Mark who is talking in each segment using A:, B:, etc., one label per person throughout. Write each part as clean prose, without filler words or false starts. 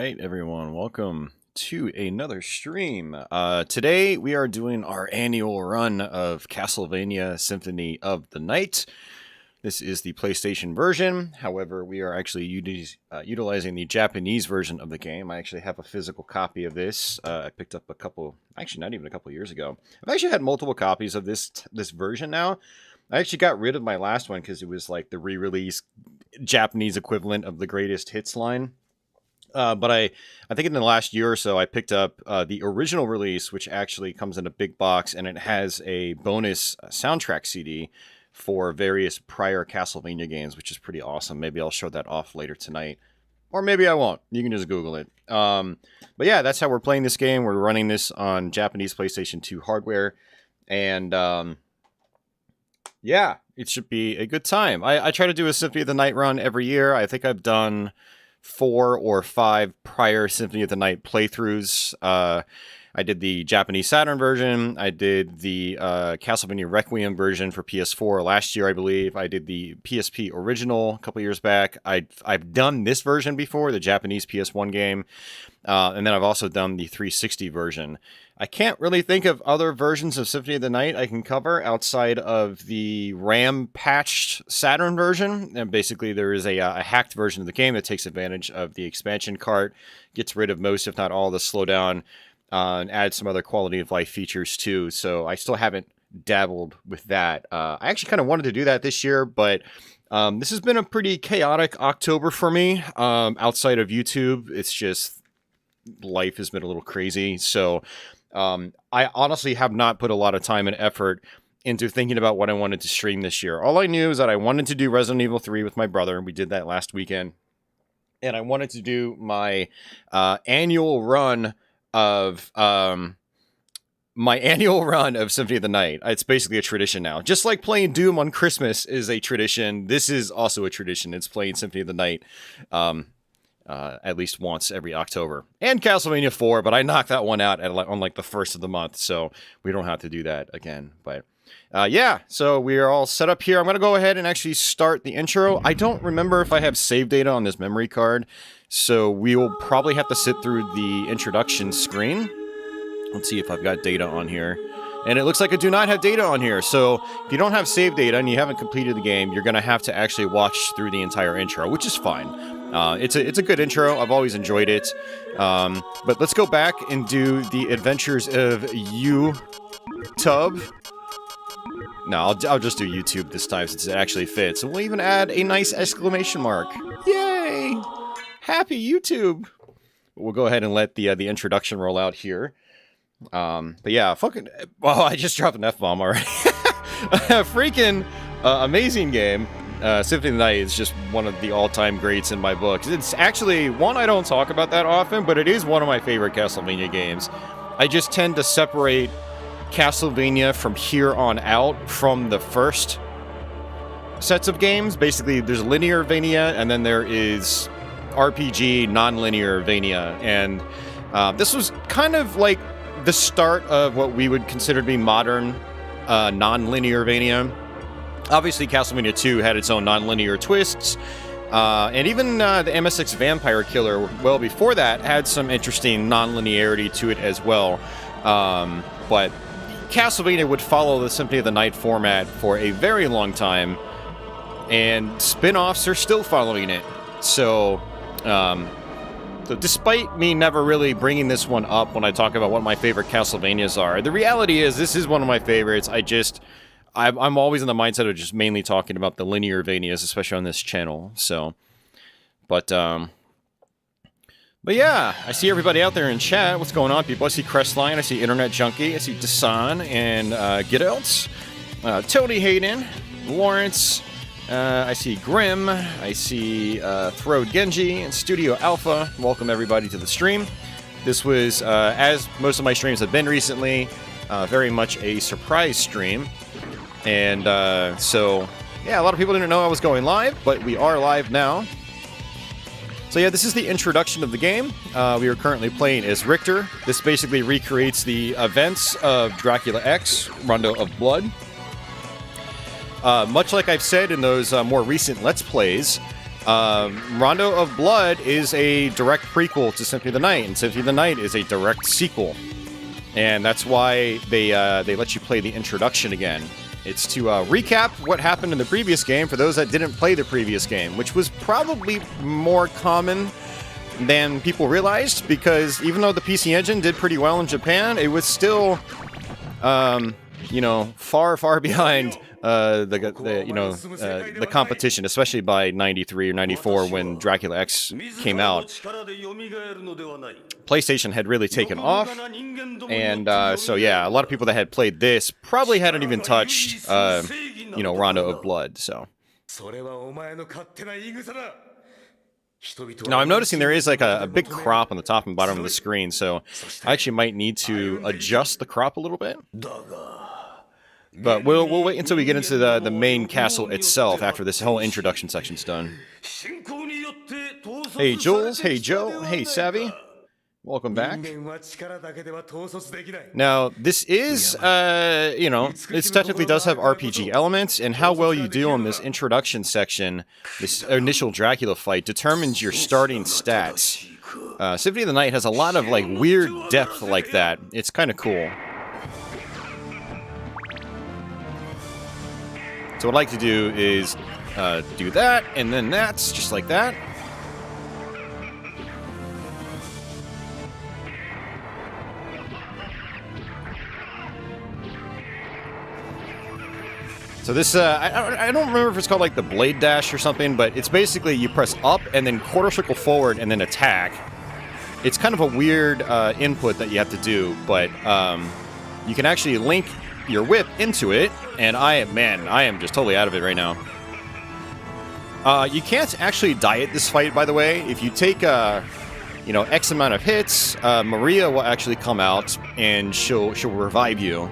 A: right, everyone, welcome to another stream. Today we are doing our annual run of Castlevania Symphony of the Night. This is the PlayStation version. However, we are actually utilizing the Japanese version of the game. I actually have a physical copy of this. I picked up not even a couple years ago. I've actually had multiple copies of this version now. I actually got rid of my last one because it was like the re-release Japanese equivalent of the Greatest Hits line. But I think in the last year or so, I picked up the original release, which actually comes in a big box, and it has a bonus soundtrack CD for various prior Castlevania games, which is pretty awesome. Maybe I'll show that off later tonight. Or maybe I won't. You can just Google it. But yeah, that's how we're playing this game. We're running this on Japanese PlayStation 2 hardware. And yeah, it should be a good time. I try to do a Symphony of the Night run every year. I think I've done 4 or 5 prior Symphony of the Night playthroughs. I did the Japanese Saturn version. I did the Castlevania Requiem version for PS4 last year, I believe. I did the PSP original a couple years back. I've done this version before, the Japanese PS1 game. And then I've also done the 360 version. I can't really think of other versions of Symphony of the Night I can cover outside of the RAM-patched Saturn version. And basically, there is a hacked version of the game that takes advantage of the expansion cart, gets rid of most, if not all, the slowdown, and adds some other quality of life features too. So I still haven't dabbled with that. I actually kind of wanted to do that this year, but this has been a pretty chaotic October for me. Outside of YouTube, it's just life has been a little crazy. So I honestly have not put a lot of time and effort into thinking about what I wanted to stream this year. All I knew is that I wanted to do Resident Evil 3 with my brother, and we did that last weekend. And I wanted to do my annual run of Symphony of the Night. It's basically a tradition now. Just like playing Doom on Christmas is a tradition, this is also a tradition. It's playing Symphony of the Night at least once every October. And Castlevania 4, but I knocked that one out on like the first of the month, so we don't have to do that again. But yeah, so we are all set up here. I'm going to go ahead and actually start the intro. I don't remember if I have save data on this memory card, so we will probably have to sit through the introduction screen. Let's see if I've got data on here. And it looks like I do not have data on here, so if you don't have save data and you haven't completed the game, you're going to have to actually watch through the entire intro, which is fine. It's a good intro. I've always enjoyed it. But let's go back and do the adventures of YouTube. No, I'll just do YouTube this time since it actually fits. And we'll even add a nice exclamation mark. Yay! Happy YouTube! We'll go ahead and let the introduction roll out here. But yeah, I just dropped an F-bomb already. Freaking amazing game. Symphony of the Night is just one of the all-time greats in my books. It's actually one I don't talk about that often, but it is one of my favorite Castlevania games. I just tend to separate Castlevania from here on out from the first sets of games. Basically, there's linear Vania, and then there is RPG non-linear Vania. And this was kind of like the start of what we would consider to be modern non-linear Vania. Obviously, Castlevania 2 had its own non-linear twists, and even the MSX Vampire Killer, well before that, had some interesting non-linearity to it as well. But Castlevania would follow the Symphony of the Night format for a very long time, and spin-offs are still following it. So despite me never really bringing this one up when I talk about what my favorite Castlevanias are, the reality is this is one of my favorites. I'm always in the mindset of just mainly talking about the linear Vanias, especially on this channel. So, but yeah, I see everybody out there in chat. What's going on, people? I see Crestline, I see Internet Junkie, I see Dasan and Gidels, Tony Hayden, Lawrence, I see Grim, I see Throde Genji, and Studio Alpha. Welcome everybody to the stream. This was, as most of my streams have been recently, very much a surprise stream. And so, yeah, a lot of people didn't know I was going live, but we are live now. So yeah, this is the introduction of the game. We are currently playing as Richter. This basically recreates the events of Dracula X, Rondo of Blood. Much like I've said in those more recent Let's Plays, Rondo of Blood is a direct prequel to Symphony of the Night, and Symphony of the Night is a direct sequel. And that's why they let you play the introduction again. It's to recap what happened in the previous game for those that didn't play the previous game, which was probably more common than people realized, because even though the PC Engine did pretty well in Japan, it was still, far behind the competition, especially by 93 or 94 when Dracula X came out. PlayStation had really taken off, and so yeah, a lot of people that had played this probably hadn't even touched, Rondo of Blood, so. Now I'm noticing there is like a big crop on the top and bottom of the screen, so I actually might need to adjust the crop a little bit. But we'll wait until we get into the main castle itself after this whole introduction section's done. Hey Jules, hey Joe, hey Savvy. Welcome back. Now, this is, it technically does have RPG elements, and how well you do on this introduction section, this initial Dracula fight, determines your starting stats. Symphony of the Night has a lot of, like, weird depth like that. It's kind of cool. So what I'd like to do is do that, and then that's just like that. So this, I don't remember if it's called like the blade dash or something, but it's basically you press up and then quarter circle forward and then attack. It's kind of a weird input that you have to do, but you can actually link your whip into it, and I am just totally out of it right now. You can't actually die at this fight, by the way. If you take, X amount of hits, Maria will actually come out and she'll revive you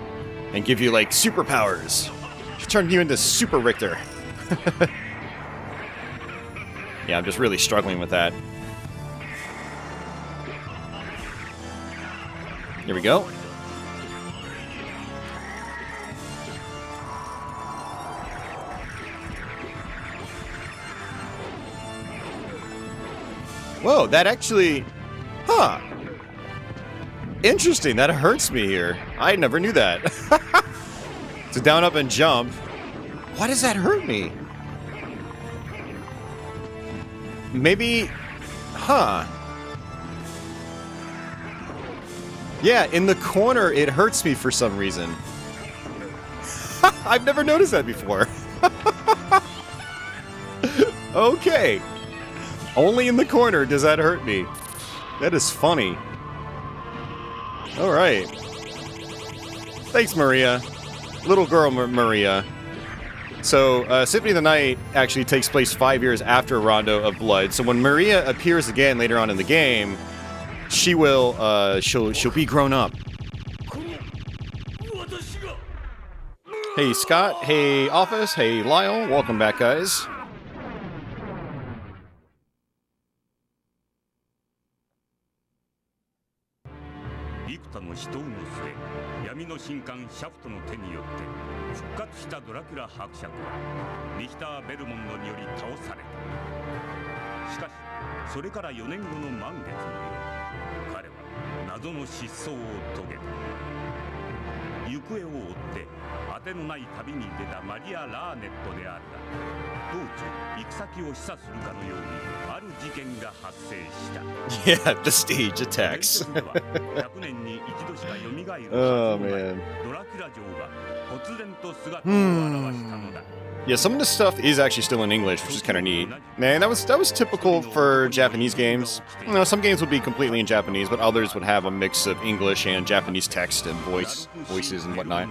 A: and give you like superpowers. Turn you into Super Richter. Yeah, I'm just really struggling with that. Here we go. Whoa, that actually... Huh. Interesting, that hurts me here. I never knew that. So down, up, and jump. Why does that hurt me? Maybe... Huh. Yeah, in the corner it hurts me for some reason. I've never noticed that before. Okay. Only in the corner does that hurt me. That is funny. Alright. Thanks, Maria. Little girl Maria. So, Symphony of the Night actually takes place 5 years after Rondo of Blood. So when Maria appears again later on in the game, she will, she'll be grown up. Hey Scott, hey Office, hey Lyle, welcome back, guys. Yeah, the stage attacks. Oh man. Yeah, some of this stuff is actually still in English, which is kind of neat. Man, that was typical for Japanese games. You know, some games would be completely in Japanese, but others would have a mix of English and Japanese text and voices and whatnot.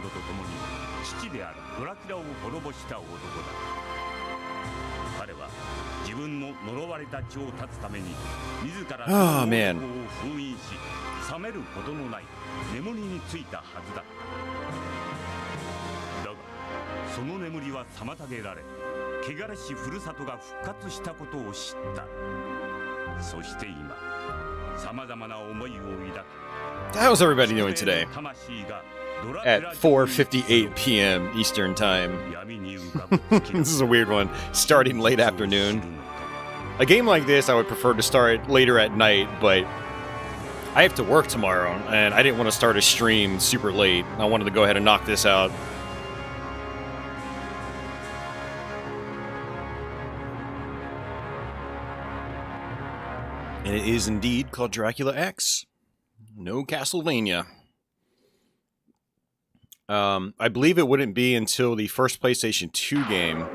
A: Oh man. How's everybody doing today? At 4:58 p.m. Eastern Time. This is a weird one. Starting late afternoon. A game like this, I would prefer to start later at night, but I have to work tomorrow, and I didn't want to start a stream super late. I wanted to go ahead and knock this out. And it is indeed called Dracula X. No Castlevania. I believe it wouldn't be until the first PlayStation 2 game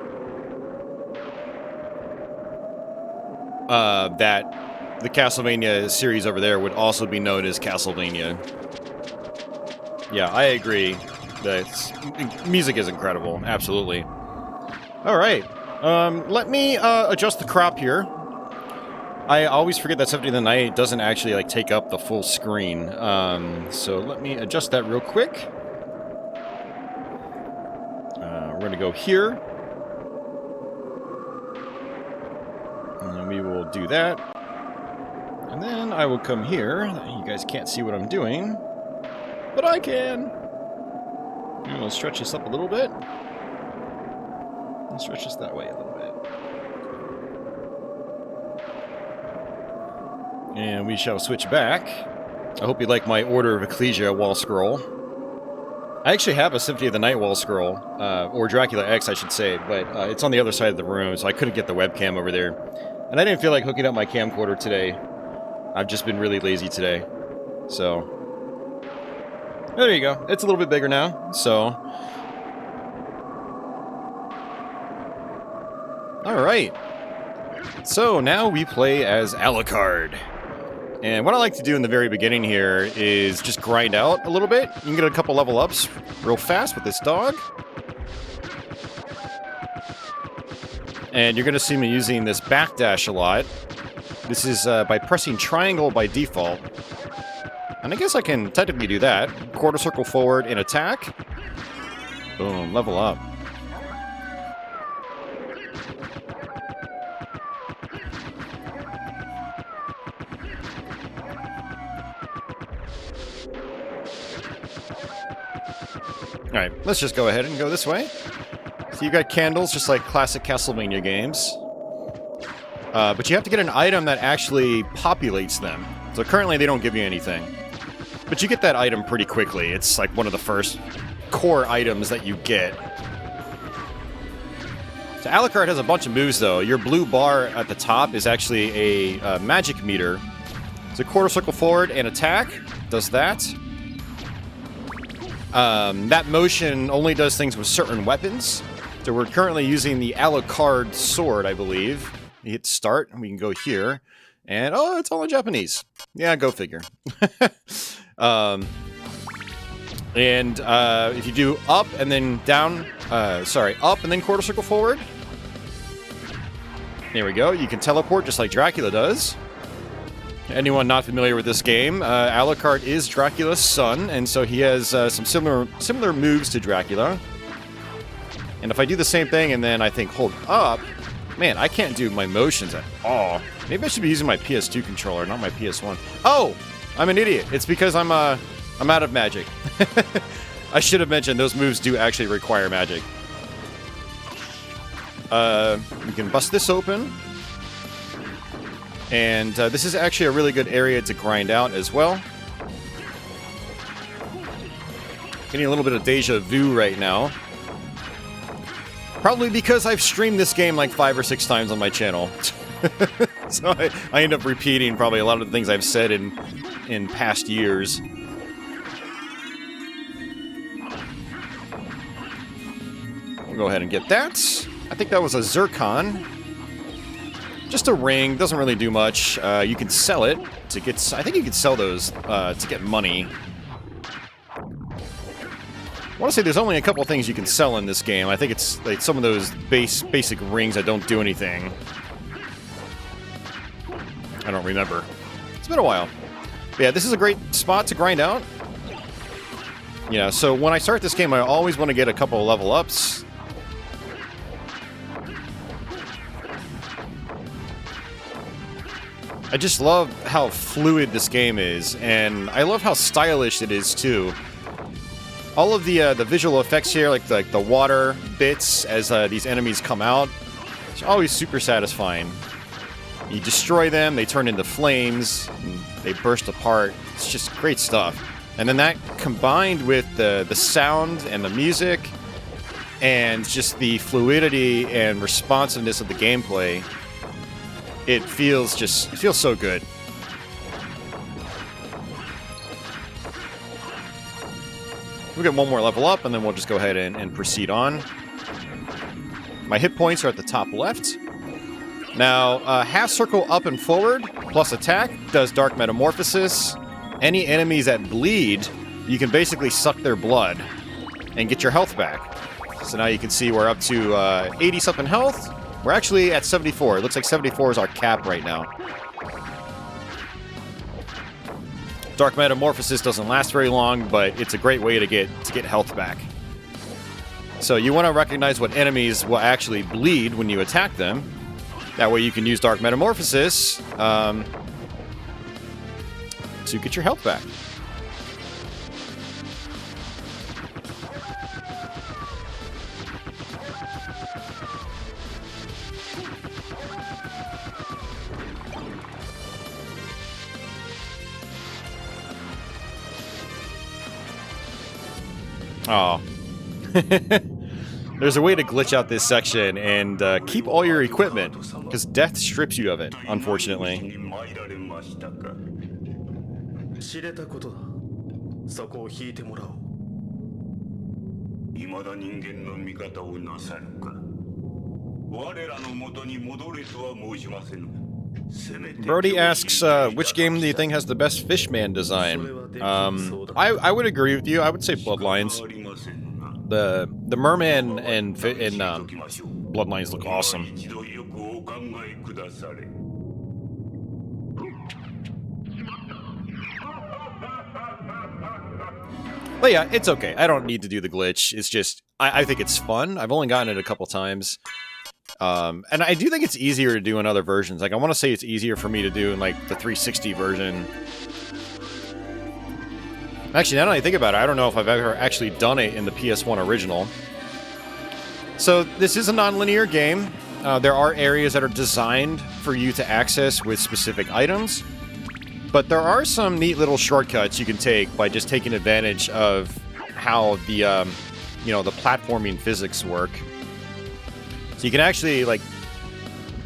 A: that the Castlevania series over there would also be known as Castlevania. Yeah, I agree. The music is incredible. Absolutely. All right. Let me adjust the crop here. I always forget that Symphony of the Night doesn't actually like take up the full screen. So let me adjust that real quick. We're going to go here. And we will do that. And then I will come here. You guys can't see what I'm doing, but I can. And we'll stretch this up a little bit. And stretch this that way a little bit. And we shall switch back. I hope you like my Order of Ecclesia wall scroll. I actually have a Symphony of the Night wall scroll, or Dracula X, I should say, but it's on the other side of the room, so I couldn't get the webcam over there. And I didn't feel like hooking up my camcorder today. I've just been really lazy today. So, there you go. It's a little bit bigger now, so. Alright. So, now we play as Alucard. And what I like to do in the very beginning here is just grind out a little bit. You can get a couple level ups real fast with this dog. And you're going to see me using this backdash a lot. This is by pressing triangle by default. And I guess I can technically do that. Quarter circle forward and attack. Boom, level up. Alright, let's just go ahead and go this way. So you got candles, just like classic Castlevania games. But you have to get an item that actually populates them. So currently they don't give you anything. But you get that item pretty quickly. It's like one of the first core items that you get. So Alucard has a bunch of moves though. Your blue bar at the top is actually a magic meter. It's a quarter circle forward and attack. Does that. That motion only does things with certain weapons. So we're currently using the Alucard sword, I believe. You hit start, and we can go here. And, oh, it's all in Japanese. Yeah, go figure. If you do up and then down, up and then quarter circle forward. There we go. You can teleport just like Dracula does. Anyone not familiar with this game, Alucard is Dracula's son, and so he has some similar moves to Dracula. And if I do the same thing and then I think hold up, man, I can't do my motions at all. Maybe I should be using my PS2 controller, not my PS1. Oh, I'm an idiot. It's because I'm out of magic. I should have mentioned those moves do actually require magic. We can bust this open. And this is actually a really good area to grind out as well. Getting a little bit of deja vu right now. Probably because I've streamed this game like 5 or 6 times on my channel. So I end up repeating probably a lot of the things I've said in past years. We'll go ahead and get that. I think that was a zircon. Just a ring, doesn't really do much. You can sell it to get... I think you can sell those to get money. I want to say there's only a couple things you can sell in this game. I think it's like some of those basic rings that don't do anything. I don't remember. It's been a while. But yeah, this is a great spot to grind out. Yeah, so when I start this game, I always want to get a couple of level ups. I just love how fluid this game is, and I love how stylish it is too. All of the visual effects here, like the water bits as these enemies come out, it's always super satisfying. You destroy them, they turn into flames, and they burst apart. It's just great stuff. And then that combined with the sound and the music and just the fluidity and responsiveness of the gameplay, it feels so good. We'll get one more level up, and then we'll just go ahead and proceed on. My hit points are at the top left. Now, half circle up and forward, plus attack, does Dark Metamorphosis. Any enemies that bleed, you can basically suck their blood and get your health back. So now you can see we're up to 80-something health. We're actually at 74. It looks like 74 is our cap right now. Dark Metamorphosis doesn't last very long, but it's a great way to get health back. So you want to recognize what enemies will actually bleed when you attack them. That way you can use Dark Metamorphosis to get your health back. Oh. There's a way to glitch out this section and keep all your equipment, because death strips you of it, unfortunately. Brody asks, which game do you think has the best fishman design? I would agree with you. I would say Bloodlines. The merman and Bloodlines look awesome. But yeah, it's okay. I don't need to do the glitch. It's just, I think it's fun. I've only gotten it a couple times. And I do think it's easier to do in other versions. Like, I want to say it's easier for me to do in, like, the 360 version. Actually, now that I think about it, I don't know if I've ever actually done it in the PS1 original. So, this is a non-linear game. There are areas that are designed for you to access with specific items. But there are some neat little shortcuts you can take by just taking advantage of how the, the platforming physics work. So you can actually, like,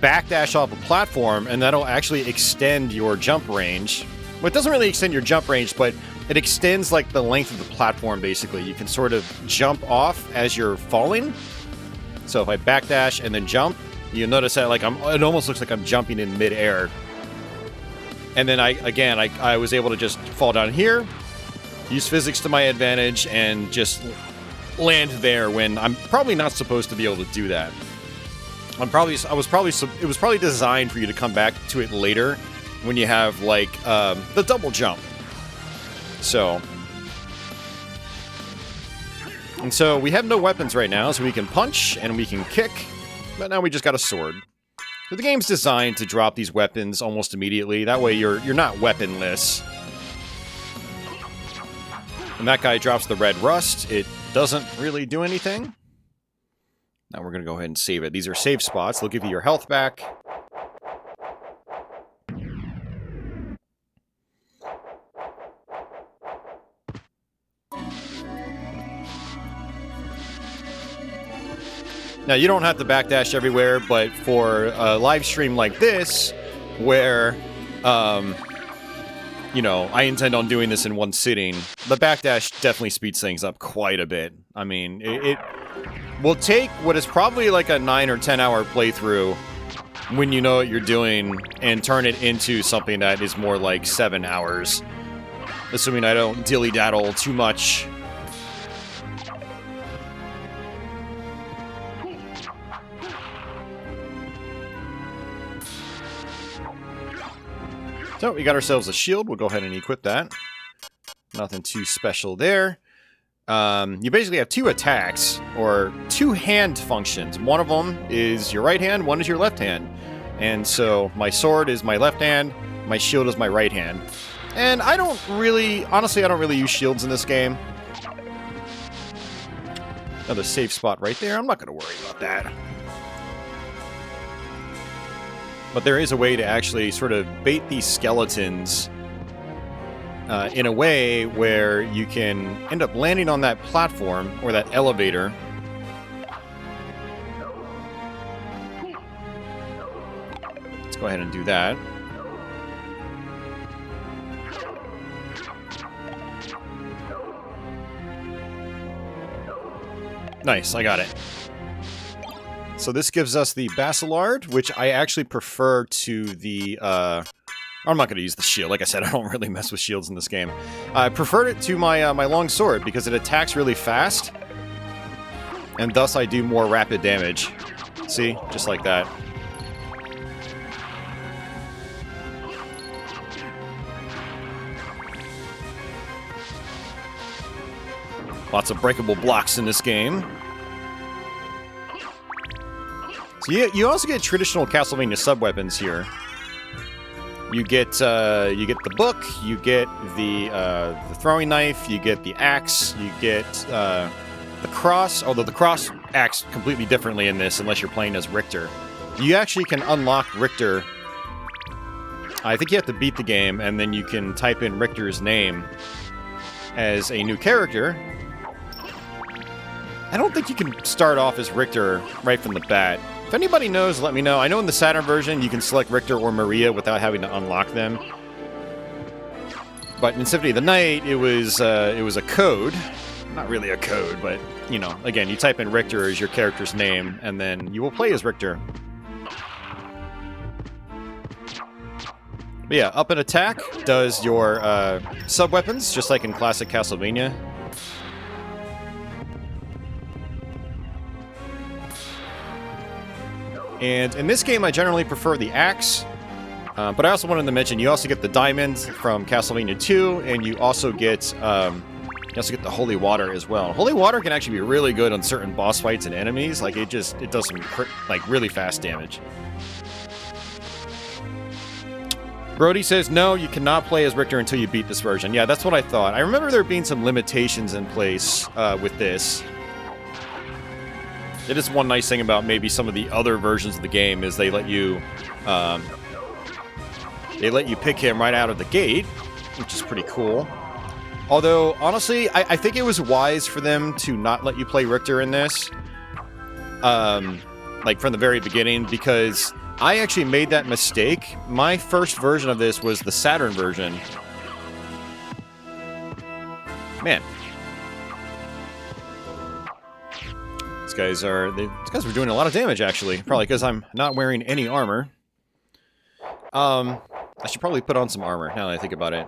A: backdash off a platform, and that'll actually extend your jump range. Well, it doesn't really extend your jump range, but it extends, like, the length of the platform, basically. You can sort of jump off as you're falling. So if I backdash and then jump, you'll notice that, like, it almost looks like I'm jumping in midair. And then I was able to just fall down here, use physics to my advantage, and just land there when I'm probably not supposed to be able to do that. It was probably designed for you to come back to it later when you have, like, the double jump. So we have no weapons right now, so we can punch and we can kick, but now we just got a sword. So the game's designed to drop these weapons almost immediately. That way you're not weaponless. When that guy drops the red rust, it doesn't really do anything. Now we're going to go ahead and save it. These are save spots. They'll give you your health back. Now, you don't have to backdash everywhere, but for a live stream like this, where, I intend on doing this in one sitting, the backdash definitely speeds things up quite a bit. I mean, it will take what is probably like a 9 or 10 hour playthrough when you know what you're doing and turn it into something that is more like 7 hours. Assuming I don't dilly-daddle too much. So, we got ourselves a shield. We'll go ahead and equip that. Nothing too special there. You basically have two attacks, or two hand functions. One of them is your right hand, one is your left hand. And so, my sword is my left hand, my shield is my right hand. And I don't really use shields in this game. Another safe spot right there. I'm not going to worry about that. But there is a way to actually sort of bait these skeletons in a way where you can end up landing on that platform or that elevator. Let's go ahead and do that. Nice, I got it. So this gives us the Basilard, which I actually prefer to the... I'm not going to use the shield. Like I said, I don't really mess with shields in this game. I preferred it to my my long sword because it attacks really fast. And thus I do more rapid damage. See? Just like that. Lots of breakable blocks in this game. So you also get traditional Castlevania sub-weapons here. You get the book, you get the throwing knife, you get the axe, you get the cross. Although the cross acts completely differently in this, unless you're playing as Richter. You actually can unlock Richter. I think you have to beat the game, and then you can type in Richter's name as a new character. I don't think you can start off as Richter right from the bat. If anybody knows, let me know. I know in the Saturn version, you can select Richter or Maria without having to unlock them. But in Symphony of the Night, it was a code. Not really a code, but, you know, again, you type in Richter as your character's name, and then you will play as Richter. But yeah, up and attack does your sub-weapons, just like in classic Castlevania. And in this game, I generally prefer the axe. But I also wanted to mention, you also get the diamond from Castlevania 2, and you also get the holy water as well. Holy water can actually be really good on certain boss fights and enemies. Like it does some really fast damage. Brody says, no, you cannot play as Richter until you beat this version. Yeah, that's what I thought. I remember there being some limitations in place with this. It is one nice thing about maybe some of the other versions of the game is they let you pick him right out of the gate, which is pretty cool. Although, honestly, I think it was wise for them to not let you play Richter in this, like from the very beginning, because I actually made that mistake. My first version of this was the Saturn version. Man. These guys were doing a lot of damage, actually. Probably because I'm not wearing any armor. I should probably put on some armor, now that I think about it.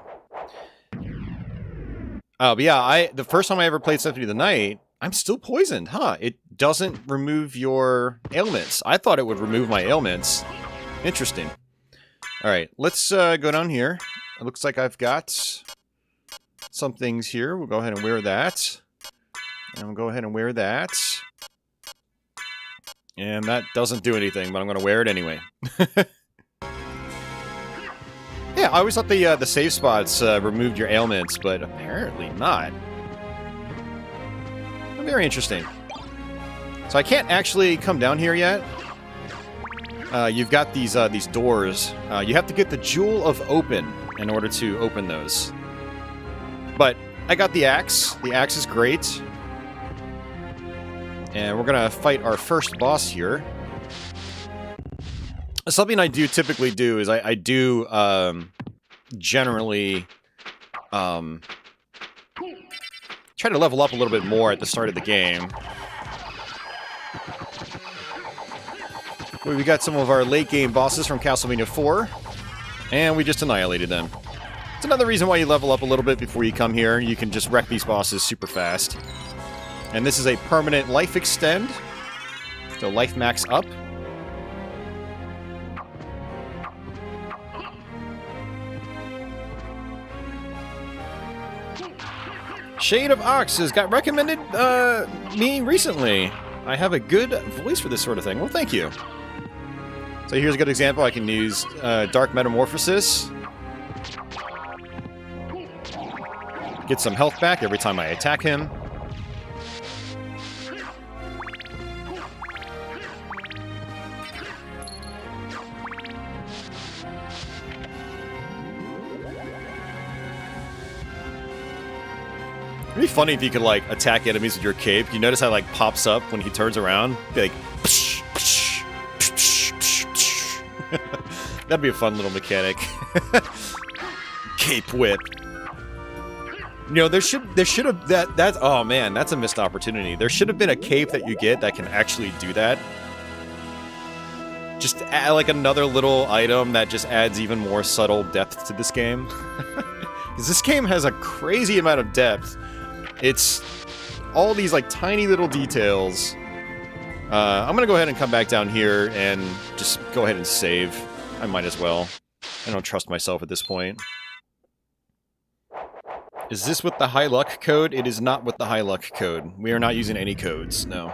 A: But yeah, the first time I ever played Symphony of the Night, I'm still poisoned, huh? It doesn't remove your ailments. I thought it would remove my ailments. Interesting. Alright, let's go down here. It looks like I've got some things here. We'll go ahead and wear that. And we'll go ahead and wear that. And that doesn't do anything, but I'm going to wear it anyway. Yeah, I always thought the save spots removed your ailments, but apparently not. Very interesting. So I can't actually come down here yet. You've got these doors. You have to get the Jewel of Open in order to open those. But I got the axe. The axe is great. And we're going to fight our first boss here. Something I do typically do is I do generally try to level up a little bit more at the start of the game. We got some of our late game bosses from Castlevania 4, and we just annihilated them. It's another reason why you level up a little bit before you come here. You can just wreck these bosses super fast. And this is a permanent life extend. So life max up. Shade of Ox has got recommended me recently. I have a good voice for this sort of thing. Well, thank you. So here's a good example. I can use Dark Metamorphosis. Get some health back every time I attack him. It'd be funny if you could, like, attack enemies with your cape. You notice how it, like, pops up when he turns around? Be like, psh, psh, psh, psh, psh. That'd be a fun little mechanic. Cape whip. You know, there should have that's oh man, that's a missed opportunity. There should have been a cape that you get that can actually do that. Just add like another little item that just adds even more subtle depth to this game. Because this game has a crazy amount of depth. It's all these like tiny little details. I'm gonna go ahead and come back down here and just go ahead and save. I might as well. I don't trust myself at this point. Is this with the high luck code? It is not with the high luck code. We are not using any codes, no.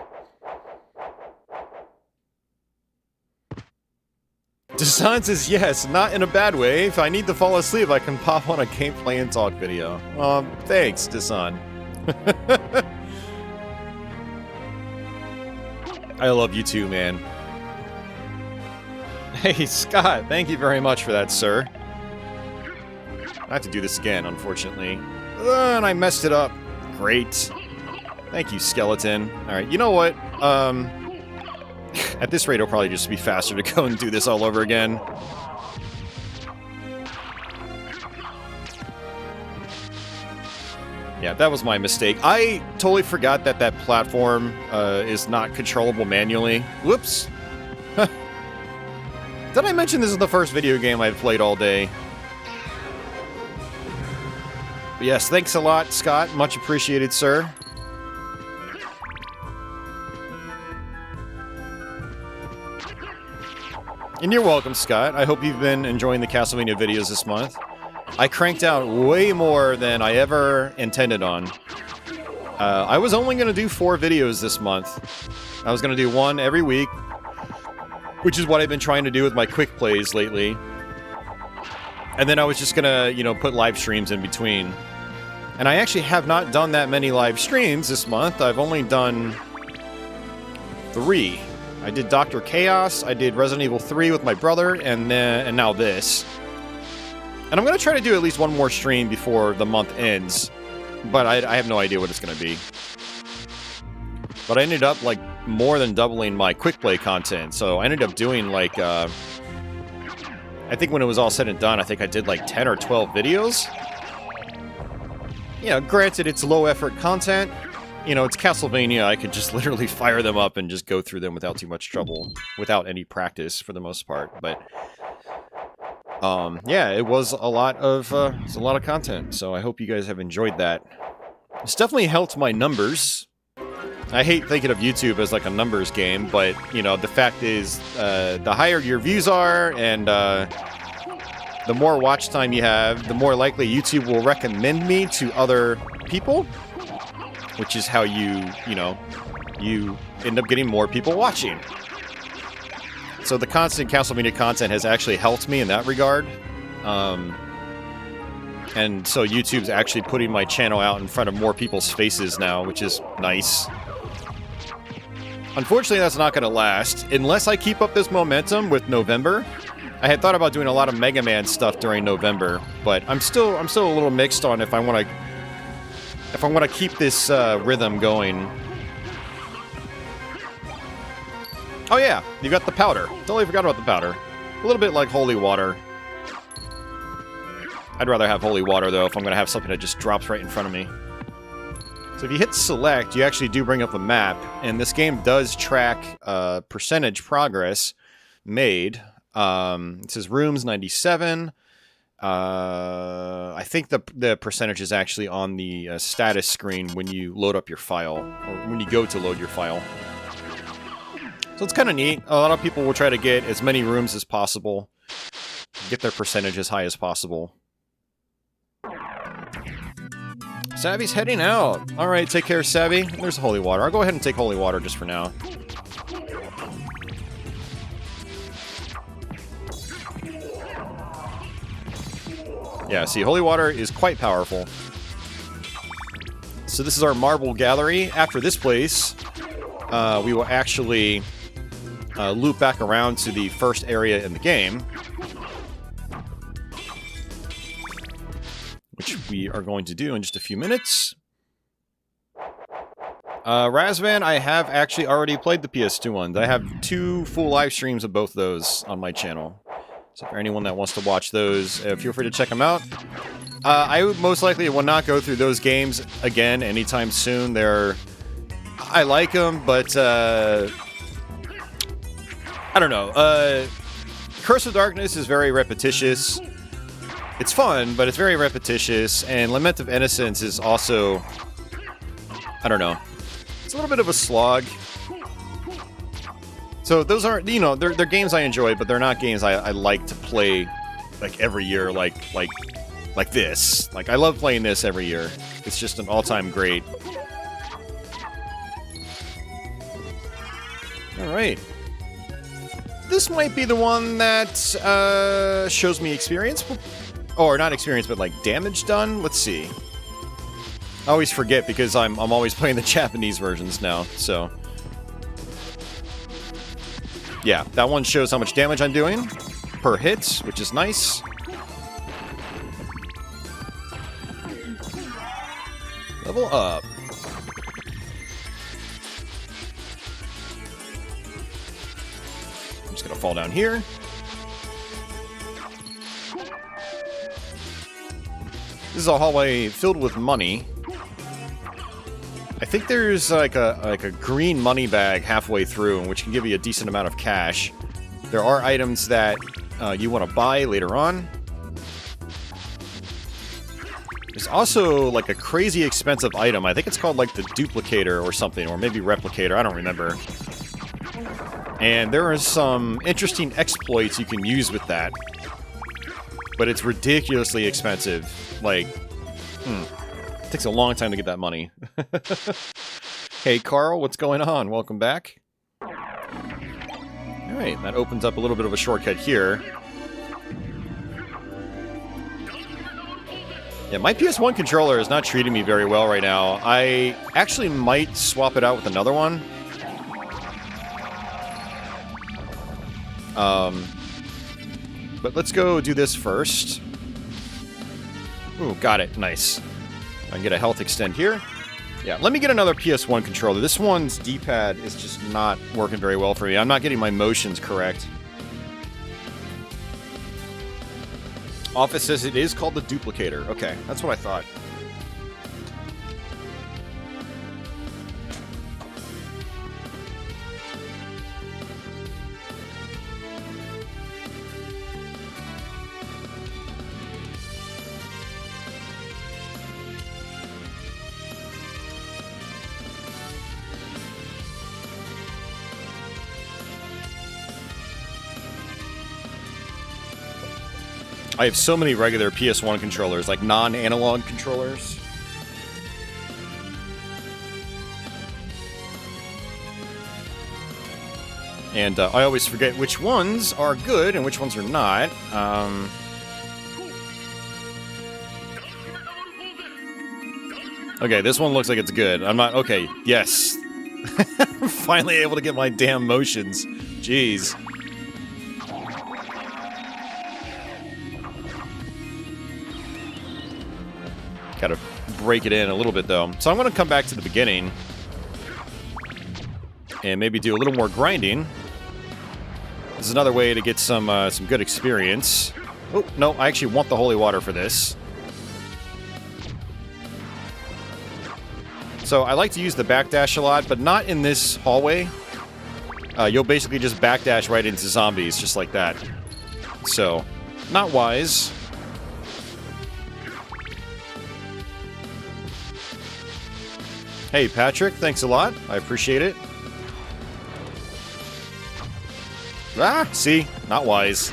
A: Desan says yes, not in a bad way. If I need to fall asleep, I can pop on a gameplay and talk video. Thanks, Desan. I love you too, man. Hey, Scott, thank you very much for that, sir. I have to do this again, unfortunately. And I messed it up. Great. Thank you, skeleton. Alright, you know what? At this rate, it'll probably just be faster to go and do this all over again. Yeah, that was my mistake. I totally forgot that that platform is not controllable manually. Whoops. Did I mention this is the first video game I've played all day? But yes, thanks a lot, Scott. Much appreciated, sir. And you're welcome, Scott. I hope you've been enjoying the Castlevania videos this month. I cranked out way more than I ever intended on. I was only going to do 4 videos this month. I was going to do one every week, which is what I've been trying to do with my quick plays lately. And then I was just gonna, you know, put live streams in between. And I actually have not done that many live streams this month. I've only done 3. I did Dr. Chaos, I did Resident Evil 3 with my brother, and now this. And I'm gonna try to do at least one more stream before the month ends. But I have no idea what it's gonna be. But I ended up, like, more than doubling my quick play content. So I ended up doing, like, I think when it was all said and done, I think I did like 10 or 12 videos. You know, granted, it's low-effort content. You know, it's Castlevania. I could just literally fire them up and just go through them without too much trouble. Without any practice, for the most part. But, yeah, it was a lot of content. So I hope you guys have enjoyed that. It's definitely helped my numbers. I hate thinking of YouTube as like a numbers game, but, you know, the fact is, the higher your views are, and the more watch time you have, the more likely YouTube will recommend me to other people, which is how you end up getting more people watching. So the constant Castlevania content has actually helped me in that regard. And so YouTube's actually putting my channel out in front of more people's faces now, which is nice. Unfortunately, that's not going to last, unless I keep up this momentum with November. I had thought about doing a lot of Mega Man stuff during November, but I'm still a little mixed on if I want to keep this rhythm going. Oh yeah, you got the powder. Totally forgot about the powder. A little bit like holy water. I'd rather have holy water though if I'm going to have something that just drops right in front of me. So if you hit select, you actually do bring up a map, and this game does track percentage progress made. It says rooms 97. I think the percentage is actually on the status screen when you load up your file, or when you go to load your file. So it's kind of neat. A lot of people will try to get as many rooms as possible, get their percentage as high as possible. Savvy's heading out. Alright, take care, Savvy. There's holy water. I'll go ahead and take holy water just for now. Yeah, see, holy water is quite powerful. So this is our marble gallery. After this place, we will actually loop back around to the first area in the game, which we are going to do in just a few minutes. Razvan, I have actually already played the PS2 ones. I have 2 full live streams of both those on my channel. So for anyone that wants to watch those, feel free to check them out. I would most likely will not go through those games again anytime soon. I like them, but I don't know. Curse of Darkness is very repetitious. It's fun, but it's very repetitious, and Lament of Innocence is also, I don't know, it's a little bit of a slog. So those aren't, you know, they're games I enjoy, but they're not games I like to play like every year, like this. Like, I love playing this every year. It's just an all-time great. Alright. This might be the one that shows me experience. Or not experience, but like damage done. Let's see. I always forget because I'm always playing the Japanese versions now, so... Yeah, that one shows how much damage I'm doing per hit, which is nice. Level up. I'm just gonna fall down here. This is a hallway filled with money. I think there's like a green money bag halfway through, which can give you a decent amount of cash. There are items that you want to buy later on. There's also like a crazy expensive item. I think it's called like the Duplicator or something, or maybe Replicator. I don't remember. And there are some interesting exploits you can use with that. But it's ridiculously expensive. Like, it takes a long time to get that money. Hey, Carl, what's going on? Welcome back. Alright, that opens up a little bit of a shortcut here. Yeah, my PS1 controller is not treating me very well right now. I actually might swap it out with another one. But let's go do this first. Ooh, got it. Nice. I can get a health extend here. Yeah, let me get another PS1 controller. This one's D-pad is just not working very well for me. I'm not getting my motions correct. Office says it is called the Duplicator. Okay, that's what I thought. I have so many regular PS1 controllers, like non-analog controllers. And I always forget which ones are good and which ones are not. Okay, this one looks like it's good. I'm not... Okay, yes. I'm finally able to get my damn motions. Jeez. Gotta break it in a little bit, though. So I'm gonna come back to the beginning. And maybe do a little more grinding. This is another way to get some good experience. Oh, no, I actually want the holy water for this. So I like to use the backdash a lot, but not in this hallway. You'll basically just backdash right into zombies, just like that. So, not wise. Hey, Patrick, thanks a lot. I appreciate it. Ah, see? Not wise.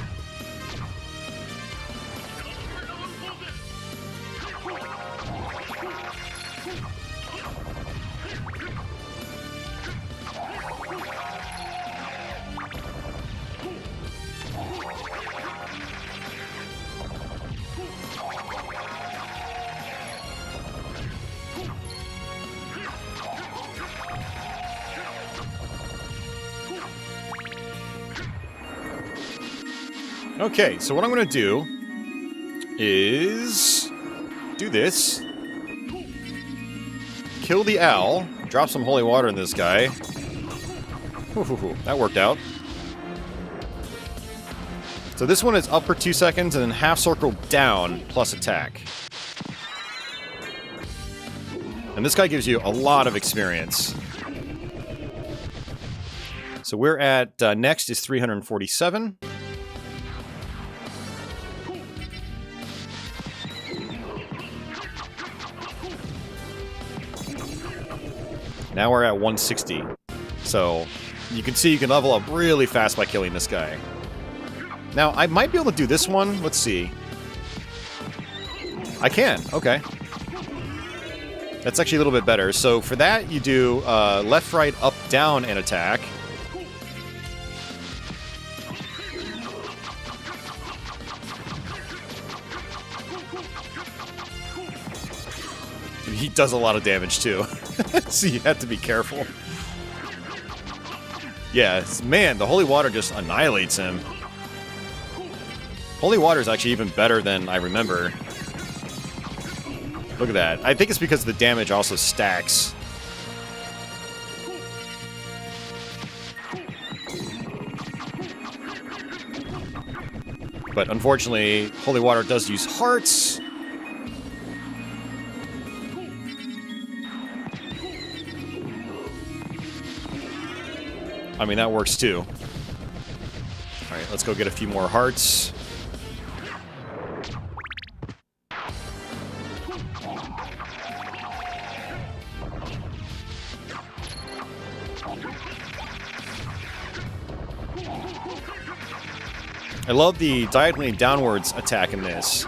A: Okay, so what I'm going to do is do this. Kill the owl. drop some holy water in this guy. That worked out. So this one is up for 2 seconds and then half circle down plus attack. And this guy gives you a lot of experience. So we're at, next is 347. Now we're at 160. So you can see you can level up really fast by killing this guy. Now, I might be able to do this one. Let's see. I can. Okay. That's actually a little bit better. So for that, you do left, right, up, down, and attack. He does a lot of damage, too. So you have to be careful. Yeah, man, the holy water just annihilates him. Holy water is actually even better than I remember. Look at that. I think it's because the damage also stacks. But unfortunately, holy water does use hearts. I mean, that works too. Alright, let's go get a few more hearts. I love the diagonally downwards attack in this.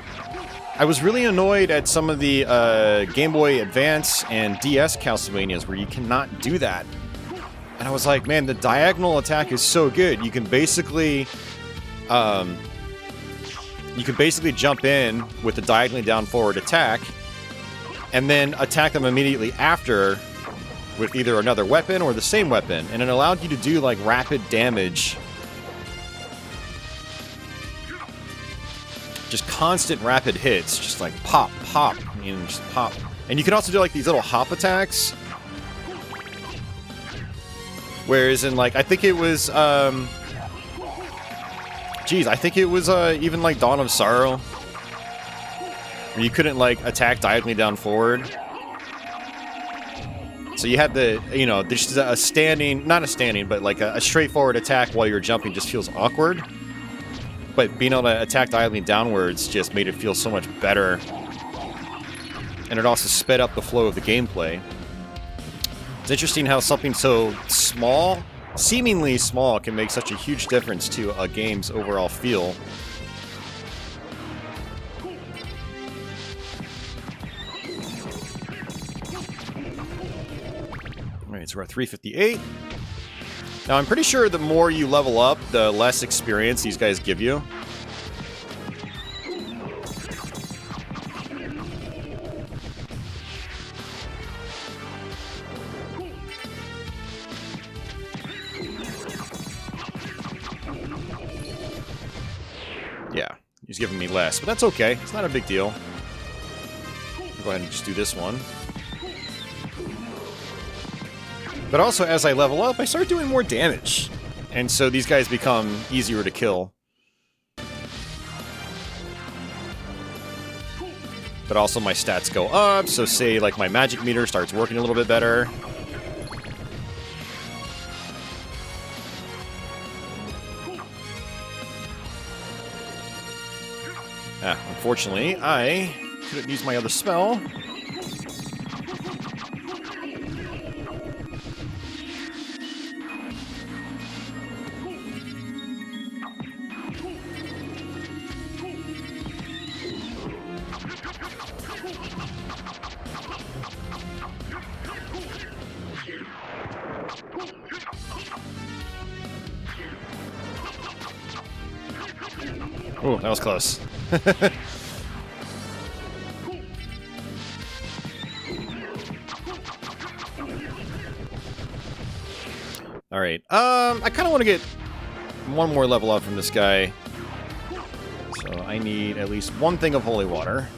A: I was really annoyed at some of the Game Boy Advance and DS Castlevanias where you cannot do that. And I was like, man, the diagonal attack is so good. You can basically jump in with the diagonally down forward attack and then attack them immediately after with either another weapon or the same weapon. And it allowed you to do like rapid damage. Just constant rapid hits. Just like pop, pop, you know, just pop. And you can also do like these little hop attacks. Whereas in, like, I think it was, geez, I think it was, even, like, Dawn of Sorrow. Where you couldn't, like, attack diagonally down forward. So you had the, you know, just a standing, not a standing, but, like, a straightforward attack while you're jumping just feels awkward. But being able to attack diagonally downwards just made it feel so much better. And it also sped up the flow of the gameplay. It's interesting how something so small, seemingly small, can make such a huge difference to a game's overall feel. Alright, so we're at 358. Now, I'm pretty sure the more you level up, the less experience these guys give you. Yeah, he's giving me less, but that's okay. It's not a big deal. I'll go ahead and just do this one. But also, as I level up, I start doing more damage. And so these guys become easier to kill. But also my stats go up, so say, like, my magic meter starts working a little bit better. Unfortunately, I couldn't use my other spell. Oh, that was close. Alright, I kind of want to get one more level up from this guy. So I need at least one thing of holy water.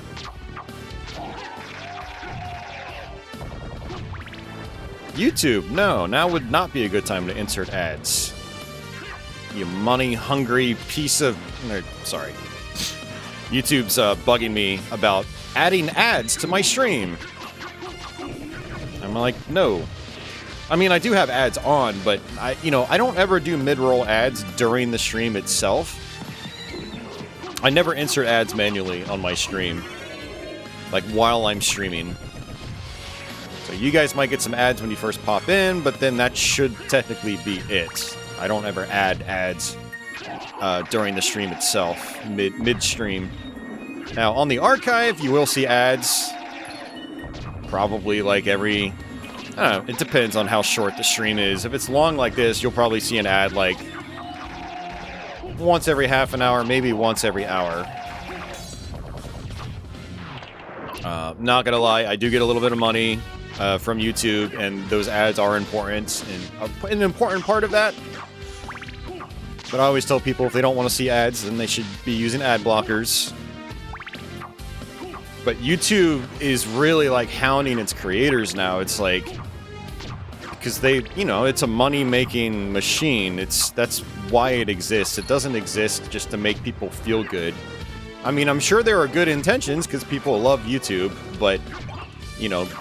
A: YouTube, no, now would not be a good time to insert ads. You money-hungry piece of... sorry. YouTube's bugging me about adding ads to my stream. I'm like, no. I mean, I do have ads on, but I don't ever do mid-roll ads during the stream itself. I never insert ads manually on my stream, like while I'm streaming. So you guys might get some ads when you first pop in, but then that should technically be it. I don't ever add ads during the stream itself, mid-stream. Now, on the archive, you will see ads. Probably like every... I don't know, it depends on how short the stream is. If it's long like this, you'll probably see an ad like once every half an hour, maybe once every hour. Not gonna lie, I do get a little bit of money from YouTube, and those ads are important, and an important part of that. But I always tell people if they don't want to see ads, then they should be using ad blockers. But YouTube is really like hounding its creators now. It's like, because they, it's a money-making machine. That's why it exists. It doesn't exist just to make people feel good. I mean, I'm sure there are good intentions because people love YouTube, but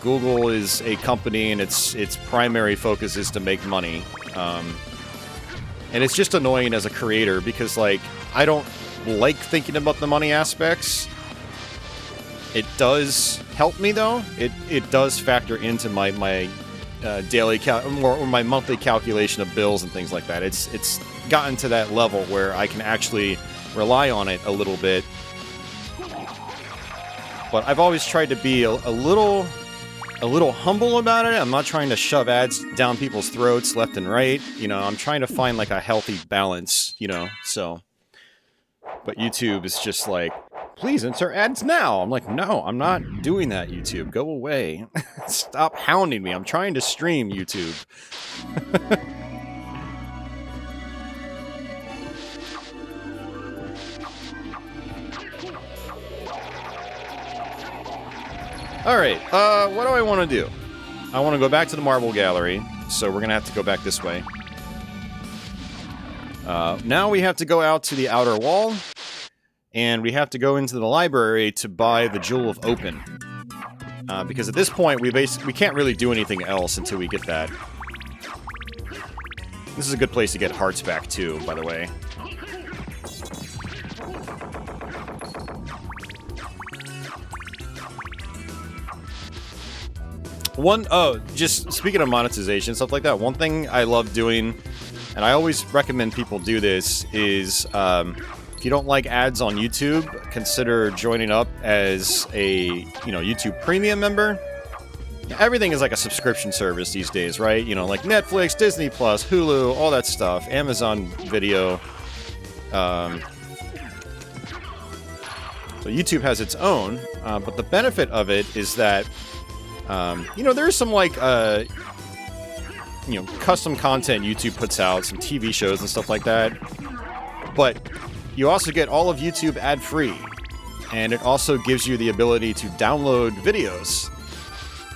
A: Google is a company and its primary focus is to make money. And it's just annoying as a creator because, like, I don't like thinking about the money aspects. It does help me, though. It does factor into my daily or my monthly calculation of bills and things like that. It's gotten to that level where I can actually rely on it a little bit. But I've always tried to be a little humble about it. I'm not trying to shove ads down people's throats left and right. I'm trying to find like a healthy balance, so. But YouTube is just like, please insert ads now. I'm like, no, I'm not doing that, YouTube. Go away. Stop hounding me. I'm trying to stream, YouTube. Alright, what do I want to do? I want to go back to the marble gallery, so we're going to have to go back this way. Now we have to go out to the outer wall, and we have to go into the library to buy the Jewel of Open. Because at this point, we can't really do anything else until we get that. This is a good place to get hearts back, too, by the way. Just speaking of monetization, stuff like that, one thing I love doing, and I always recommend people do this, is if you don't like ads on YouTube, consider joining up as a, YouTube Premium member. Everything is like a subscription service these days, right? Like Netflix, Disney Plus, Hulu, all that stuff, Amazon Video. So YouTube has its own, but the benefit of it is that there's some, like, custom content YouTube puts out, some TV shows and stuff like that. But you also get all of YouTube ad-free. And it also gives you the ability to download videos.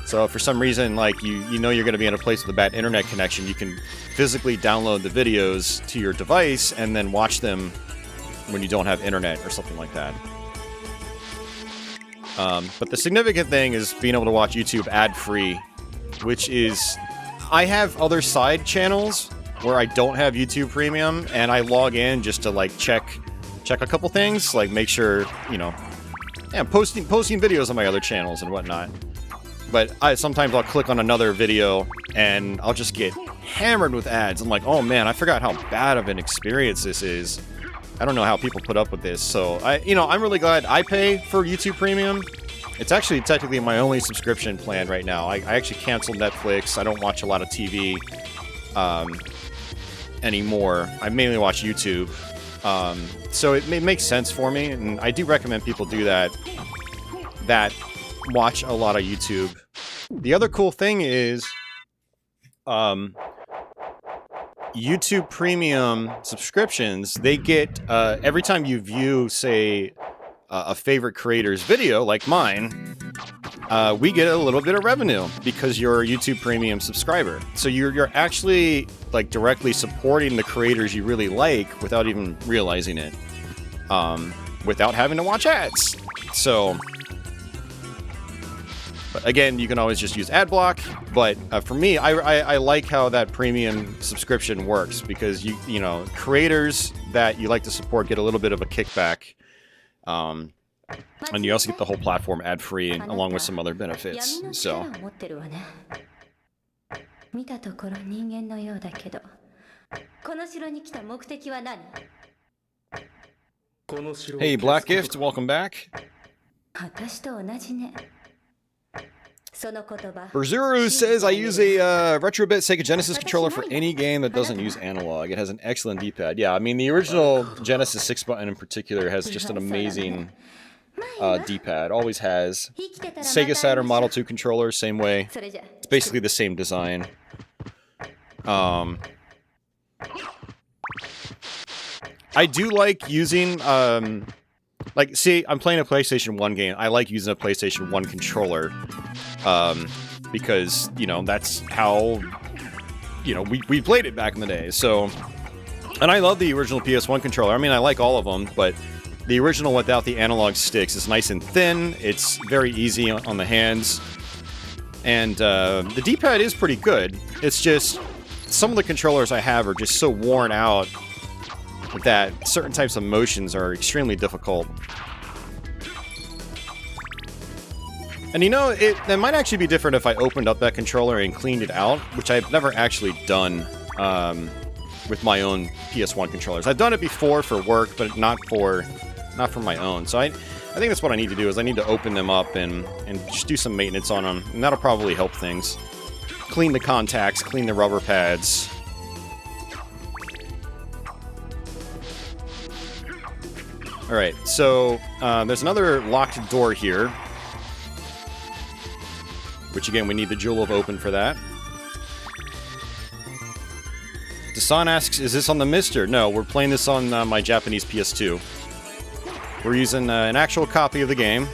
A: So if for some reason, like, you're going to be in a place with a bad internet connection, you can physically download the videos to your device and then watch them when you don't have internet or something like that. But the significant thing is being able to watch YouTube ad-free, which is... I have other side channels where I don't have YouTube Premium, and I log in just to, like, check a couple things, like make sure, posting videos on my other channels and whatnot. But sometimes I'll click on another video, and I'll just get hammered with ads. I'm like, oh man, I forgot how bad of an experience this is. I don't know how people put up with this, so I'm really glad I pay for YouTube Premium. It's actually technically my only subscription plan right now. I actually canceled Netflix. I don't watch a lot of TV anymore. I mainly watch YouTube. So it makes sense for me, and I do recommend people do that watch a lot of YouTube. The other cool thing is YouTube Premium subscriptions, they get, every time you view, say, a favorite creator's video, like mine, we get a little bit of revenue because you're a YouTube Premium subscriber. So you're actually like directly supporting the creators you really like without even realizing it, without having to watch ads. So, but again, you can always just use ad block. But for me, I like how that premium subscription works because you know, creators that you like to support get a little bit of a kickback. And you also get the whole platform ad-free along with some other benefits. So, hey, Black Gift, welcome back. Berzuru says, I use a Retrobit Sega Genesis controller for any game that doesn't use analog. It has an excellent D-pad. Yeah, I mean, the original Genesis 6-button in particular has just an amazing D-pad. Always has. Sega Saturn Model 2 controller, same way. It's basically the same design. I do like using... like, see, I'm playing a PlayStation 1 game. I like using a PlayStation 1 controller. Because, you know, that's how, you know, we played it back in the day. So, and I love the original PS1 controller. I mean, I like all of them, but the original without the analog sticks is nice and thin. It's very easy on the hands. And the D-pad is pretty good. It's just, some of the controllers I have are just so worn out that certain types of motions are extremely difficult. And you know, it might actually be different if I opened up that controller and cleaned it out, which I've never actually done with my own PS1 controllers. I've done it before for work, but not for my own. So I think that's what I need to do, is I need to open them up and just do some maintenance on them, and that'll probably help things. Clean the contacts, clean the rubber pads. Alright, so there's another locked door here. Which, again, we need the Jewel of Open for that. Dasan asks, is this on the Mister? No, we're playing this on my Japanese PS2. We're using an actual copy of the game.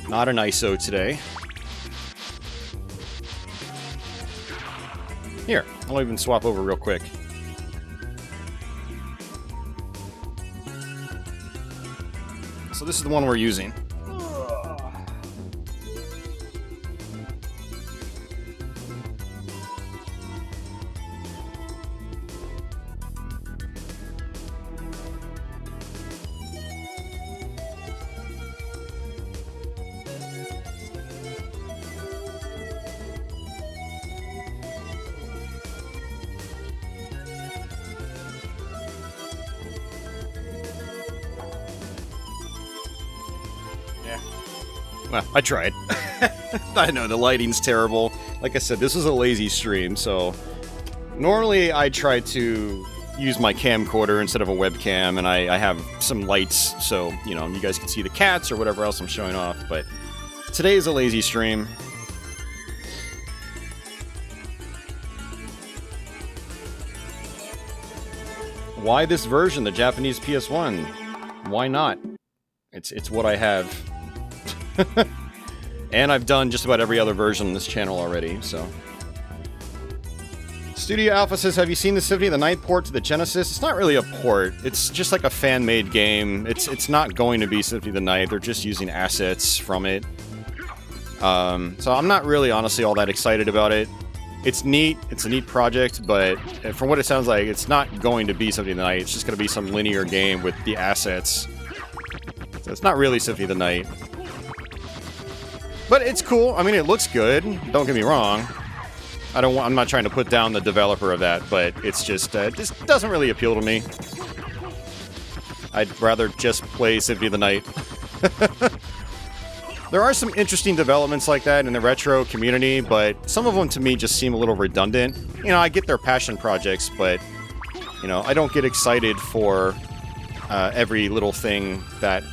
A: Not an ISO today. Here, I'll even swap over real quick. So this is the one we're using. Well, I tried. I know, the lighting's terrible. Like I said, this was a lazy stream, so... Normally, I try to use my camcorder instead of a webcam, and I have some lights, so, you know, you guys can see the cats or whatever else I'm showing off, but... Today is a lazy stream. Why this version, the Japanese PS1? Why not? It's what I have. And I've done just about every other version on this channel already, so... Studio Alpha says, have you seen the Symphony of the Night port to the Genesis? It's not really a port. It's just like a fan-made game. It's not going to be Symphony of the Night. They're just using assets from it. So I'm not really, honestly, all that excited about it. It's neat. It's a neat project, but from what it sounds like, it's not going to be Symphony of the Night. It's just going to be some linear game with the assets. So it's not really Symphony of the Night. But it's cool. I mean, it looks good. Don't get me wrong. I'm not trying to put down the developer of that, but it's just, it just doesn't really appeal to me. I'd rather just play Symphony of the Night. There are some interesting developments like that in the retro community, but some of them to me just seem a little redundant. You know, I get their passion projects, but, you know, I don't get excited for every little thing that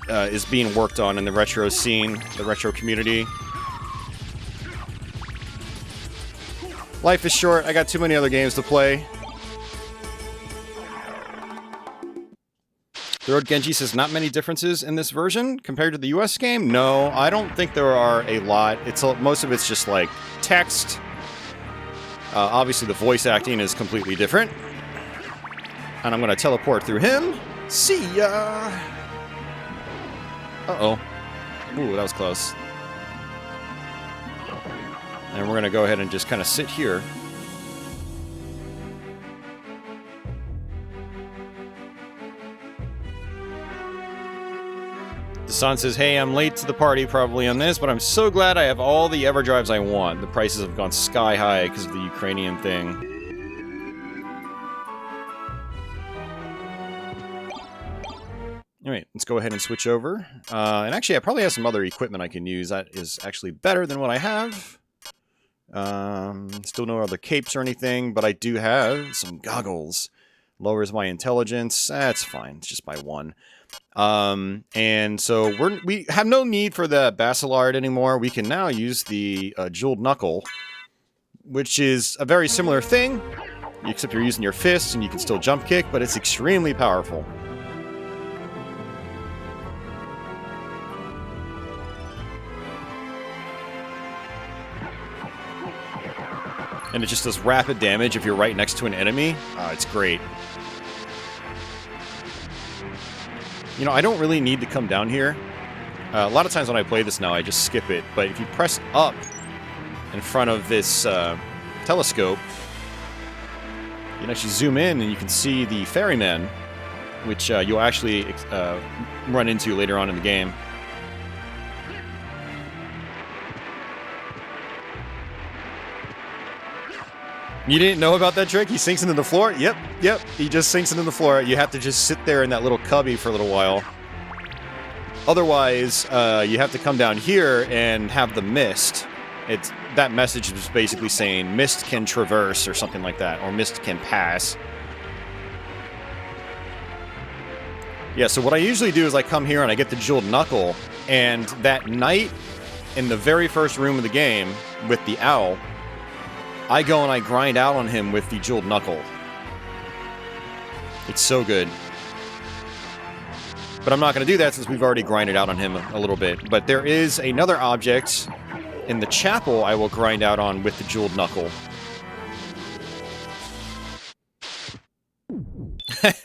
A: is being worked on in the retro scene, the retro community. Life is short. I got too many other games to play. Third Genji says not many differences in this version compared to the US game. No, I don't think there are a lot. Most of it's just like text. Obviously the voice acting is completely different. And I'm going to teleport through him. See ya! Uh-oh. Ooh, that was close. And we're going to go ahead and just kind of sit here. Dasan says, hey, I'm late to the party probably on this, but I'm so glad I have all the EverDrives I want. The prices have gone sky high because of the Ukrainian thing. Alright, let's go ahead and switch over. And actually, I probably have some other equipment I can use that is actually better than what I have. Still no other capes or anything, but I do have some goggles. Lowers my intelligence. That's fine. It's just by 1. And so we have no need for the Basilard anymore. We can now use the Jeweled Knuckle, which is a very similar thing, except you're using your fists and you can still jump kick, but it's extremely powerful. And it just does rapid damage if you're right next to an enemy. It's great. You know, I don't really need to come down here. A lot of times when I play this now, I just skip it. But if you press up in front of this telescope, you can actually zoom in and you can see the ferryman, which you'll actually run into later on in the game. You didn't know about that trick? He sinks into the floor? Yep. He just sinks into the floor. You have to just sit there in that little cubby for a little while. Otherwise, you have to come down here and have the mist. That message is basically saying mist can traverse or something like that, or mist can pass. Yeah, so what I usually do is I come here and I get the Jeweled Knuckle, and that night in the very first room of the game with the owl, I go and I grind out on him with the Jeweled Knuckle. It's so good. But I'm not going to do that since we've already grinded out on him a little bit. But there is another object in the chapel I will grind out on with the Jeweled Knuckle.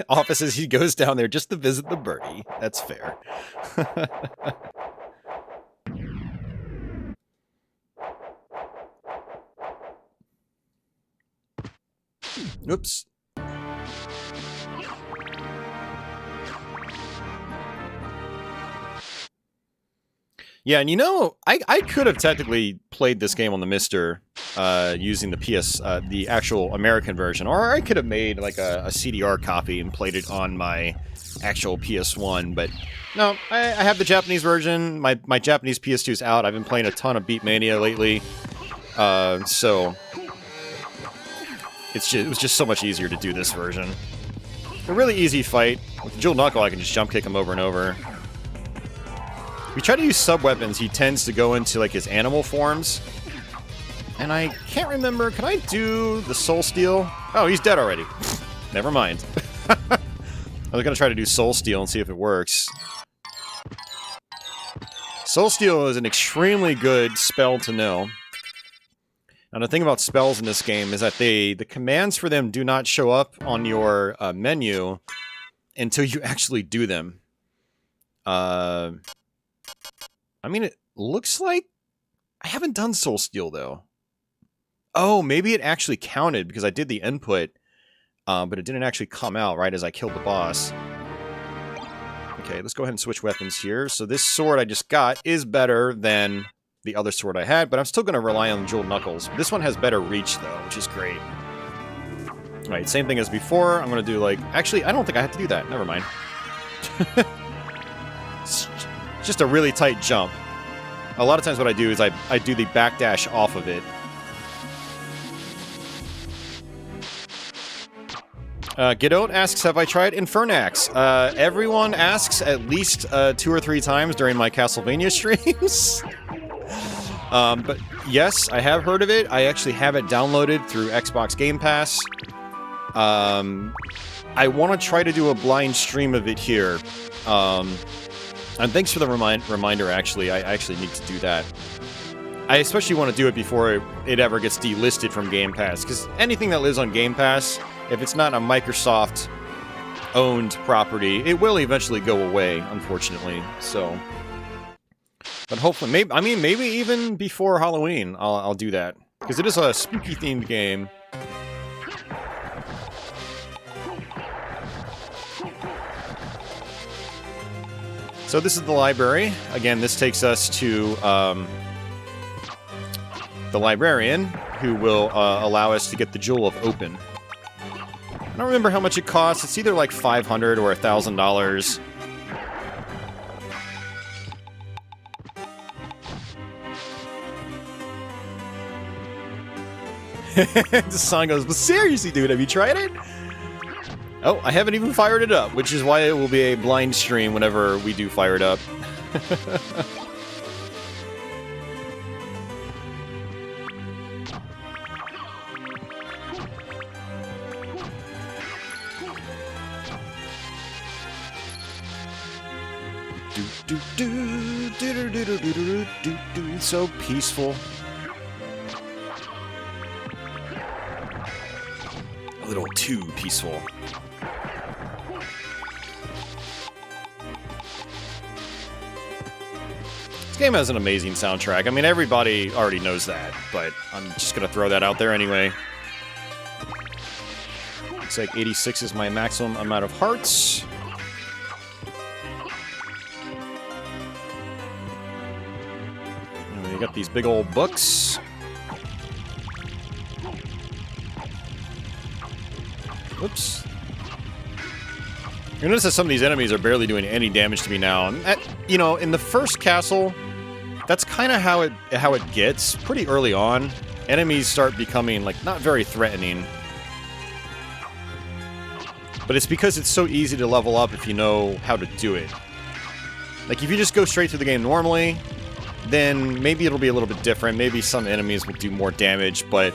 A: Office says he goes down there just to visit the birdie. That's fair. Oops. Yeah, and you know, I could have technically played this game on the Mister using the the actual American version, or I could have made like a CDR copy and played it on my actual PS1, but no, I have the Japanese version. My Japanese PS2 is out. I've been playing a ton of Beatmania lately, so it was just so much easier to do this version. A really easy fight. With the Jeweled Knuckle, I can just jump kick him over and over. If we try to use sub-weapons, he tends to go into like his animal forms. And I can't remember, can I do the Soul Steal? Oh, he's dead already. Never mind. I was going to try to do Soul Steal and see if it works. Soul Steal is an extremely good spell to know. Now, the thing about spells in this game is that the commands for them do not show up on your menu until you actually do them. I mean, it looks like... I haven't done Soul Steal, though. Oh, maybe it actually counted because I did the input, but it didn't actually come out right as I killed the boss. Okay, let's go ahead and switch weapons here. So this sword I just got is better than the other sword I had, but I'm still going to rely on the Jeweled Knuckles. This one has better reach, though, which is great. Alright, same thing as before. I'm going to do, like... Actually, I don't think I have to do that. Never mind. It's just a really tight jump. A lot of times what I do is I do the backdash off of it. Godot asks, have I tried Infernax? Everyone asks at least 2 or 3 times during my Castlevania streams. But yes, I have heard of it. I actually have it downloaded through Xbox Game Pass. I want to try to do a blind stream of it here. And thanks for the reminder, actually. I actually need to do that. I especially want to do it before it ever gets delisted from Game Pass, because anything that lives on Game Pass, if it's not a Microsoft-owned property, it will eventually go away, unfortunately. So, but hopefully, maybe even before Halloween, I'll do that, because it is a spooky-themed game. So this is the library. Again, this takes us to the librarian, who will allow us to get the Jewel of Open. I don't remember how much it costs. It's either like $500 or $1,000. The song goes, but seriously, dude, have you tried it? Oh, I haven't even fired it up, which is why it will be a blind stream whenever we do fire it up. So peaceful. A little too peaceful. This game has an amazing soundtrack. I mean, everybody already knows that, but I'm just gonna throw that out there anyway. Looks like 86 is my maximum amount of hearts. And we got these big old books. Oops. You notice that some of these enemies are barely doing any damage to me now. And you know, in the first castle, that's kind of how it gets. Pretty early on, enemies start becoming, like, not very threatening. But it's because it's so easy to level up if you know how to do it. Like, if you just go straight through the game normally, then maybe it'll be a little bit different. Maybe some enemies will do more damage, but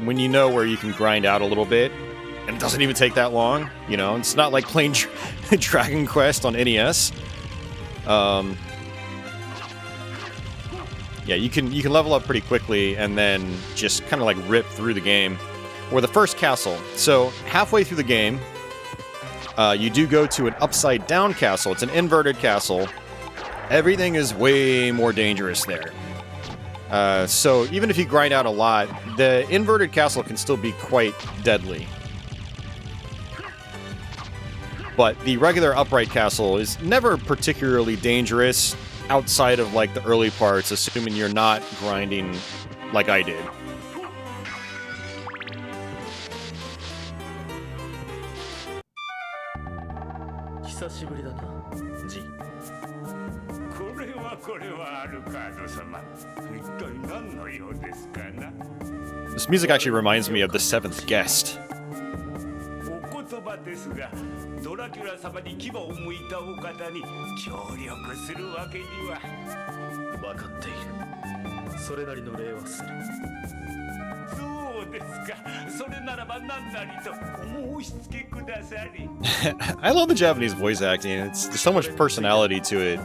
A: when you know where you can grind out a little bit, and it doesn't even take that long, you know? It's not like playing Dragon Quest on NES. Yeah, you can level up pretty quickly and then just kind of like rip through the game. Or the first castle. So, halfway through the game, you do go to an upside-down castle. It's an inverted castle. Everything is way more dangerous there. So, even if you grind out a lot, the inverted castle can still be quite deadly. But the regular upright castle is never particularly dangerous outside of, like, the early parts, assuming you're not grinding like I did. This music actually reminds me of The Seventh Guest. I love the Japanese voice acting. There's so much personality to it.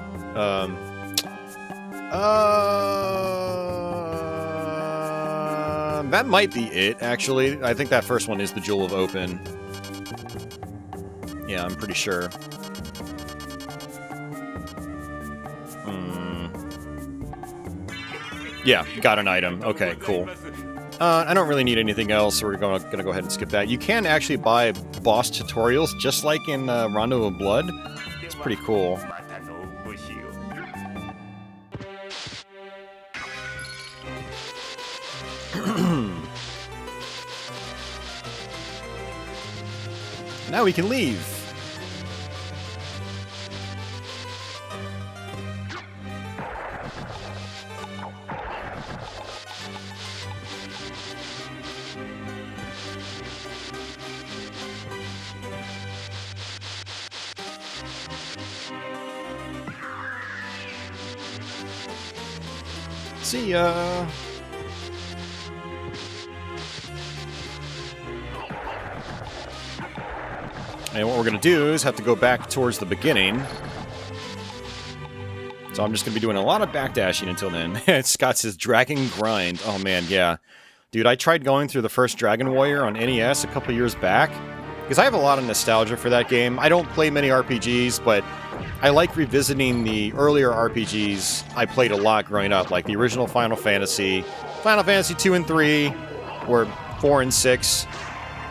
A: That might be it, actually. I think that first one is the Jewel of Open. Yeah, I'm pretty sure. Yeah, got an item. Okay, cool. I don't really need anything else, so we're gonna go ahead and skip that. You can actually buy boss tutorials, just like in Rondo of Blood. It's pretty cool. Now we can leave. See ya. And what we're going to do is have to go back towards the beginning. So I'm just going to be doing a lot of backdashing until then. Scott says, Dragon Grind. Oh man, yeah. Dude, I tried going through the first Dragon Warrior on NES a couple years back. Because I have a lot of nostalgia for that game. I don't play many RPGs, but I like revisiting the earlier RPGs I played a lot growing up. Like the original Final Fantasy 2 and 3, or 4 and 6,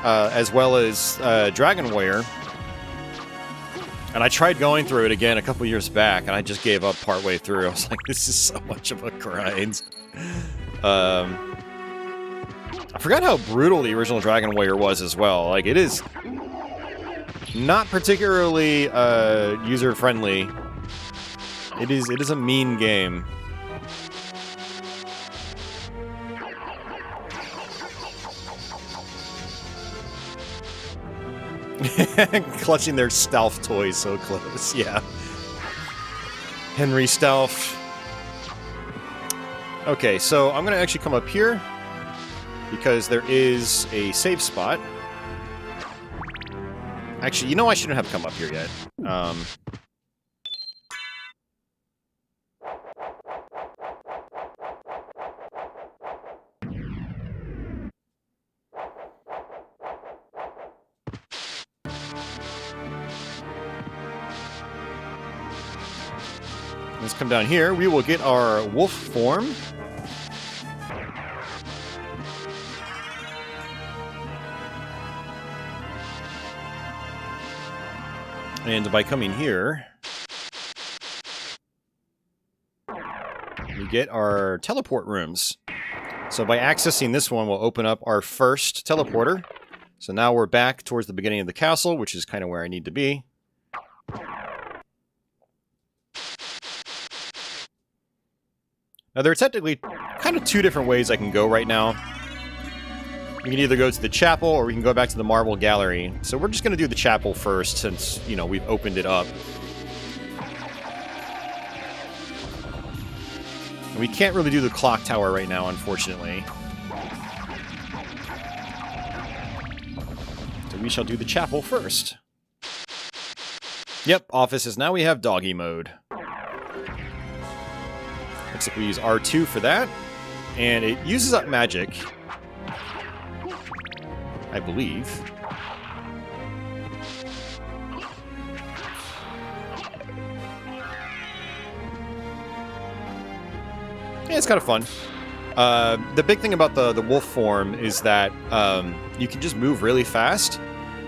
A: as well as Dragon Warrior. And I tried going through it again a couple years back, and I just gave up partway through. I was like, this is so much of a grind. I forgot how brutal the original Dragon Warrior was as well. Like, it is not particularly user-friendly. It is a mean game. Clutching their Stealth toys so close, yeah. Henry Stealth. Okay, so I'm gonna actually come up here because there is a save spot. Actually, you know I shouldn't have come up here yet. Let's come down here. We will get our wolf form. And by coming here, we get our teleport rooms. So by accessing this one, we'll open up our first teleporter. So now we're back towards the beginning of the castle, which is kind of where I need to be. Now, there are technically kind of two different ways I can go right now. We can either go to the chapel, or we can go back to the marble gallery. So we're just going to do the chapel first, since, you know, we've opened it up. And we can't really do the clock tower right now, unfortunately. So we shall do the chapel first. Yep, offices. Now we have doggy mode. Looks like we use R2 for that. And it uses up magic, I believe. Yeah, it's kind of fun. The big thing about the wolf form is that you can just move really fast.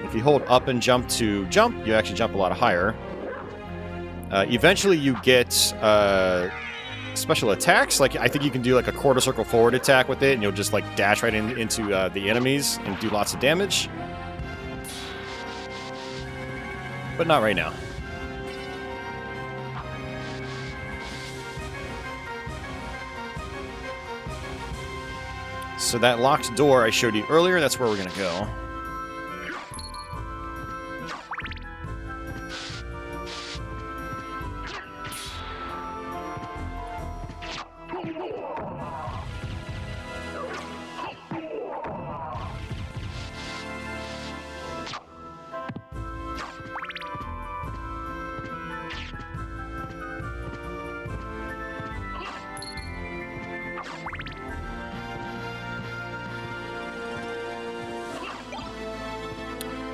A: If you hold up and jump to jump, you actually jump a lot higher. Eventually you get special attacks. Like, I think you can do like a quarter circle forward attack with it, and you'll just like dash right into the enemies and do lots of damage. But not right now. So that locked door I showed you earlier, that's where we're gonna go.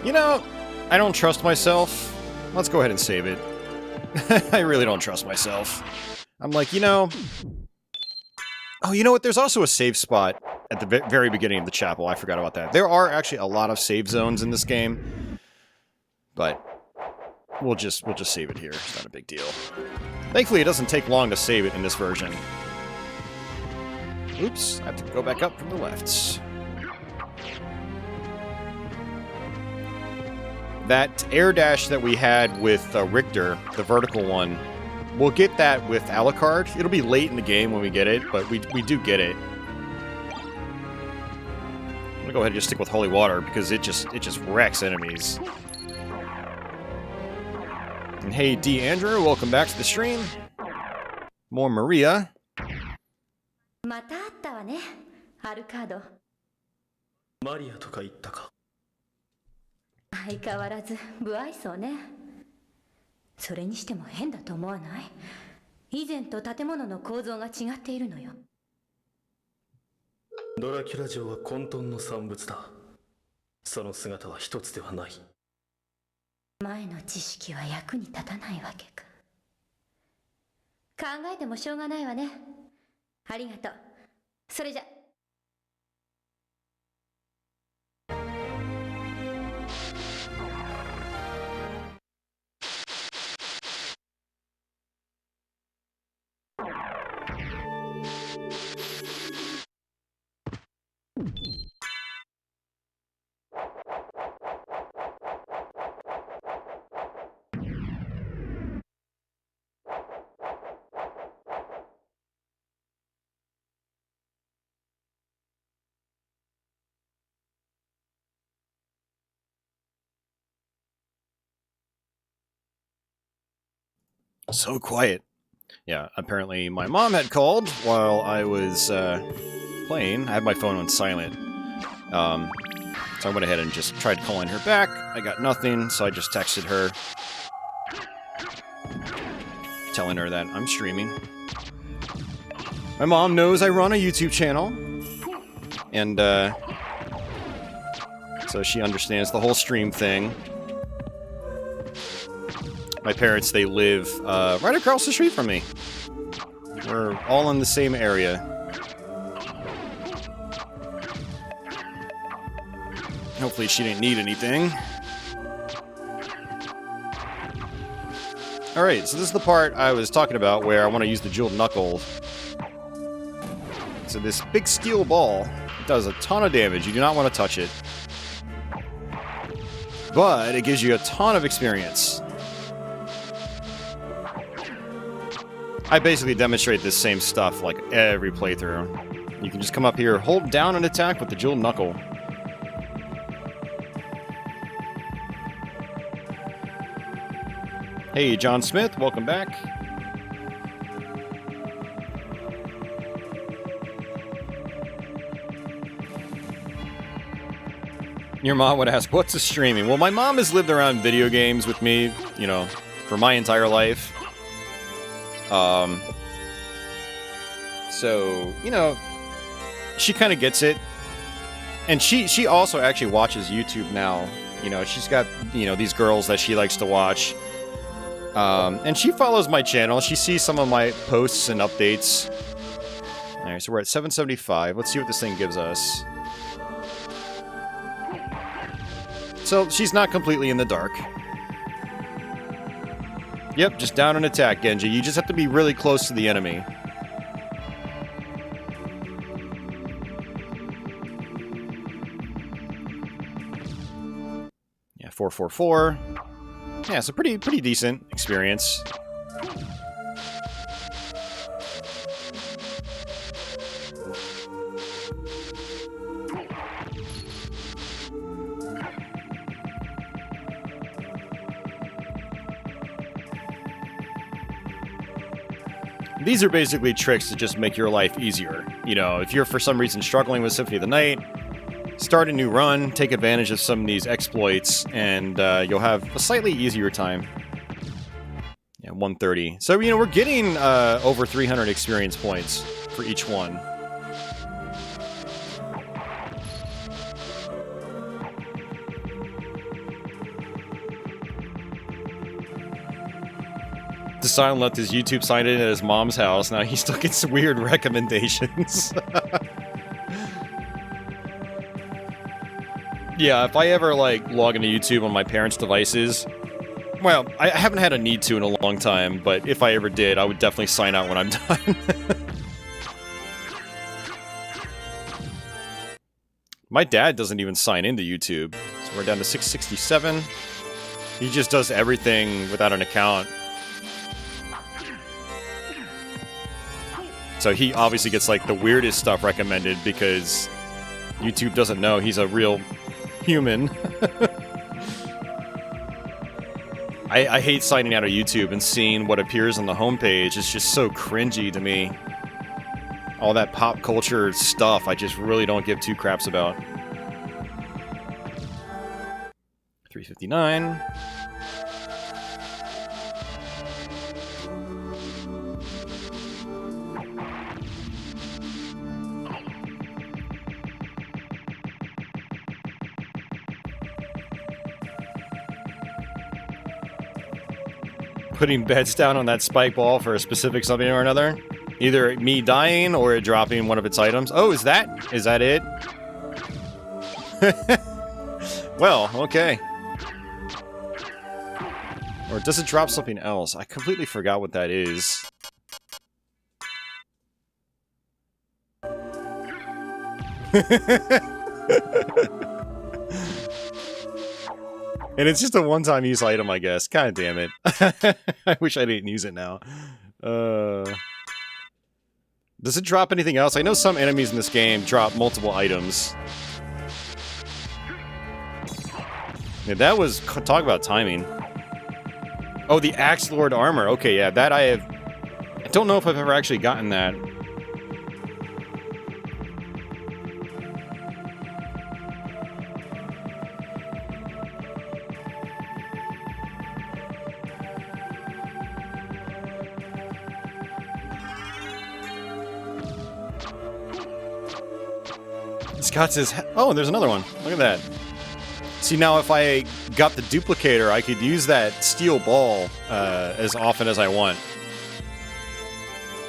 A: You know, I don't trust myself. Let's go ahead and save it. I really don't trust myself. I'm like, you know... Oh, you know what? There's also a save spot at the very beginning of the chapel. I forgot about that. There are actually a lot of save zones in this game. But we'll just save it here. It's not a big deal. Thankfully, it doesn't take long to save it in this version. Oops, I have to go back up from the left. That air dash that we had with Richter, the vertical one, we'll get that with Alucard. It'll be late in the game when we get it, but we do get it. I'm gonna go ahead and just stick with Holy Water because it just wrecks enemies. And hey, D. Andrew, welcome back to the stream. More Maria.
B: 相変わらず不愛想ね。それにしても変だと思わない？以前と建物の構造が違っているのよ。
C: ドラキュラ城は混沌の産物だ。その姿は一つではない。
B: 前の知識は役に立たないわけか。考えてもしょうがないわね。ありがとう。それじゃ。
A: So quiet. Yeah, apparently my mom had called while I was playing. I had my phone on silent. So I went ahead and just tried calling her back. I got nothing, so I just texted her, telling her that I'm streaming. My mom knows I run a YouTube channel, and so she understands the whole stream thing. My parents, they live right across the street from me. We're all in the same area. Hopefully she didn't need anything. Alright, so this is the part I was talking about where I want to use the jeweled knuckle. So this big steel ball does a ton of damage. You do not want to touch it. But it gives you a ton of experience. I basically demonstrate this same stuff like every playthrough. You can just come up here, hold down and attack with the jeweled knuckle. Hey, John Smith, welcome back. Your mom would ask, what's a streaming? Well, my mom has lived around video games with me, you know, for my entire life. So, you know, she kind of gets it. And she also actually watches YouTube now. You know, she's got, you know, these girls that she likes to watch. And she follows my channel. She sees some of my posts and updates. Alright, so we're at 775. Let's see what this thing gives us. So, she's not completely in the dark. Yep, just down and attack, Genji. You just have to be really close to the enemy. Yeah, 444. Yeah, it's a pretty decent experience. These are basically tricks to just make your life easier. You know, if you're for some reason struggling with Symphony of the Night, start a new run, take advantage of some of these exploits, and you'll have a slightly easier time. Yeah, 130. So, you know, we're getting over 300 experience points for each one. Design left his YouTube sign in at his mom's house. Now he still gets weird recommendations. Yeah, if I ever, like, log into YouTube on my parents' devices... Well, I haven't had a need to in a long time, but if I ever did, I would definitely sign out when I'm done. My dad doesn't even sign into YouTube, so we're down to 667. He just does everything without an account. So he obviously gets, like, the weirdest stuff recommended because YouTube doesn't know he's a real human. I hate signing out of YouTube and seeing what appears on the homepage. It's just so cringy to me. All that pop culture stuff I just really don't give two craps about. 259. Putting bets down on that spike ball for a specific something or another. Either me dying or it dropping one of its items. Oh, is that it? Well, okay. Or does it drop something else? I completely forgot what that is. And it's just a one-time use item, I guess. God damn it. I wish I didn't use it now. Does it drop anything else? I know some enemies in this game drop multiple items. Yeah, that was... Talk about timing. Oh, the Axe Lord armor. Okay, yeah, that I have... I don't know if I've ever actually gotten that. Scott says, oh, there's another one. Look at that. See, now if I got the duplicator, I could use that steel ball as often as I want.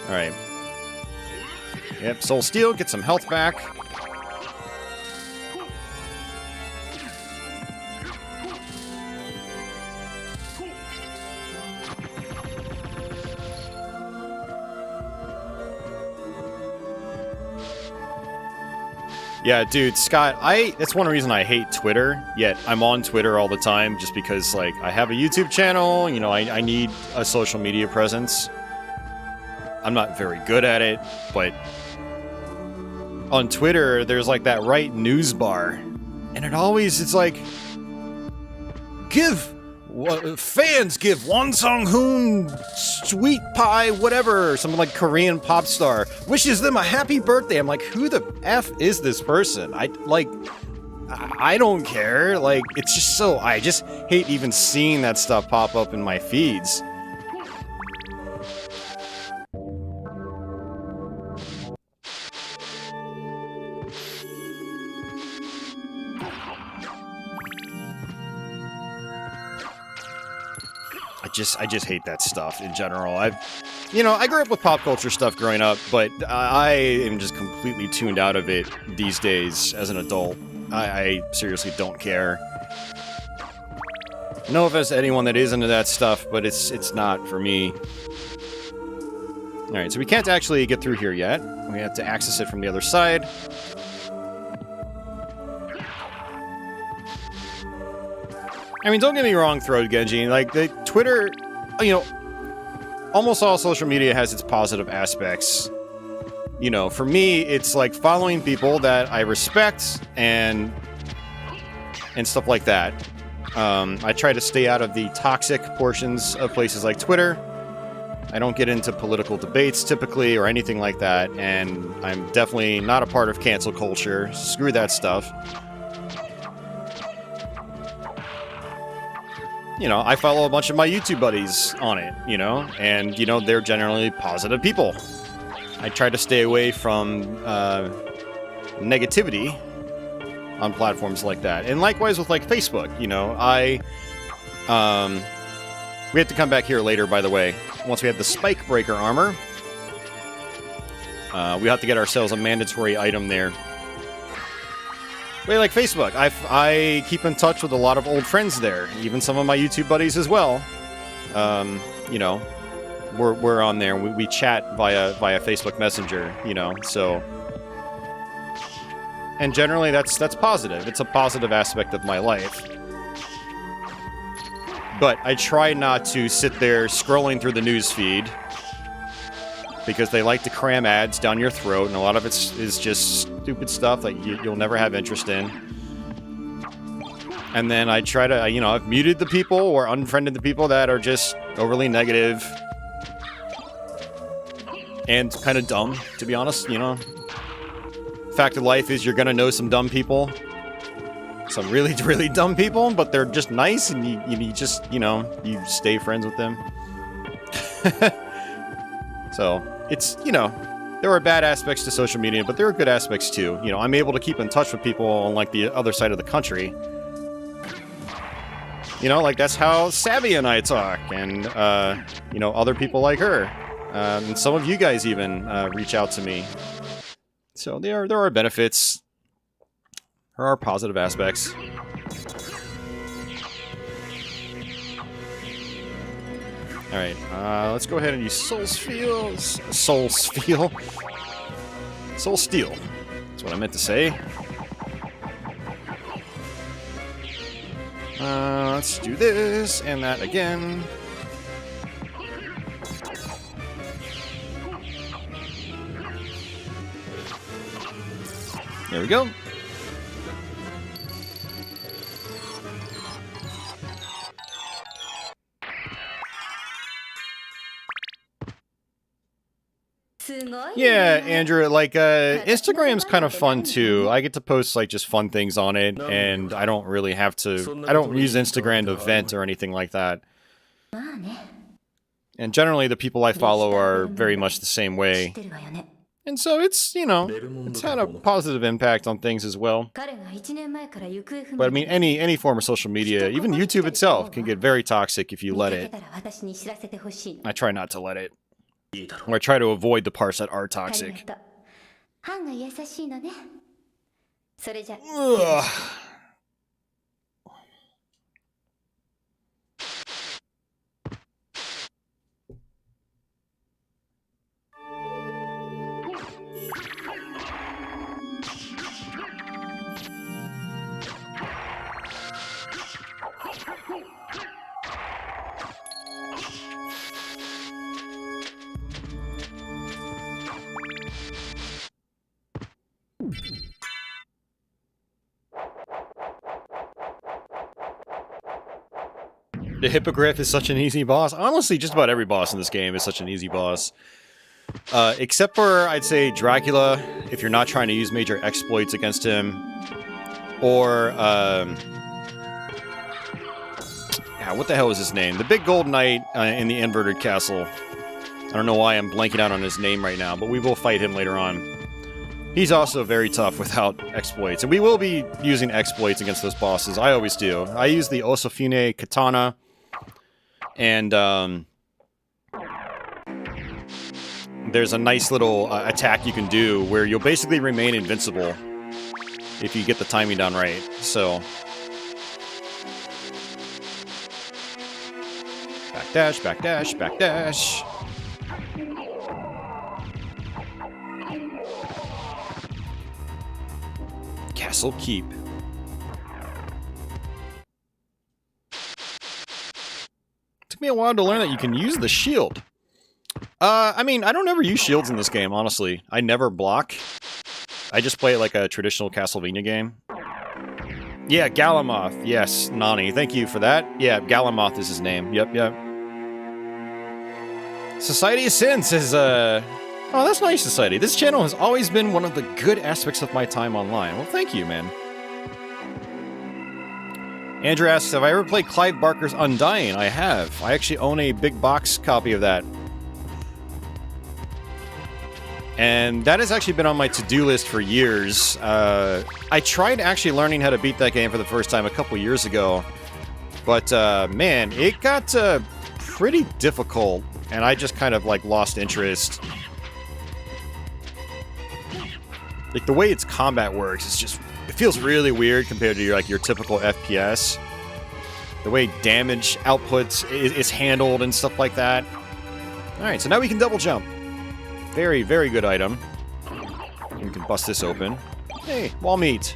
A: Alright. Yep, Soul Steel, get some health back. Yeah, dude, Scott, that's one reason I hate Twitter, yet I'm on Twitter all the time, just because, like, I have a YouTube channel, you know, I need a social media presence. I'm not very good at it, but on Twitter, there's, like, that right news bar, and it's like, fans give Won Sung-hoon sweet pie, whatever, something like Korean pop star, wishes them a happy birthday. I'm like, who the F is this person? I don't care. Like, it's just so, I just hate even seeing that stuff pop up in my feeds. I just hate that stuff in general. I grew up with pop culture stuff growing up, but I am just completely tuned out of it these days as an adult. I seriously don't care. No offense to anyone that is into that stuff, but it's not for me. Alright, so we can't actually get through here yet. We have to access it from the other side. I mean, don't get me wrong, Throat Genji. Like, the Twitter, you know, almost all social media has its positive aspects. You know, for me, it's like following people that I respect and stuff like that. I try to stay out of the toxic portions of places like Twitter. I don't get into political debates typically or anything like that, and I'm definitely not a part of cancel culture. Screw that stuff. You know, I follow a bunch of my YouTube buddies on it, you know, and, you know, they're generally positive people. I try to stay away from negativity on platforms like that. And likewise with, like, Facebook, you know, we have to come back here later, by the way. Once we have the Spike Breaker armor, we have to get ourselves a mandatory item there. Wait, like Facebook, I keep in touch with a lot of old friends there, even some of my YouTube buddies as well. You know, we're on there. We chat via Facebook Messenger. You know, so, and generally that's positive. It's a positive aspect of my life. But I try not to sit there scrolling through the news feed, because they like to cram ads down your throat, and a lot of it is just stupid stuff that you'll never have interest in. And then I try to, you know, I've muted the people or unfriended the people that are just overly negative and kind of dumb, to be honest, you know. Fact of life is you're gonna know some dumb people. some really, really dumb people, but they're just nice, and you just, you know, you stay friends with them. So, it's, you know, there are bad aspects to social media, but there are good aspects too. You know, I'm able to keep in touch with people on, like, the other side of the country. You know, like, that's how Savvy and I talk, and, you know, other people like her. And some of you guys even reach out to me. So there are benefits. There are positive aspects. Alright, let's go ahead and use Soul Steel. Soul Steel. Soul Steel. That's what I meant to say. Let's do this and that again. There we go. Yeah, Andrew, like, Instagram's kind of fun too. I get to post, like, just fun things on it, and I don't really have to, I don't use Instagram to vent or anything like that. And generally, the people I follow are very much the same way. And so it's, you know, it's had a positive impact on things as well. But I mean, any form of social media, even YouTube itself, can get very toxic if you let it. I try not to let it. Or I try to avoid the parts that are toxic. Ugh. The Hippogriff is such an easy boss. Honestly, just about every boss in this game is such an easy boss. Except for, I'd say, Dracula, if you're not trying to use major exploits against him. Or, yeah, what the hell is his name? The big gold knight in the inverted castle. I don't know why I'm blanking out on his name right now, but we will fight him later on. He's also very tough without exploits, and we will be using exploits against those bosses. I always do. I use the Osofune Katana, and there's a nice little attack you can do where you'll basically remain invincible if you get the timing down right. So, backdash, backdash, backdash. Castle Keep. Took me a while to learn that you can use the shield. I mean, I don't ever use shields in this game, honestly. I never block. I just play it like a traditional Castlevania game. Yeah, Galamoth. Yes, Nani. Thank you for that. Yeah, Galamoth is his name. Yep, yep. Society of Sin says, oh, that's nice, Society. This channel has always been one of the good aspects of my time online. Well, thank you, man. Andrew asks, have I ever played Clive Barker's Undying? I have. I actually own a big box copy of that. And that has actually been on my to-do list for years. I tried actually learning how to beat that game for the first time a couple years ago. But, man, it got pretty difficult. And I just kind of, like, lost interest. Like, the way its combat works, it's just... It feels really weird compared to your typical FPS. The way damage outputs is handled and stuff like that. Alright, so now we can double jump. Very, very good item. And we can bust this open. Hey, wall meat.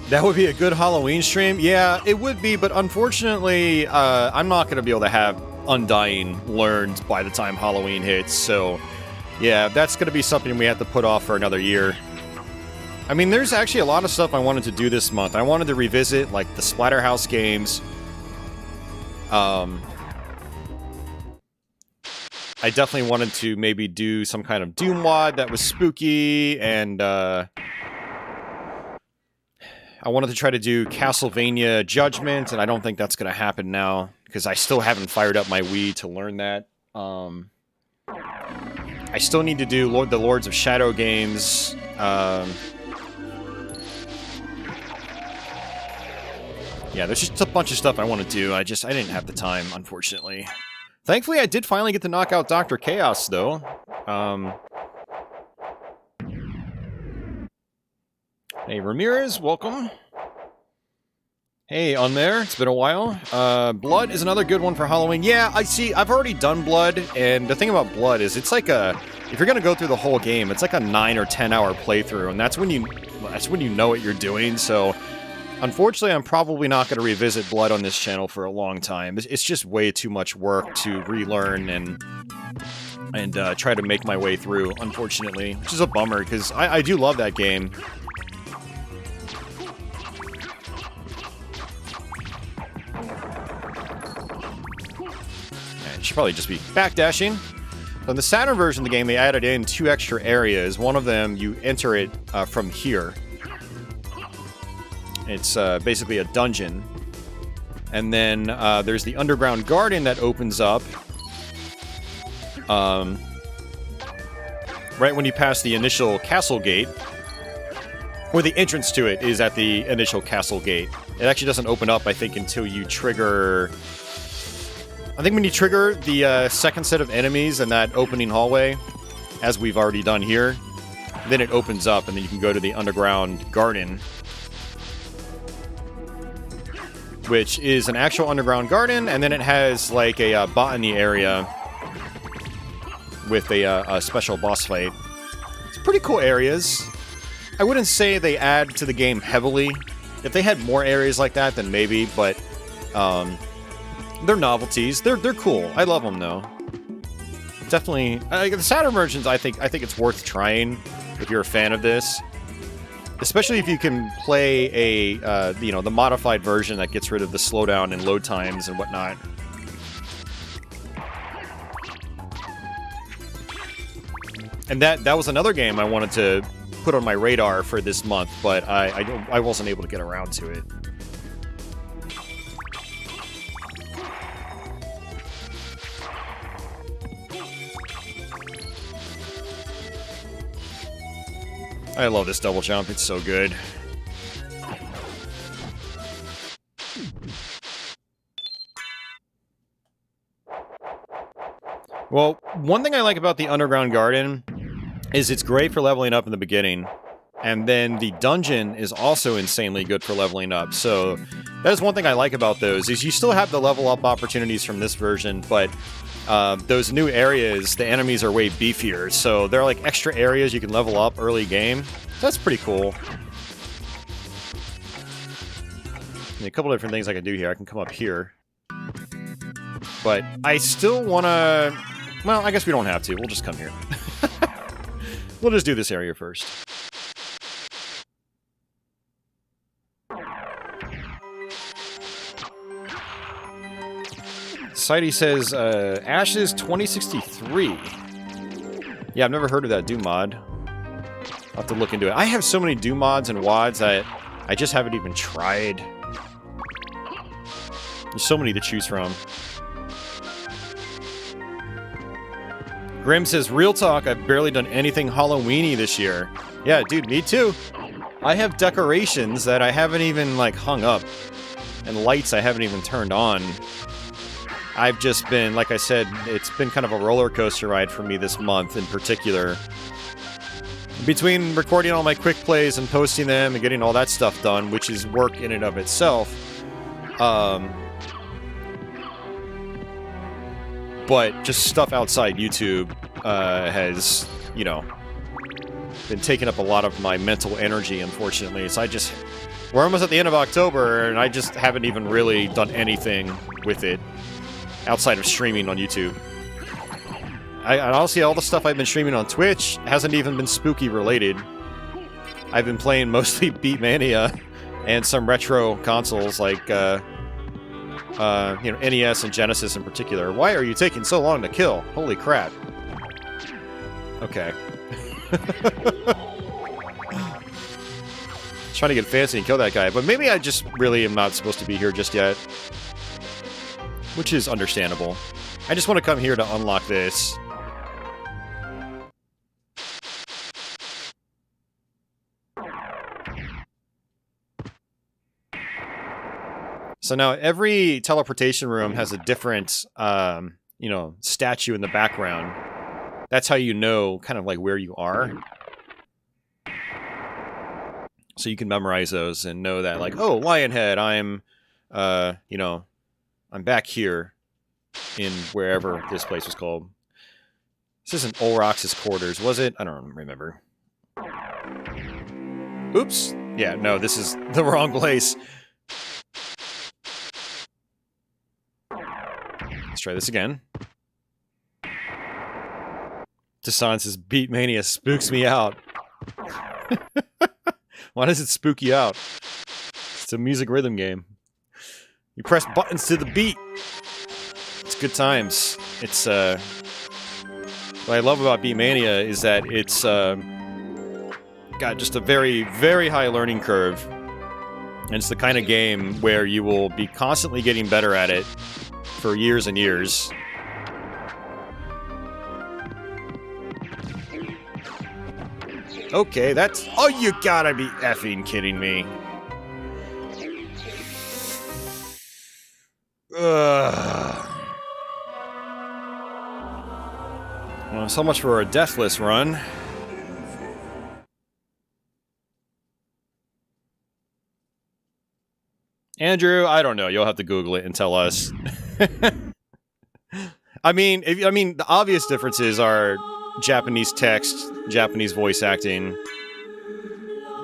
A: That would be a good Halloween stream. Yeah, it would be, but unfortunately, I'm not going to be able to have Undying learned by the time Halloween hits, so yeah, that's going to be something we have to put off for another year. I mean, there's actually a lot of stuff I wanted to do this month. I wanted to revisit, like, the Splatterhouse games. I definitely wanted to maybe do some kind of Doom mod that was spooky, and I wanted to try to do Castlevania Judgment, and I don't think that's going to happen now, because I still haven't fired up my Wii to learn that. I still need to do the Lords of Shadow games. Yeah, there's just a bunch of stuff I want to do. I didn't have the time, unfortunately. Thankfully, I did finally get to knock out Dr. Chaos, though. Hey, Ramirez, welcome. Hey, on there, it's been a while. Blood is another good one for Halloween. Yeah, I see, I've already done Blood, and the thing about Blood is it's like if you're gonna go through the whole game, it's like a 9 or 10 hour playthrough, and that's when you know what you're doing, so... Unfortunately, I'm probably not going to revisit Blood on this channel for a long time. It's just way too much work to relearn and try to make my way through, unfortunately. Which is a bummer, because I do love that game. I should probably just be backdashing. So in the Saturn version of the game, they added in 2 extra areas. One of them, you enter it from here. It's basically a dungeon. And then there's the underground garden that opens up. Right when you pass the initial castle gate. Or the entrance to it is at the initial castle gate. It actually doesn't open up, I think, until you trigger... I think when you trigger the second set of enemies in that opening hallway, as we've already done here, then it opens up and then you can go to the underground garden. Which is an actual underground garden, and then it has like a botany area with a special boss fight. It's pretty cool areas. I wouldn't say they add to the game heavily. If they had more areas like that, then maybe, but they're novelties. They're cool. I love them though. Definitely, the Saturn versions. I think it's worth trying if you're a fan of this. Especially if you can play the modified version that gets rid of the slowdown and load times and whatnot. And that was another game I wanted to put on my radar for this month, but I wasn't able to get around to it. I love this double jump, it's so good. Well, one thing I like about the Underground Garden is it's great for leveling up in the beginning. And then the dungeon is also insanely good for leveling up. So that is one thing I like about those, is you still have the level up opportunities from this version, but those new areas, the enemies are way beefier. So there are like extra areas you can level up early game. That's pretty cool. And a couple different things I can do here. I can come up here. But I still want to... Well, I guess we don't have to. We'll just come here. We'll just do this area first. Society says, Ashes 2063. Yeah, I've never heard of that Doom mod. I'll have to look into it. I have so many Doom mods and WODs that I just haven't even tried. There's so many to choose from. Grim says, real talk, I've barely done anything Halloween-y this year. Yeah, dude, me too. I have decorations that I haven't even, like, hung up. And lights I haven't even turned on. I've just been, like I said, it's been kind of a roller coaster ride for me this month in particular. Between recording all my quick plays and posting them and getting all that stuff done, which is work in and of itself. But just stuff outside YouTube has, you know, been taking up a lot of my mental energy, unfortunately. So we're almost at the end of October, and I just haven't even really done anything with it outside of streaming on YouTube. And honestly, all the stuff I've been streaming on Twitch hasn't even been spooky related. I've been playing mostly Beatmania and some retro consoles like, you know, NES and Genesis in particular. Why are you taking so long to kill? Holy crap. Okay. Trying to get fancy and kill that guy, but maybe I just really am not supposed to be here just yet. Which is understandable. I just want to come here to unlock this. So now every teleportation room has a different, you know, statue in the background. That's how you know kind of like where you are. So you can memorize those and know that, like, oh, Lionhead, I'm, you know, I'm back here in wherever this place was called. This isn't Olrox's quarters, was it? I don't remember. Oops. Yeah, no, this is the wrong place. Let's try this again. Desan says, Beatmania spooks me out. Why does it spook you out? It's a music rhythm game. You press buttons to the beat. It's good times. It's, what I love about Beatmania is that it's, got just a very, very high learning curve. And it's the kind of game where you will be constantly getting better at it for years and years. Okay, that's... Oh, you gotta be effing kidding me. Ugh. Well, so much for a deathless run. Andrew, I don't know. You'll have to Google it and tell us. I mean, the obvious differences are Japanese text, Japanese voice acting.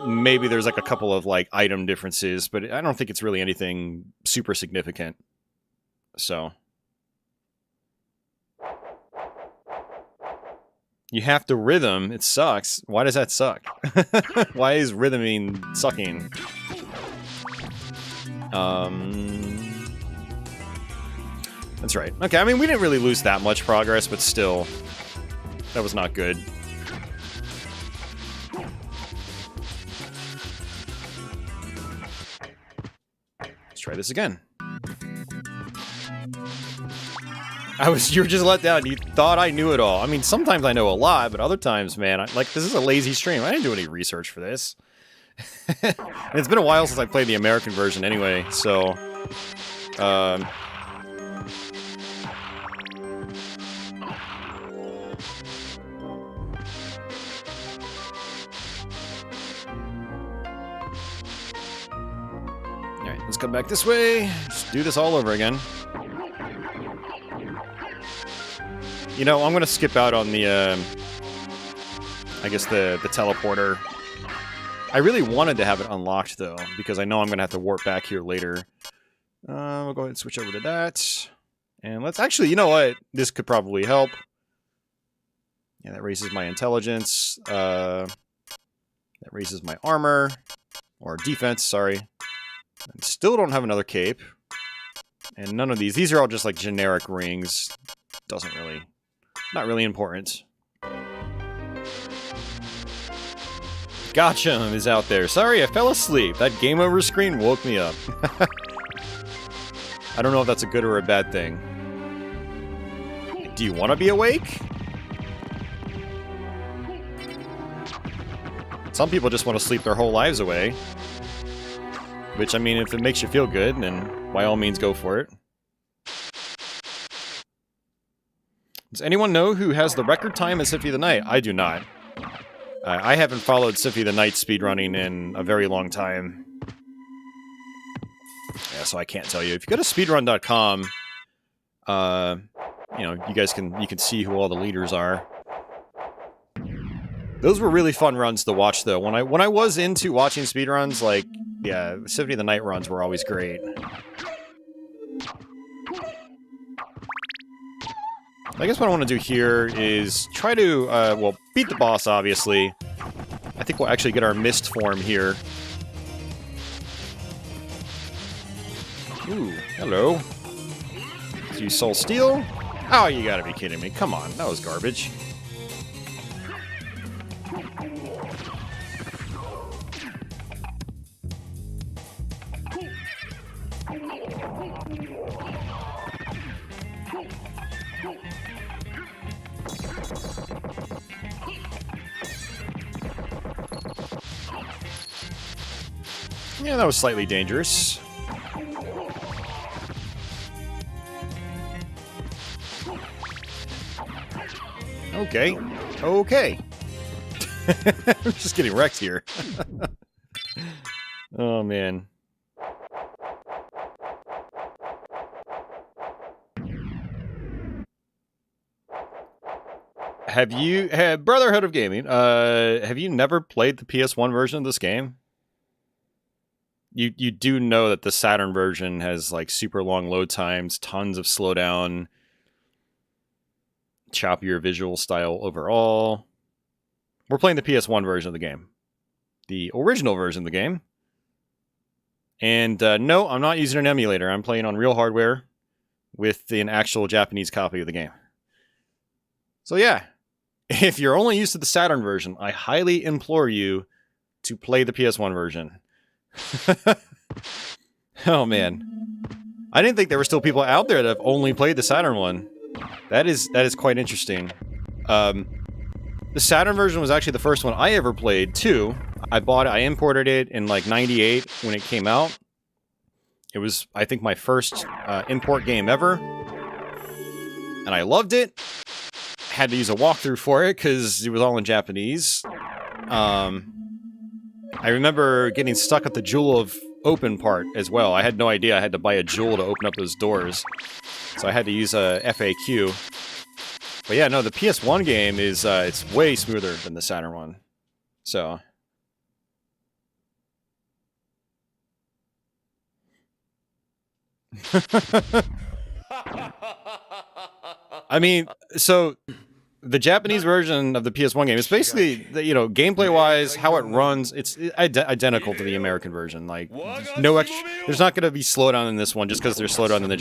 A: Maybe there's like a couple of like item differences, but I don't think it's really anything super significant. So you have to rhythm. It sucks. Why does that suck? Why is rhythming sucking? That's right. Okay, I mean, we didn't really lose that much progress, but still, that was not good. Let's try this again. You were just let down. You thought I knew it all. I mean, sometimes I know a lot, but other times, man, like, this is a lazy stream. I didn't do any research for this. And it's been a while since I played the American version anyway, so... Alright, let's come back this way. Just do this all over again. You know, I'm gonna skip out on the, I guess the teleporter. I really wanted to have it unlocked, though, because I know I'm gonna have to warp back here later. We'll go ahead and switch over to that. And let's actually, you know what? This could probably help. Yeah, that raises my intelligence. That raises my armor. Or defense, sorry. And still don't have another cape. And none of these. These are all just like generic rings. Doesn't really... Not really important. Gotcha is out there. Sorry, I fell asleep. That game over screen woke me up. I don't know if that's a good or a bad thing. Do you want to be awake? Some people just want to sleep their whole lives away. Which, I mean, if it makes you feel good, then by all means go for it. Does anyone know who has the record time in Symphony of the Night? I do not. I haven't followed Symphony of the Night speedrunning in a very long time. Yeah, so I can't tell you. If you go to speedrun.com, you know, you can see who all the leaders are. Those were really fun runs to watch, though. When I was into watching speedruns, like, yeah, Symphony of the Night runs were always great. I guess what I want to do here is try to, well, beat the boss, obviously. I think we'll actually get our mist form here. Ooh, hello. Let's use Soul Steel. Oh, you gotta be kidding me. Come on, that was garbage. Yeah, that was slightly dangerous. Okay. Okay. I'm just getting wrecked here. Oh, man. Brotherhood of Gaming, have you never played the PS1 version of this game? You do know that the Saturn version has like super long load times, tons of slowdown, choppier visual style overall. We're playing the PS1 version of the game. The original version of the game. And no, I'm not using an emulator. I'm playing on real hardware with an actual Japanese copy of the game. So yeah, if you're only used to the Saturn version, I highly implore you to play the PS1 version. Oh man, I didn't think there were still people out there that have only played the Saturn one. That is quite interesting. The Saturn version was actually the first one I ever played too. I imported it in like '98 when it came out. It was, I think, my first import game ever, and I loved it. Had to use a walkthrough for it because it was all in Japanese. I remember getting stuck at the Jewel of Open part as well. I had no idea I had to buy a jewel to open up those doors. So I had to use a FAQ. But yeah, no, the PS1 game is it's way smoother than the Saturn one. So I mean, so the Japanese version of the PS1 game is basically, you know, gameplay-wise, how it runs, it's identical to the American version. Like, no extra, there's not going to be slowdown in this one just because there's slowdown in the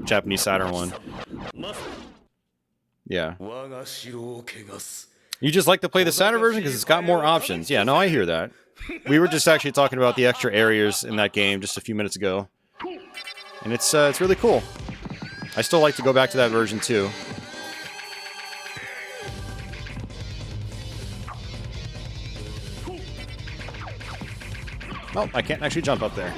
A: Japanese Saturn one. Yeah. You just like to play the Saturn version because it's got more options. Yeah, no, I hear that. We were just actually talking about the extra areas in that game just a few minutes ago. And it's really cool. I still like to go back to that version too. Oh, I can't actually jump up there.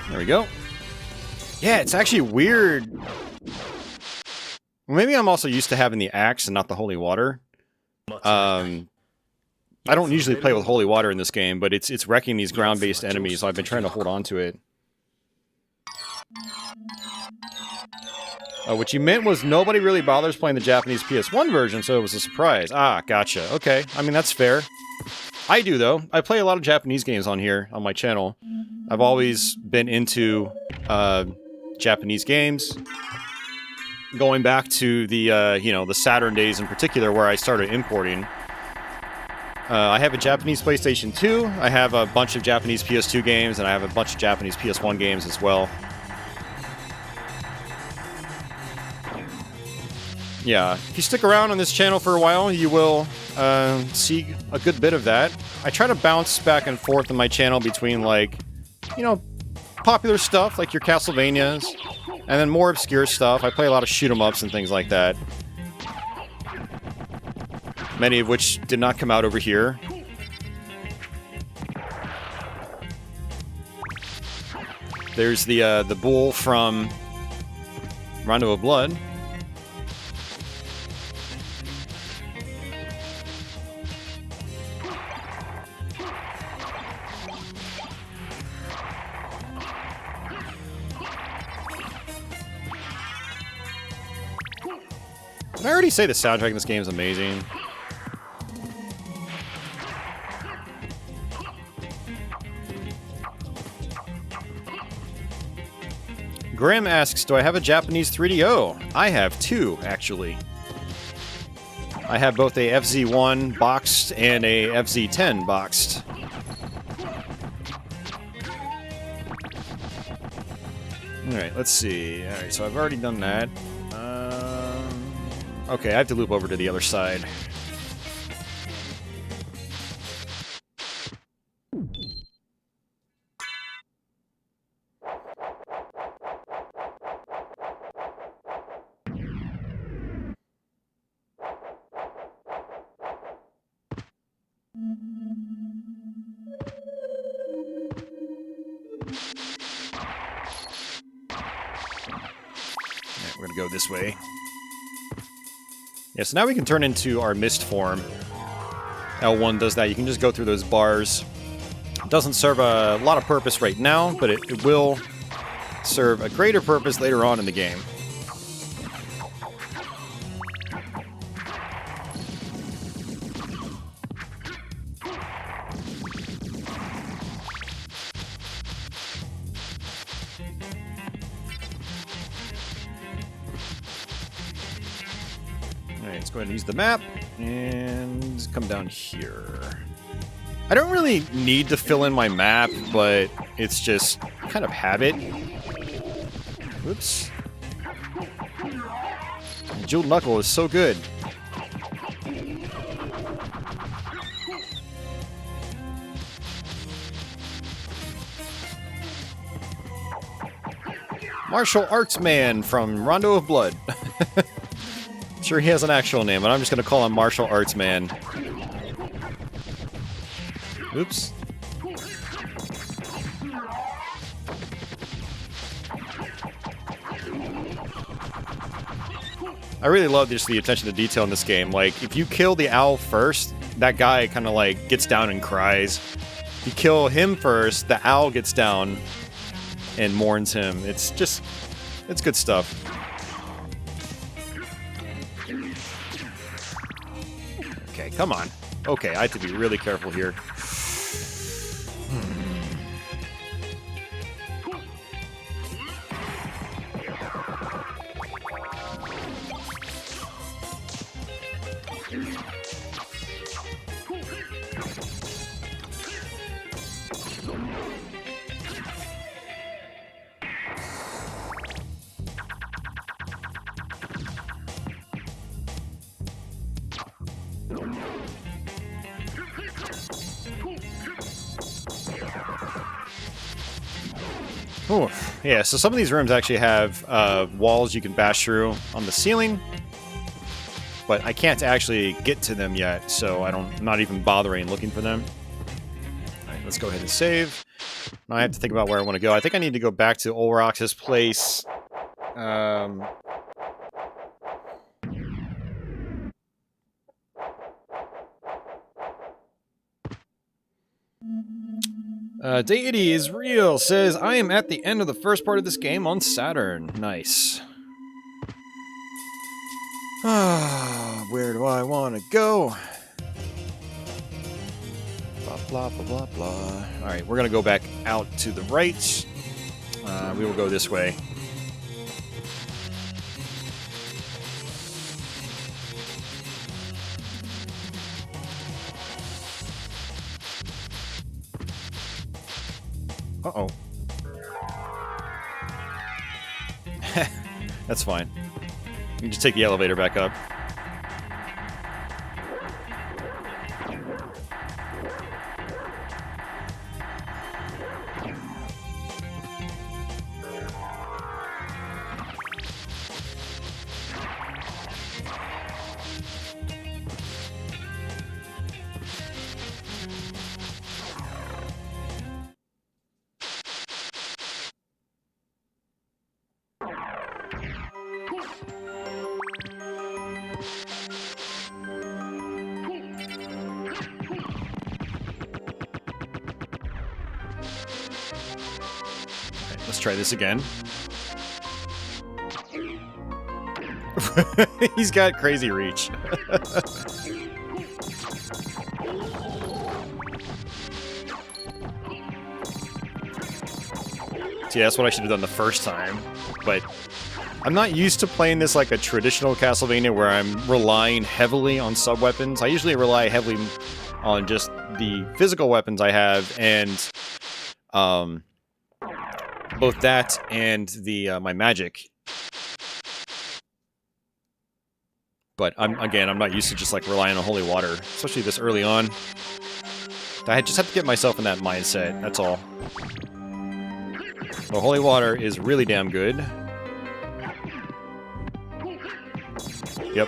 A: There we go. Yeah, it's actually weird. Maybe I'm also used to having the axe and not the holy water. I don't usually play with holy water in this game, but it's wrecking these ground-based enemies, so I've been trying to hold on to it. What you meant was nobody really bothers playing the Japanese PS1 version, so it was a surprise. Ah, gotcha. Okay. I mean, that's fair. I do, though. I play a lot of Japanese games on here, on my channel. I've always been into Japanese games. Going back to the, you know, the Saturn days in particular, where I started importing. I have a Japanese PlayStation 2. I have a bunch of Japanese PS2 games, and I have a bunch of Japanese PS1 games as well. Yeah, if you stick around on this channel for a while, you will see a good bit of that. I try to bounce back and forth on my channel between, like, you know, popular stuff, like your Castlevanias, and then more obscure stuff. I play a lot of shoot-'em-ups and things like that. Many of which did not come out over here. There's the bull from Rondo of Blood. Did I already say the soundtrack in this game is amazing? Grim asks, do I have a Japanese 3DO? I have two, actually. I have both a FZ1 boxed and a FZ10 boxed. Alright, let's see. Alright, so I've already done that. Okay, I have to loop over to the other side. We're gonna go this way. Yeah, so now we can turn into our mist form. L1 does that. You can just go through those bars. It doesn't serve a lot of purpose right now, but it will serve a greater purpose later on in the game. Let's go ahead and use the map and come down here. I don't really need to fill in my map, but it's just kind of habit. Whoops. Jeweled Knuckle is so good. Martial Arts Man from Rondo of Blood. Sure, he has an actual name, but I'm just going to call him Martial Arts Man. Oops. I really love just the attention to detail in this game. Like, if you kill the owl first, that guy kind of like gets down and cries. If you kill him first, the owl gets down and mourns him. It's just, it's good stuff. Okay, come on. Okay, I have to be really careful here. Ooh, yeah, so some of these rooms actually have walls you can bash through on the ceiling, but I can't actually get to them yet, so I'm not even bothering looking for them. Alright, let's go ahead and save. Now I have to think about where I want to go. I think I need to go back to Olrox's place. Deity is real says, I am at the end of the first part of this game on Saturn. Nice. Where do I want to go? Blah, blah, blah, blah, blah. Alright, we're going to go back out to the right. We will go this way. Uh-oh. That's fine. You can just take the elevator back up. Let's try this again. He's got crazy reach. See, that's what I should have done the first time. But I'm not used to playing this like a traditional Castlevania where I'm relying heavily on sub-weapons. I usually rely heavily on just the physical weapons I have, and both that and the my magic. But I'm not used to just like relying on holy water, especially this early on. I just have to get myself in that mindset, that's all. Well, holy water is really damn good. Yep.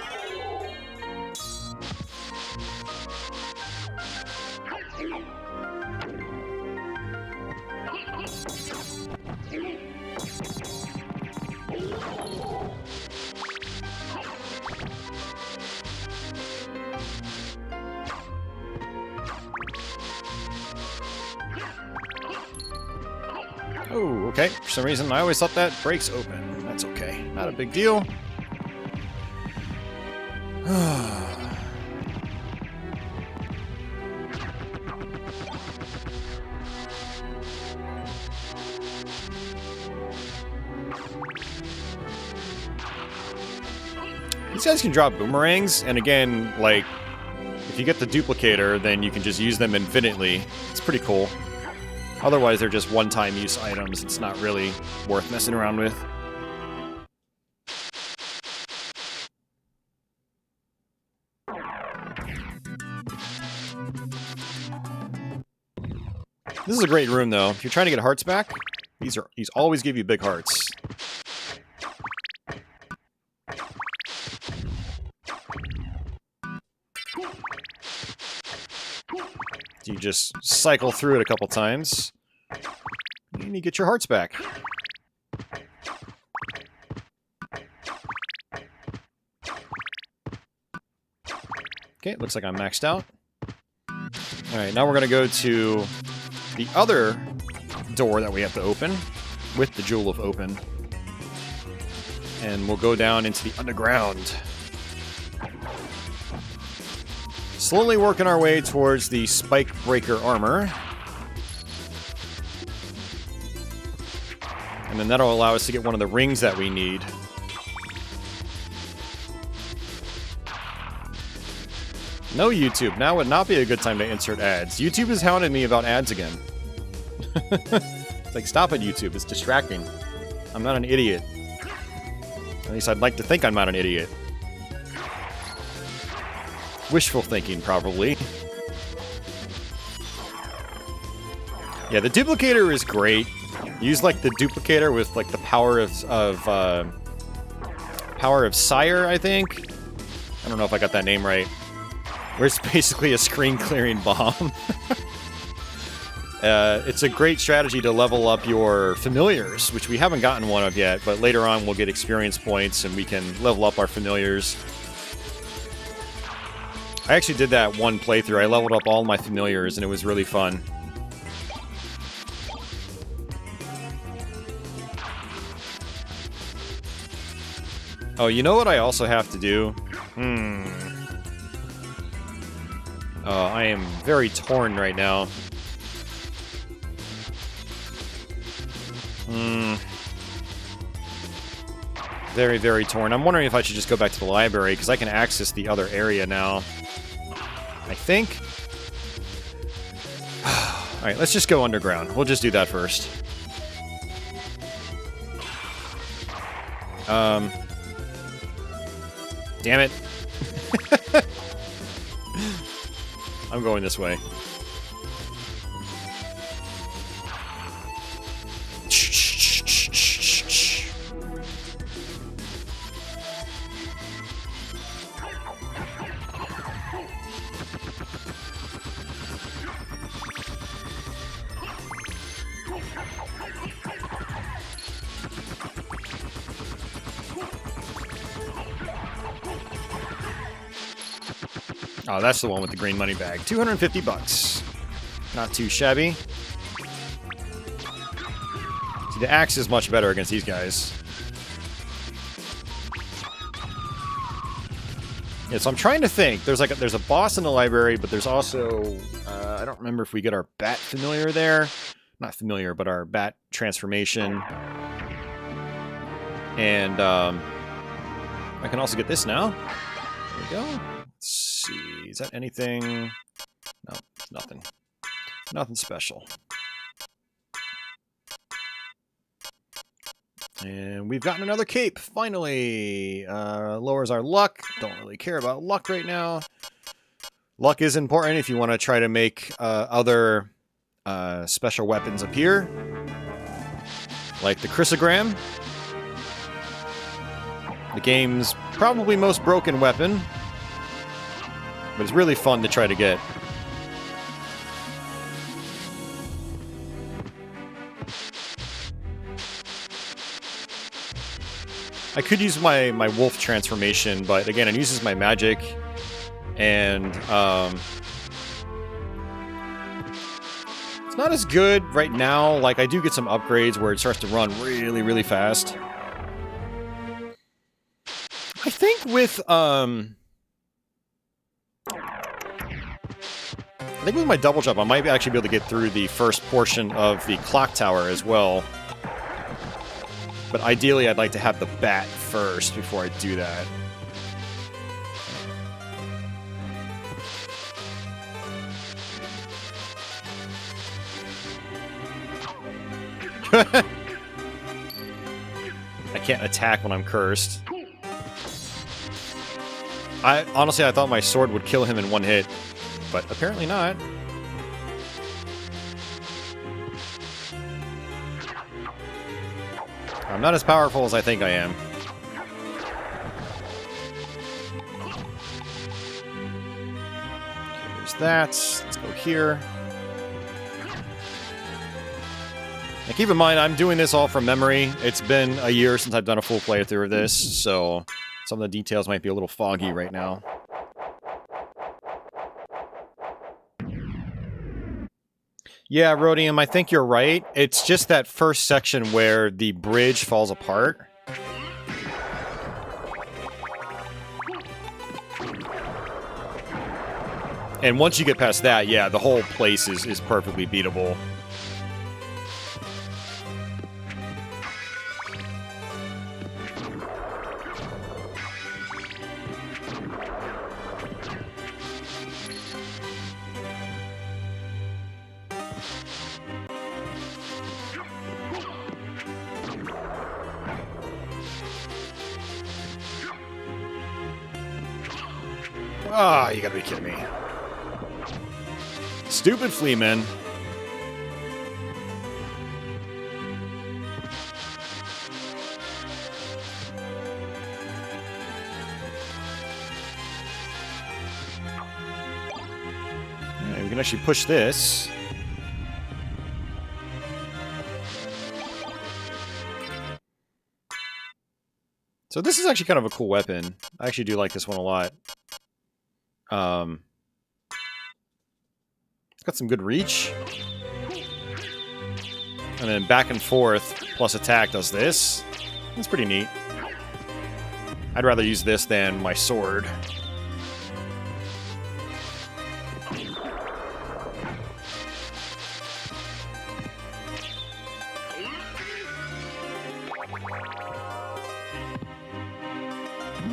A: Oh, okay. For some reason, I always thought that breaks open. That's okay. Not a big deal. These guys can drop boomerangs, and again, like, if you get the duplicator, then you can just use them infinitely. It's pretty cool. Otherwise, they're just one-time use items. It's not really worth messing around with. This is a great room, though. If you're trying to get hearts back, these always give you big hearts. You just cycle through it a couple times, and you get your hearts back. Okay, looks like I'm maxed out. Alright, now we're going to go to the other door that we have to open with the Jewel of Open. And we'll go down into the underground. Slowly working our way towards the Spike Breaker armor. And then that'll allow us to get one of the rings that we need. No, YouTube. Now would not be a good time to insert ads. YouTube is hounding me about ads again. It's like, stop it, YouTube. It's distracting. I'm not an idiot. At least I'd like to think I'm not an idiot. Wishful thinking, probably. Yeah, the duplicator is great. Use like the duplicator with like the power of Sire, I think. I don't know if I got that name right. Where it's basically a screen clearing bomb. It's a great strategy to level up your familiars, which we haven't gotten one of yet, but later on we'll get experience points and we can level up our familiars. I actually did that one playthrough. I leveled up all my familiars, and it was really fun. Oh, you know what I also have to do? Oh, I am very torn right now. Very, very torn. I'm wondering if I should just go back to the library, because I can access the other area now. I think. Alright, let's just go underground. We'll just do that first. Damn it. I'm going this way. Oh, that's the one with the green money bag. 250 bucks. Not too shabby. See, the axe is much better against these guys. Yeah, so I'm trying to think. There's there's a boss in the library, but there's also I don't remember if we get our bat familiar there, not familiar, but our bat transformation. And I can also get this now. There we go. Let's see. Is that anything? No, nothing. Nothing special. And we've gotten another cape, finally! Lowers our luck. Don't really care about luck right now. Luck is important if you want to try to make other special weapons appear. Like the chrysogram. The game's probably most broken weapon. But it's really fun to try to get. I could use my wolf transformation, but again, it uses my magic, and it's not as good right now. Like, I do get some upgrades where it starts to run really, really fast. I think with my double jump, I might actually be able to get through the first portion of the clock tower as well. But ideally, I'd like to have the bat first before I do that. I can't attack when I'm cursed. Honestly, I thought my sword would kill him in one hit, but apparently not. I'm not as powerful as I think I am. There's that. Let's go here. Now keep in mind, I'm doing this all from memory. It's been a year since I've done a full playthrough of this, so some of the details might be a little foggy right now. Yeah, Rhodium, I think you're right. It's just that first section where the bridge falls apart. And once you get past that, yeah, the whole place is perfectly beatable. Ah, oh, you gotta be kidding me. Stupid Fleaman. Alright, we can actually push this. So this is actually kind of a cool weapon. I actually do like this one a lot. It's got some good reach. And then back and forth plus attack does this. That's pretty neat. I'd rather use this than my sword.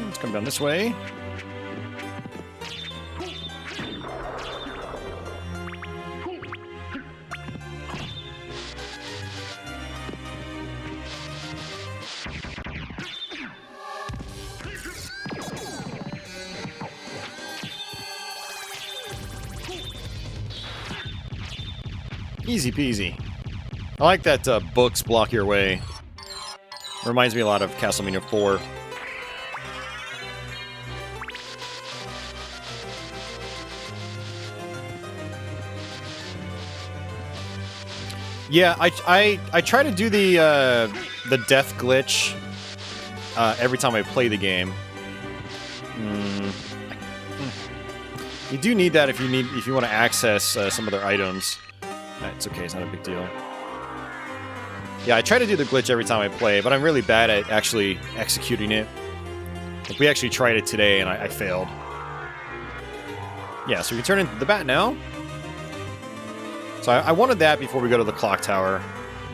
A: Let's come down this way. Easy peasy. I like that books block your way. Reminds me a lot of Castlevania 4. Yeah, I try to do the death glitch every time I play the game. You do need that if you want to access some other items. It's okay, it's not a big deal. Yeah, I try to do the glitch every time I play, but I'm really bad at actually executing it. Like, we actually tried it today, and I failed. Yeah, so we can turn into the bat now. So I wanted that before we go to the clock tower,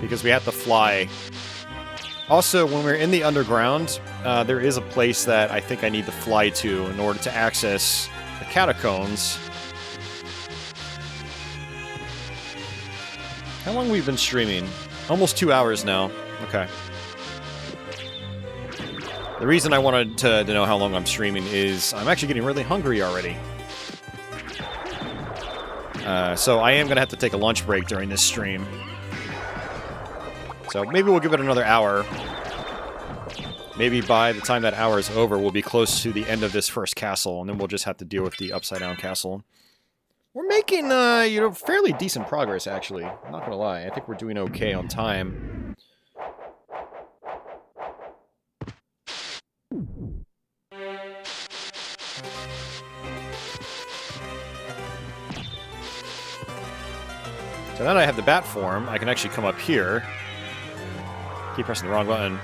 A: because we have to fly. Also, when we're in the underground, there is a place that I think I need to fly to in order to access the catacombs. How long have we been streaming? Almost 2 hours now. Okay. The reason I wanted to know how long I'm streaming is I'm actually getting really hungry already. So I am going to have to take a lunch break during this stream. So maybe we'll give it another hour. Maybe by the time that hour is over, we'll be close to the end of this first castle, and then we'll just have to deal with the upside-down castle. We're making, you know, fairly decent progress, actually. I'm not gonna lie. I think we're doing okay on time. So now that I have the bat form, I can actually come up here. Keep pressing the wrong button.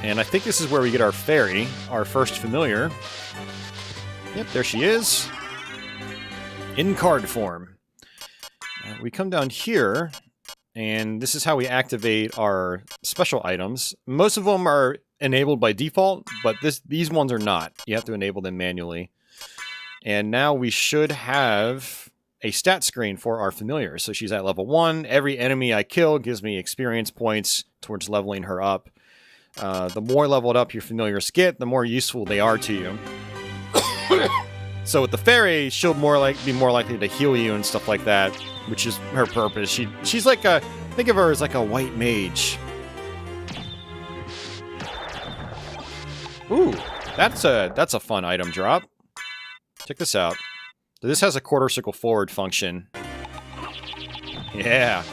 A: And I think this is where we get our fairy, our first familiar. Yep, there she is. In card form. We come down here, and this is how we activate our special items. Most of them are enabled by default, but these ones are not. You have to enable them manually. And now we should have a stat screen for our familiar. So she's at level 1. Every enemy I kill gives me experience points towards leveling her up. The more leveled up your familiars get, the more useful they are to you. So with the fairy, she'll be more likely to heal you and stuff like that, which is her purpose. She's like a, think of her as like a white mage. Ooh, that's a fun item drop. Check this out. This has a quarter circle forward function. Yeah.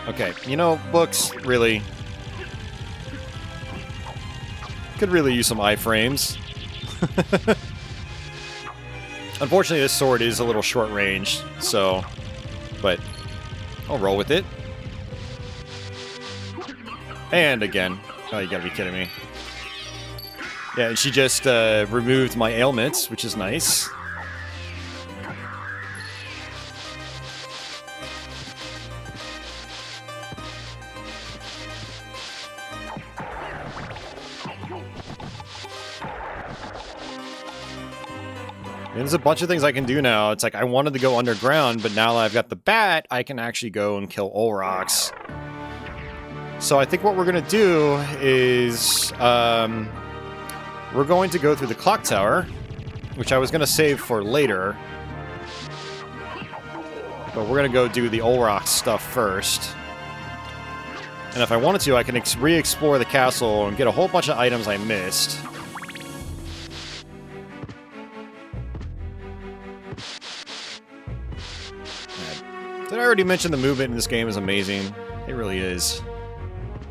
A: Okay, you know, books, really. Could really use some iframes. Unfortunately, this sword is a little short range, so... But I'll roll with it. And again. Oh, you gotta be kidding me. Yeah, and she just removed my ailments, which is nice. And there's a bunch of things I can do now. It's like I wanted to go underground, but now that I've got the bat, I can actually go and kill Olrox. So I think what we're going to do is we're going to go through the clock tower, which I was going to save for later. But we're going to go do the Olrox stuff first. And if I wanted to, I can re-explore the castle and get a whole bunch of items I missed. Did I already mention the movement in this game is amazing? It really is.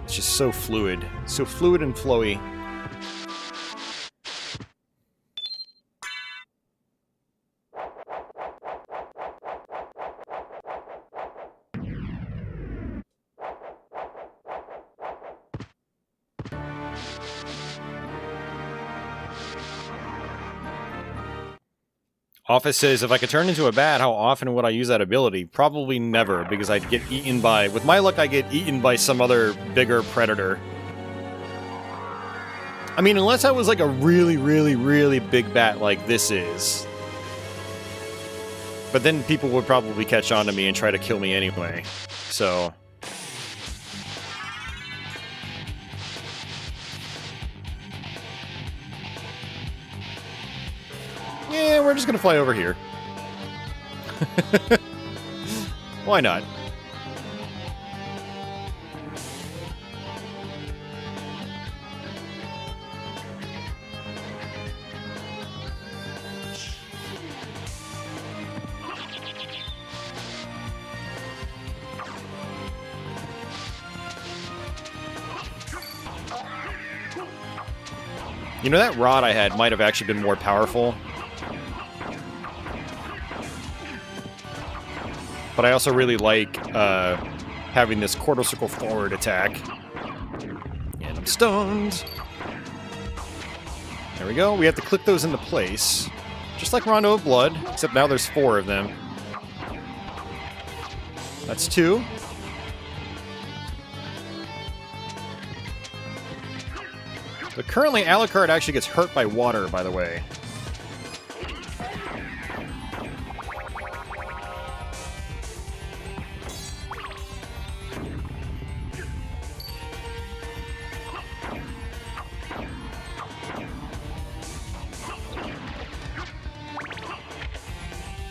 A: It's just so fluid. So fluid and flowy. Office says, if I could turn into a bat, how often would I use that ability? Probably never, because I'd get eaten by... With my luck, I get eaten by some other bigger predator. I mean, unless I was like a really, really, really big bat like this is. But then people would probably catch on to me and try to kill me anyway. So... yeah, we're just gonna fly over here. Why not? You know, that rod I had might have actually been more powerful. But I also really like having this quarter circle forward attack. And I'm stunned. There we go. We have to click those into place. Just like Rondo of Blood, except now there's 4 of them. That's 2. But currently, Alucard actually gets hurt by water, by the way.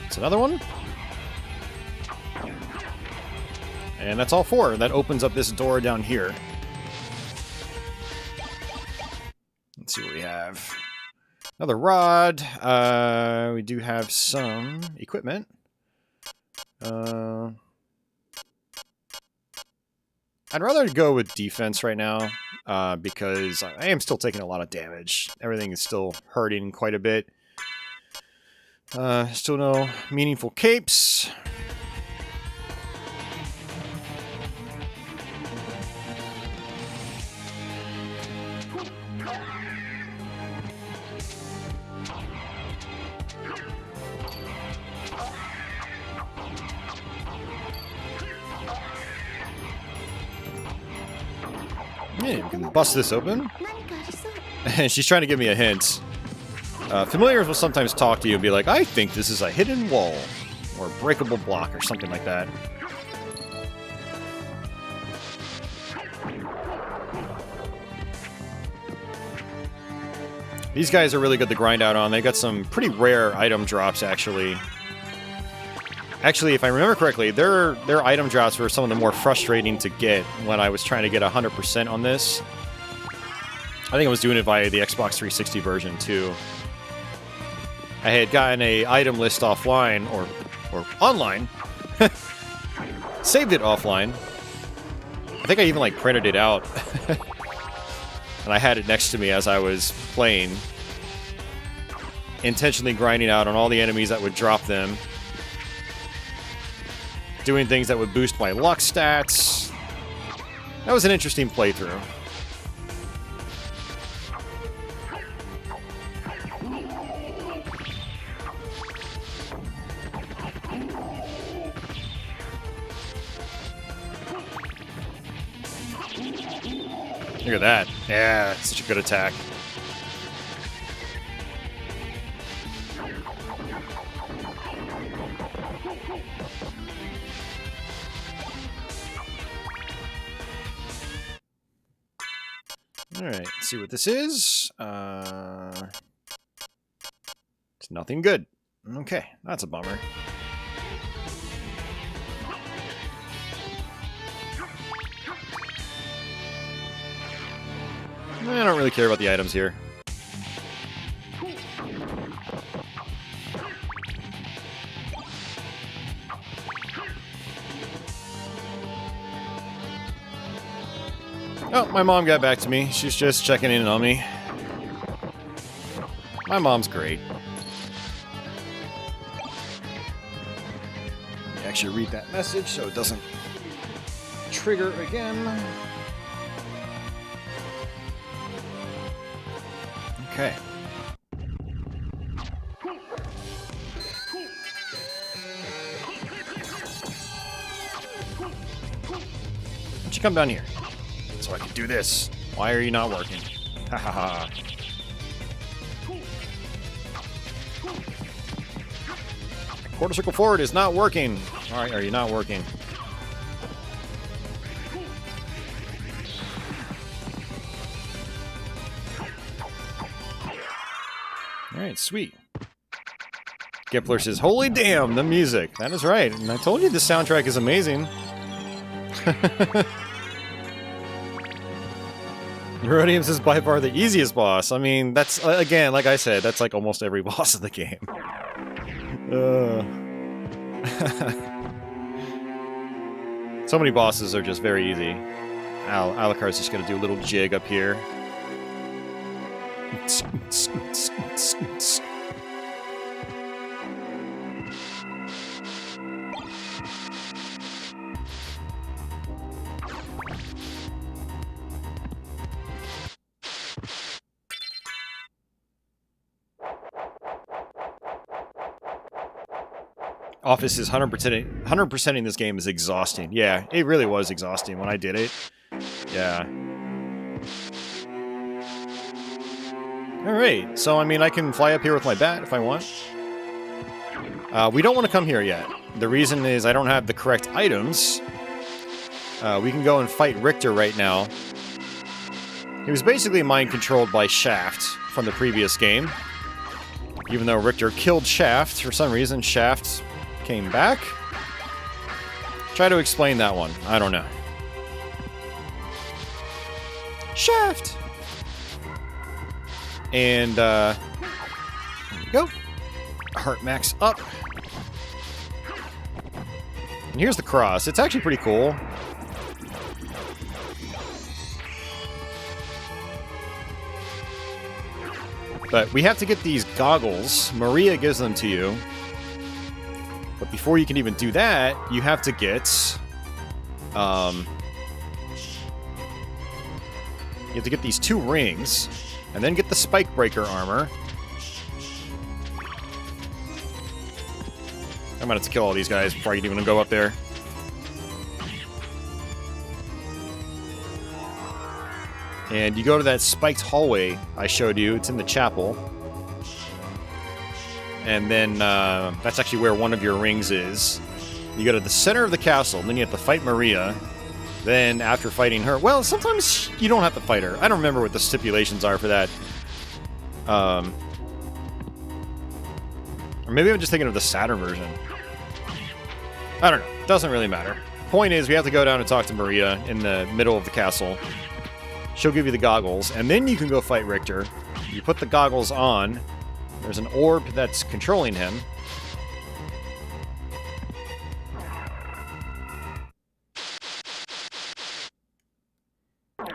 A: It's another one. And that's all 4. That opens up this door down here. Let's see what we have. Another rod. We do have some equipment. I'd rather go with defense right now because I am still taking a lot of damage. Everything is still hurting quite a bit. Still no meaningful capes. Yeah, we can bust this open. And she's trying to give me a hint. Familiars will sometimes talk to you and be like, I think this is a hidden wall. Or a breakable block or something like that. These guys are really good to grind out on. They got some pretty rare item drops, actually. Actually, if I remember correctly, their item drops were some of the more frustrating to get when I was trying to get 100% on this. I think I was doing it via the Xbox 360 version, too. I had gotten a item list offline, or online. Saved it offline. I think I even, like, printed it out. And I had it next to me as I was playing. Intentionally grinding out on all the enemies that would drop them. Doing things that would boost my luck stats. That was an interesting playthrough. Look at that. Yeah, such a good attack. Alright, let's see what this is. It's nothing good. Okay, that's a bummer. I don't really care about the items here. Oh, my mom got back to me. She's just checking in on me. My mom's great. Let me actually read that message so it doesn't trigger again. Okay. Why don't you come down here? So I can do this. Why are you not working? Ha ha ha. Quarter circle forward is not working. Alright, are you not working? Alright, sweet. Gipler says, holy damn, the music. That is right. And I told you the soundtrack is amazing. Rhodiums is by far the easiest boss. I mean, that's, again, like I said, that's like almost every boss of the game. So many bosses are just very easy. Alucard's just gonna do a little jig up here. Office is 100%ing this game is exhausting. Yeah, it really was exhausting when I did it. Yeah. Alright, so I mean, I can fly up here with my bat if I want. We don't want to come here yet. The reason is I don't have the correct items. We can go and fight Richter right now. He was basically mind-controlled by Shaft from the previous game. Even though Richter killed Shaft, for some reason Shaft came back. Try to explain that one. I don't know. Shaft! And, there we go. Heart max up. And here's the cross. It's actually pretty cool. But we have to get these goggles. Maria gives them to you. But before you can even do that, you have to get... you have to get these 2 rings. And then get the Spike Breaker armor. I'm gonna have to kill all these guys before I can even go up there. And you go to that spiked hallway I showed you. It's in the chapel. And then that's actually where one of your rings is. You go to the center of the castle, and then you have to fight Maria. Then, after fighting her... Well, sometimes you don't have to fight her. I don't remember what the stipulations are for that. Or maybe I'm just thinking of the Saturn version. I don't know. Doesn't really matter. Point is, we have to go down and talk to Maria in the middle of the castle. She'll give you the goggles, and then you can go fight Richter. You put the goggles on. There's an orb that's controlling him.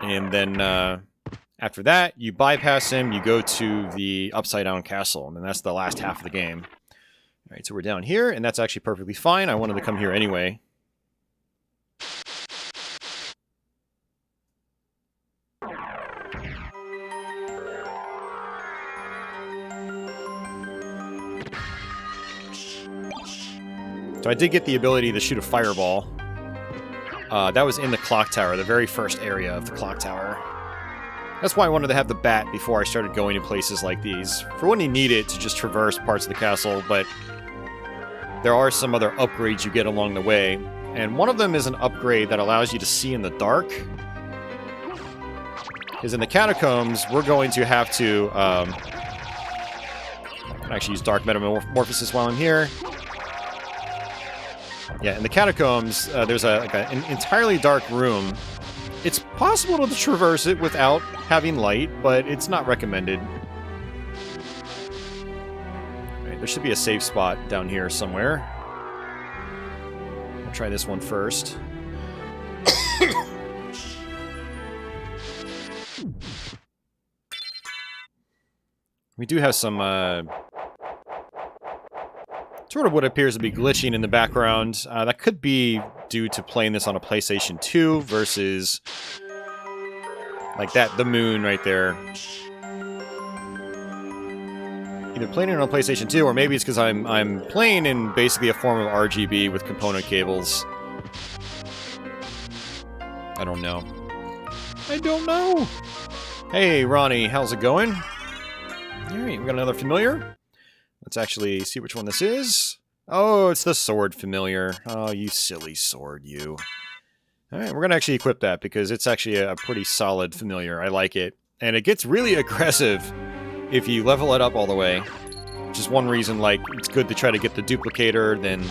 A: And then after that, you bypass him, you go to the Upside Down Castle, and then that's the last half of the game. Alright, so we're down here, and that's actually perfectly fine. I wanted to come here anyway. So I did get the ability to shoot a fireball. That was in the clock tower, the very first area of the clock tower. That's why I wanted to have the bat before I started going to places like these. For when you need it to just traverse parts of the castle, but there are some other upgrades you get along the way. And one of them is an upgrade that allows you to see in the dark. Because in the catacombs, we're going to have to... actually use Dark Metamorphosis while I'm here. Yeah, in the catacombs, there's an entirely dark room. It's possible to traverse it without having light, but it's not recommended. Right, there should be a safe spot down here somewhere. I'll try this one first. We do have some, sort of what appears to be glitching in the background. That could be due to playing this on a PlayStation 2 versus... like that, the moon right there. Either playing it on a PlayStation 2, or maybe it's because I'm playing in basically a form of RGB with component cables. I don't know. I don't know! Hey, Ronnie, how's it going? Alright, we got another familiar. Let's actually see which one this is. Oh, it's the sword familiar. Oh, you silly sword, you. Alright, we're going to actually equip that because it's actually a pretty solid familiar. I like it. And it gets really aggressive if you level it up all the way. Which is one reason, like, it's good to try to get the duplicator, then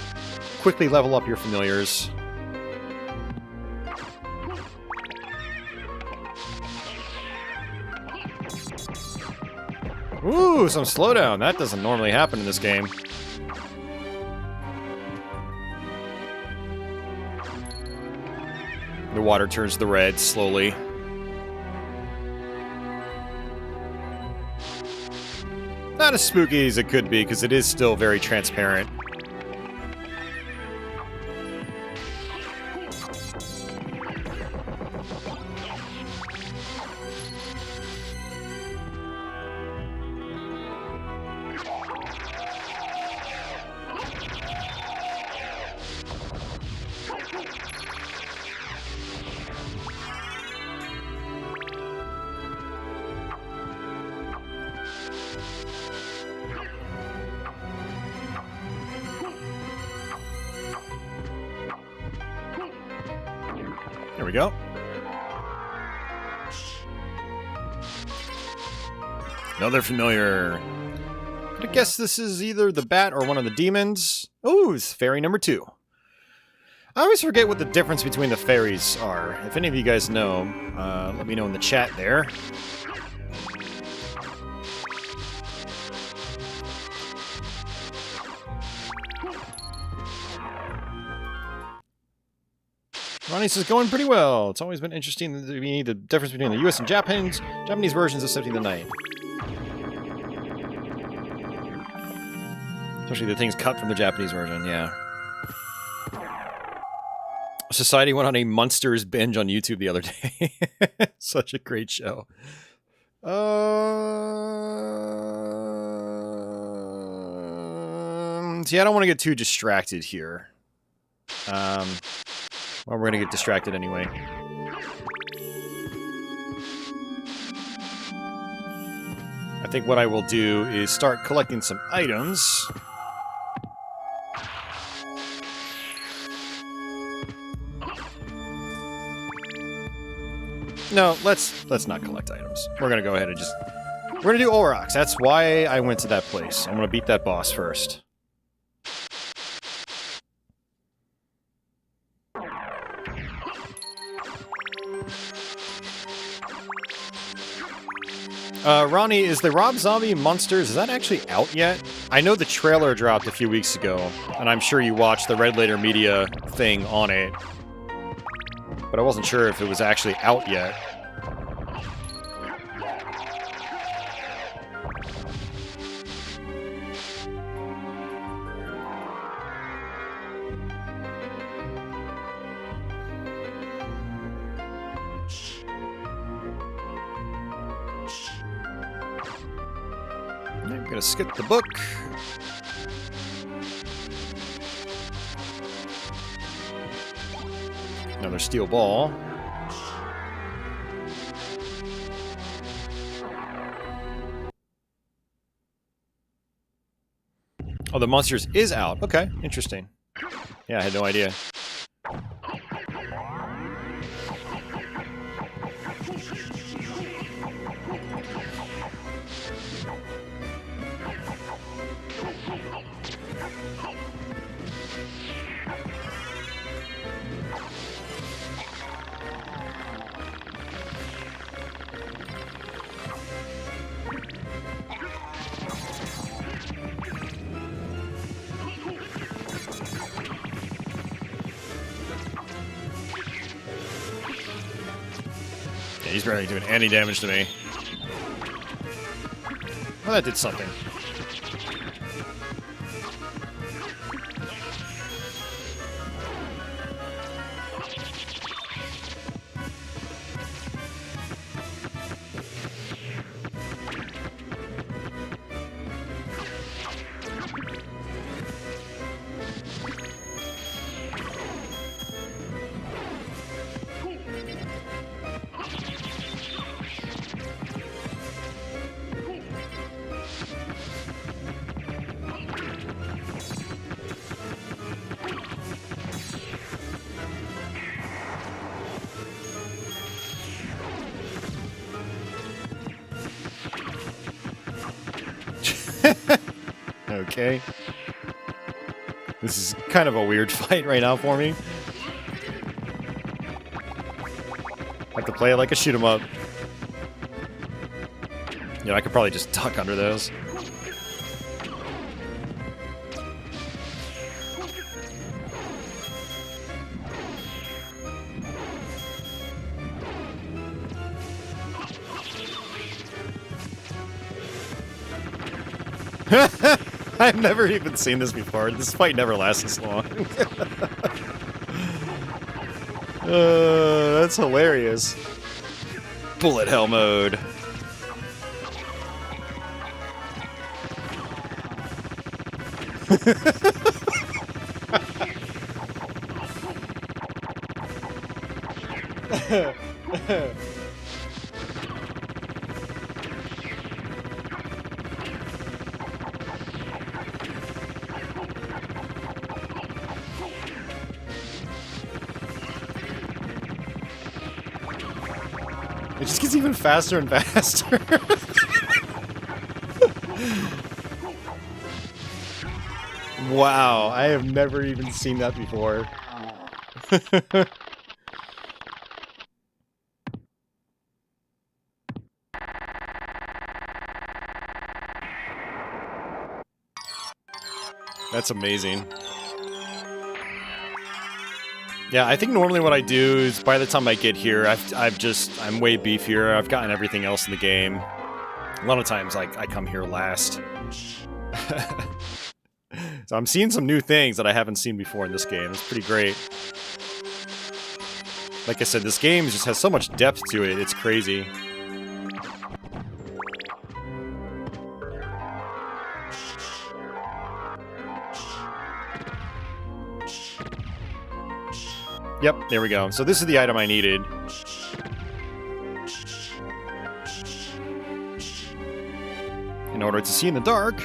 A: quickly level up your familiars. Ooh, some slowdown. That doesn't normally happen in this game. The water turns to red slowly. Not as spooky as it could be, because it is still very transparent. There we go. Another familiar. I guess this is either the bat or one of the demons. Oh, it's fairy number 2. I always forget what the difference between the fairies are. If any of you guys know, let me know in the chat there. Ronnie says, going pretty well. It's always been interesting to me the difference between the US and Japanese versions of Symphony of the Night. Especially the things cut from the Japanese version, yeah. Society went on a Monsters binge on YouTube the other day. Such a great show. See, I don't want to get too distracted here. Well, we're going to get distracted anyway. I think what I will do is start collecting some items. No, let's not collect items. We're gonna go ahead and just... We're gonna do Aurochs. That's why I went to that place. I'm gonna beat that boss first. Ronnie, is the Rob Zombie Monsters, is that actually out yet? I know the trailer dropped a few weeks ago, and I'm sure you watched the Red Letter Media thing on it. But I wasn't sure if it was actually out yet. I'm gonna skip the book. Another steel ball. Oh, the Monsters is out. Okay, interesting. Yeah, I had no idea. He's barely doing any damage to me. Well, that did something. Okay. This is kind of a weird fight right now for me. I have to play it like a shoot 'em up. You know, I could probably just duck under those. I've never even seen this before. This fight never lasts this long. That's hilarious. Bullet hell mode. It just gets even faster and faster. Wow, I have never even seen that before. That's amazing. Yeah, I think normally what I do is by the time I get here, I'm way beefier. I've gotten everything else in the game. A lot of times I come here last. So I'm seeing some new things that I haven't seen before in this game. It's pretty great. Like I said, this game just has so much depth to it. It's crazy. Yep, there we go. So this is the item I needed. In order to see in the dark.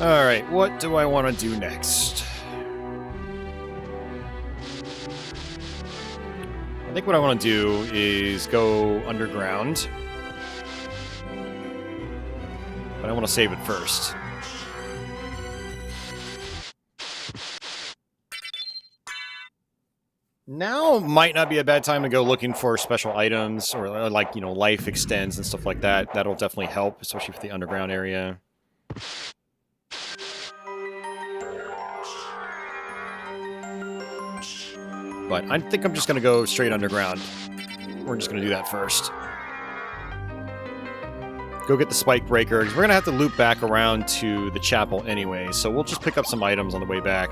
A: Alright, what do I want to do next? I think what I want to do is go underground. But I want to save it first. Now might not be a bad time to go looking for special items or like, you know, life extends and stuff like that. That'll definitely help, especially for the underground area. But I think I'm just going to go straight underground. We're just going to do that first. Go get the spike breaker, because we're going to have to loop back around to the chapel anyway, so we'll just pick up some items on the way back.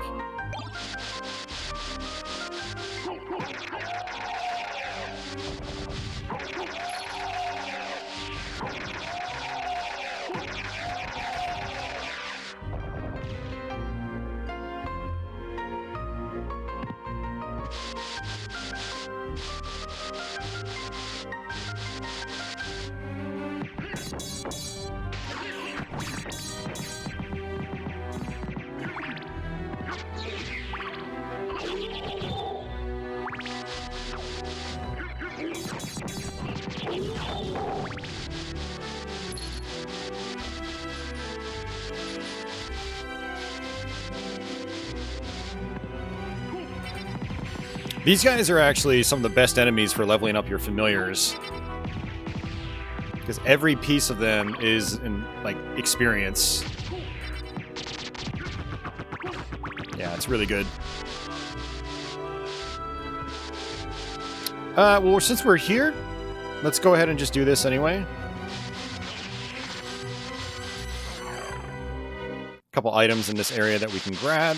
A: These guys are actually some of the best enemies for leveling up your familiars. Because every piece of them is in, like, experience. Yeah, it's really good. Well, since we're here, let's go ahead and just do this anyway. A couple items in this area that we can grab.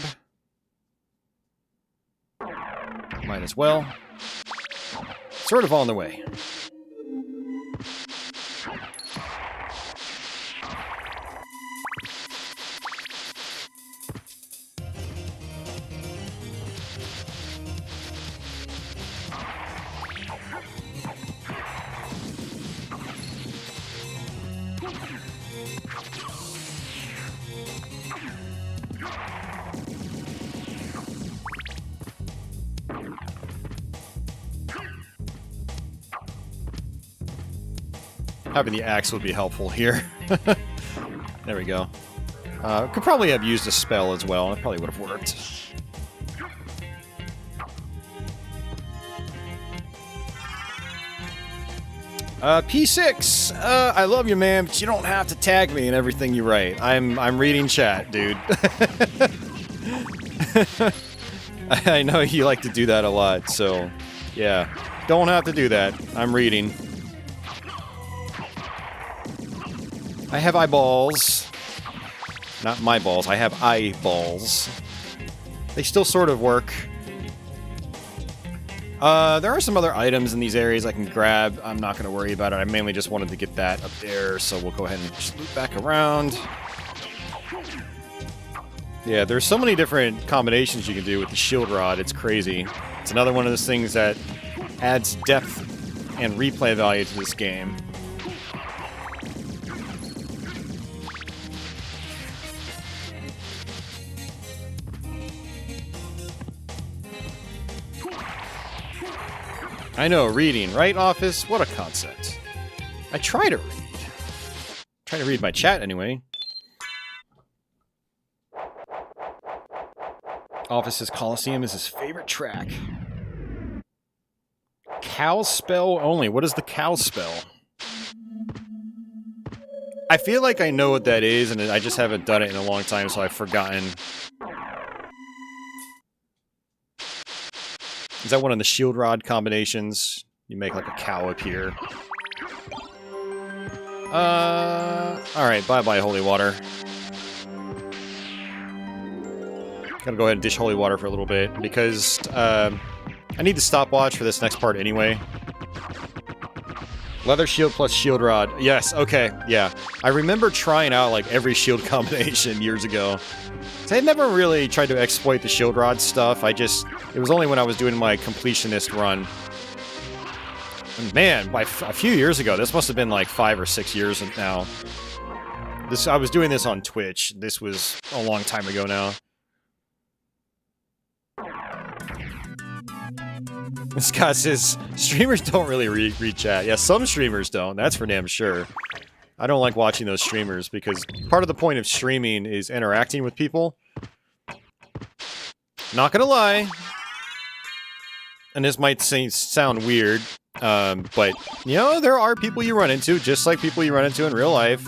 A: Might as well. Sort of on the way. Having the axe would be helpful here. There we go. Could probably have used a spell as well. It probably would have worked. P6. I love you, man, but you don't have to tag me in everything you write. I'm reading chat, dude. I know you like to do that a lot, so yeah. Don't have to do that. I'm reading. I have eyeballs. Not my balls, I have eyeballs. They still sort of work. There are some other items in these areas I can grab. I'm not going to worry about it. I mainly just wanted to get that up there, so we'll go ahead and just loop back around. Yeah, there's so many different combinations you can do with the shield rod. It's crazy. It's another one of those things that adds depth and replay value to this game. I know, reading, right, Office? What a concept. I try to read. Try to read my chat, anyway. Office's Coliseum is his favorite track. Cow spell only. What is the cow spell? I feel like I know what that is, and I just haven't done it in a long time, so I've forgotten. Is that one of the shield rod combinations? You make like a cow appear. Alright, bye-bye, holy water. Gotta go ahead and dish holy water for a little bit, because, I need the stopwatch for this next part anyway. Leather shield plus shield rod. Yes, okay, yeah. I remember trying out, like, every shield combination years ago. So I never really tried to exploit the shield rod stuff. It was only when I was doing my completionist run. And man, a few years ago, this must have been like 5 or 6 years now. I was doing this on Twitch. This was a long time ago now. Scott says, streamers don't really read chat. Yeah, some streamers don't. That's for damn sure. I don't like watching those streamers because part of the point of streaming is interacting with people. Not gonna lie. And this might sound weird, but, you know, there are people you run into, just like people you run into in real life,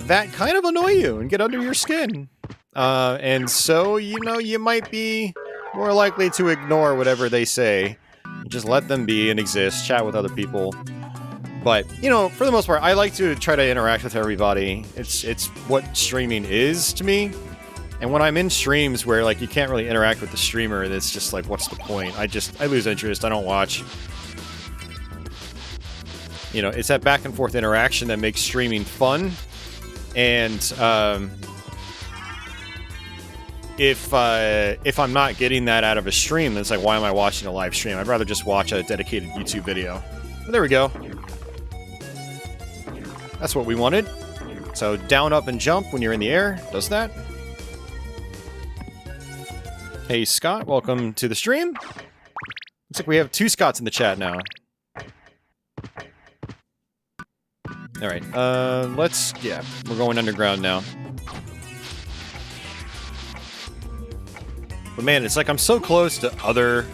A: that kind of annoy you and get under your skin. And so, you know, you might be more likely to ignore whatever they say. Just let them be and exist, chat with other people. But, you know, for the most part, I like to try to interact with everybody. It's what streaming is to me. And when I'm in streams where, like, you can't really interact with the streamer, it's just like, what's the point? I lose interest, I don't watch. You know, it's that back and forth interaction that makes streaming fun. And, if I'm not getting that out of a stream, then it's like, why am I watching a live stream? I'd rather just watch a dedicated YouTube video. But there we go. That's what we wanted. So down, up, and jump when you're in the air. Does that. Hey, Scott. Welcome to the stream. Looks like we have 2 Scotts in the chat now. Alright, yeah, we're going underground now. But man, it's like I'm so close to other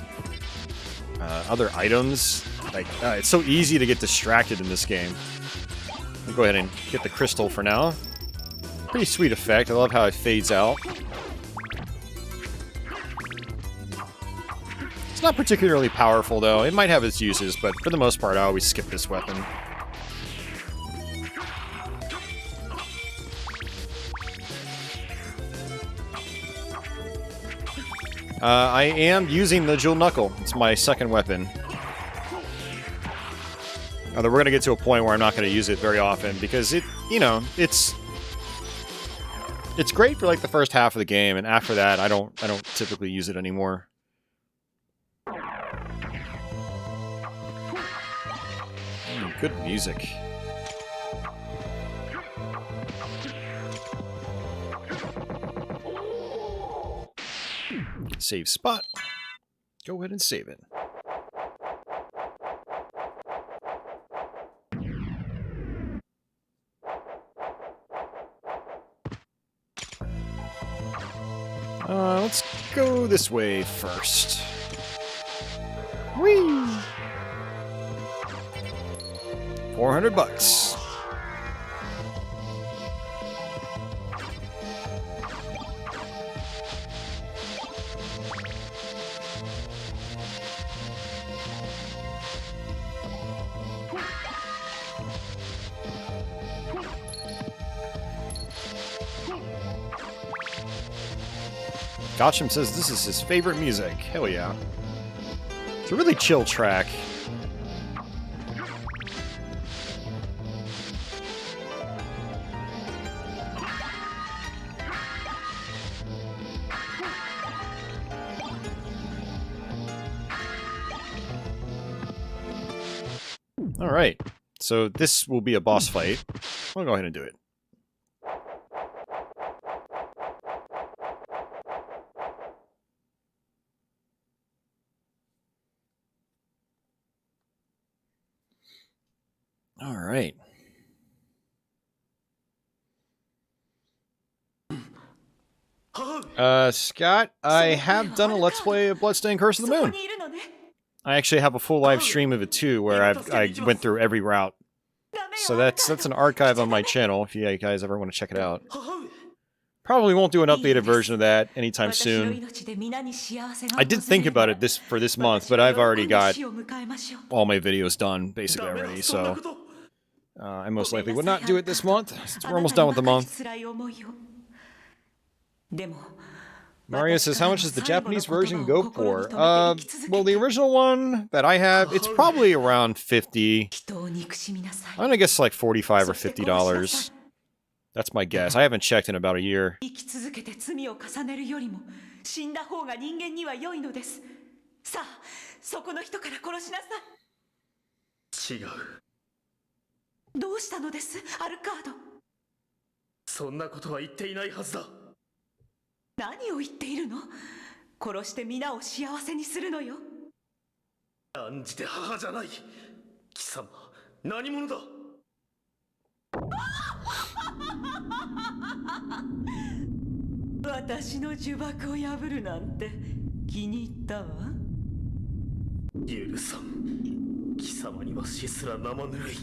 A: items. Like, it's so easy to get distracted in this game. I'll go ahead and get the crystal for now. Pretty sweet effect. I love how it fades out. It's not particularly powerful, though. It might have its uses, but for the most part, I always skip this weapon. I am using the Jewel Knuckle. It's my second weapon. Although we're going to get to a point where I'm not going to use it very often, because it, you know, it's great for like the first half of the game, and after that, I don't typically use it anymore. Good music. Save spot. Go ahead and save it. Let's go this way first. Whee! $400. Gotcham says this is his favorite music. Hell yeah. It's a really chill track. Alright, so this will be a boss fight. I'll go ahead and do it. Alright. Scott, I have done a Let's Play of Bloodstained Curse of the Moon. I actually have a full live stream of it too, where I went through every route. So that's an archive on my channel, if you guys ever want to check it out. Probably won't do an updated version of that anytime soon. I did think about it for this month, but I've already got all my videos done, basically, already, so... I most likely would not do it this month, since we're almost done with the month. Mario says, how much does the Japanese version go for? Well, the original one that I have, it's probably around 50. I'm gonna guess like $45 or $50. That's my guess. I haven't checked in about a year.
C: どうしたのです、アルカード。そんなことは言っていないはずだ。何を言っているの？殺して皆を幸せにするのよ。断じて母じゃない。貴様、何者だ？私の呪縛を破るなんて気に入ったわ。許さん。貴様には死すら生ぬるい。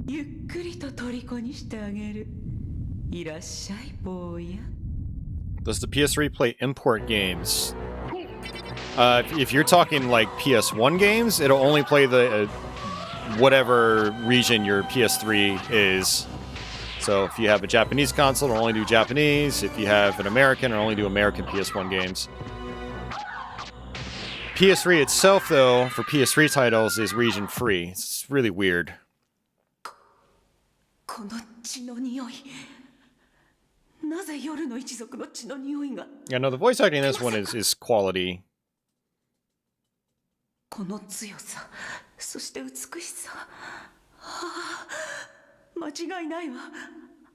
C: ゆっくりと虜にしてあげる。いらっしゃい、坊や。
A: Does the PS3 play import games? If you're talking like PS1 games, it'll only play the whatever region your PS3 is. So if you have a Japanese console, it'll only do Japanese. If you have an American, it'll only do American PS1 games. PS3 itself, though, for PS3 titles, is region free. It's really weird.
C: この血の匂い。なぜ夜の一族の血の匂いが。
A: Yeah, no, the voice acting in this one is quality.
C: この強さ、そして美しさ。はあ、間違いないわ。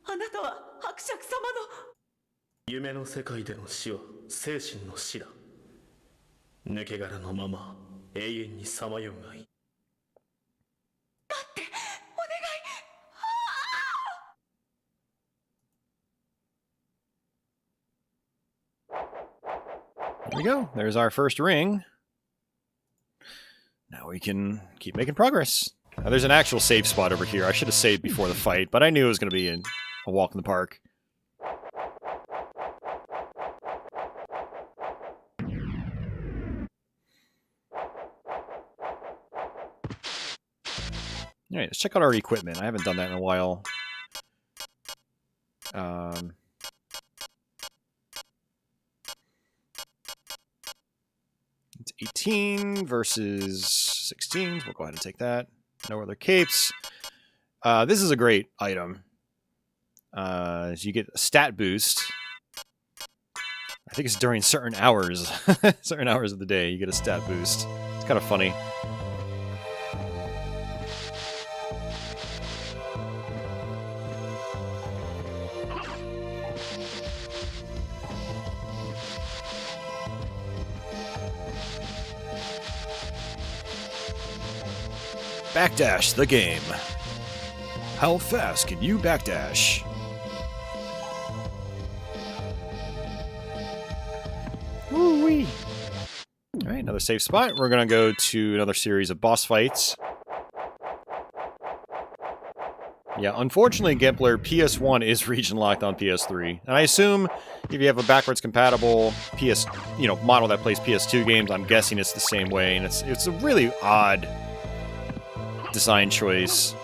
C: あなたは伯爵様の。夢の世界での死は精神の死だ。抜け殻のまま永遠にさまようがいい。待って、お願い。
A: There we go. There's our first ring. Now we can keep making progress. Now, there's an actual save spot over here. I should have saved before the fight, but I knew it was going to be a walk in the park. Alright, let's check out our equipment. I haven't done that in a while. It's 18 versus 16. We'll go ahead and take that. No other capes. This is a great item. You get a stat boost. I think it's during certain hours. Certain hours of the day, you get a stat boost. It's kind of funny. Backdash the game. How fast can you backdash? Woo-wee. Alright, another safe spot. We're gonna go to another series of boss fights. Yeah, unfortunately, Gimpler, PS1 is region locked on PS3. And I assume if you have a backwards compatible model that plays PS2 games, I'm guessing it's the same way. And it's a really odd design choice.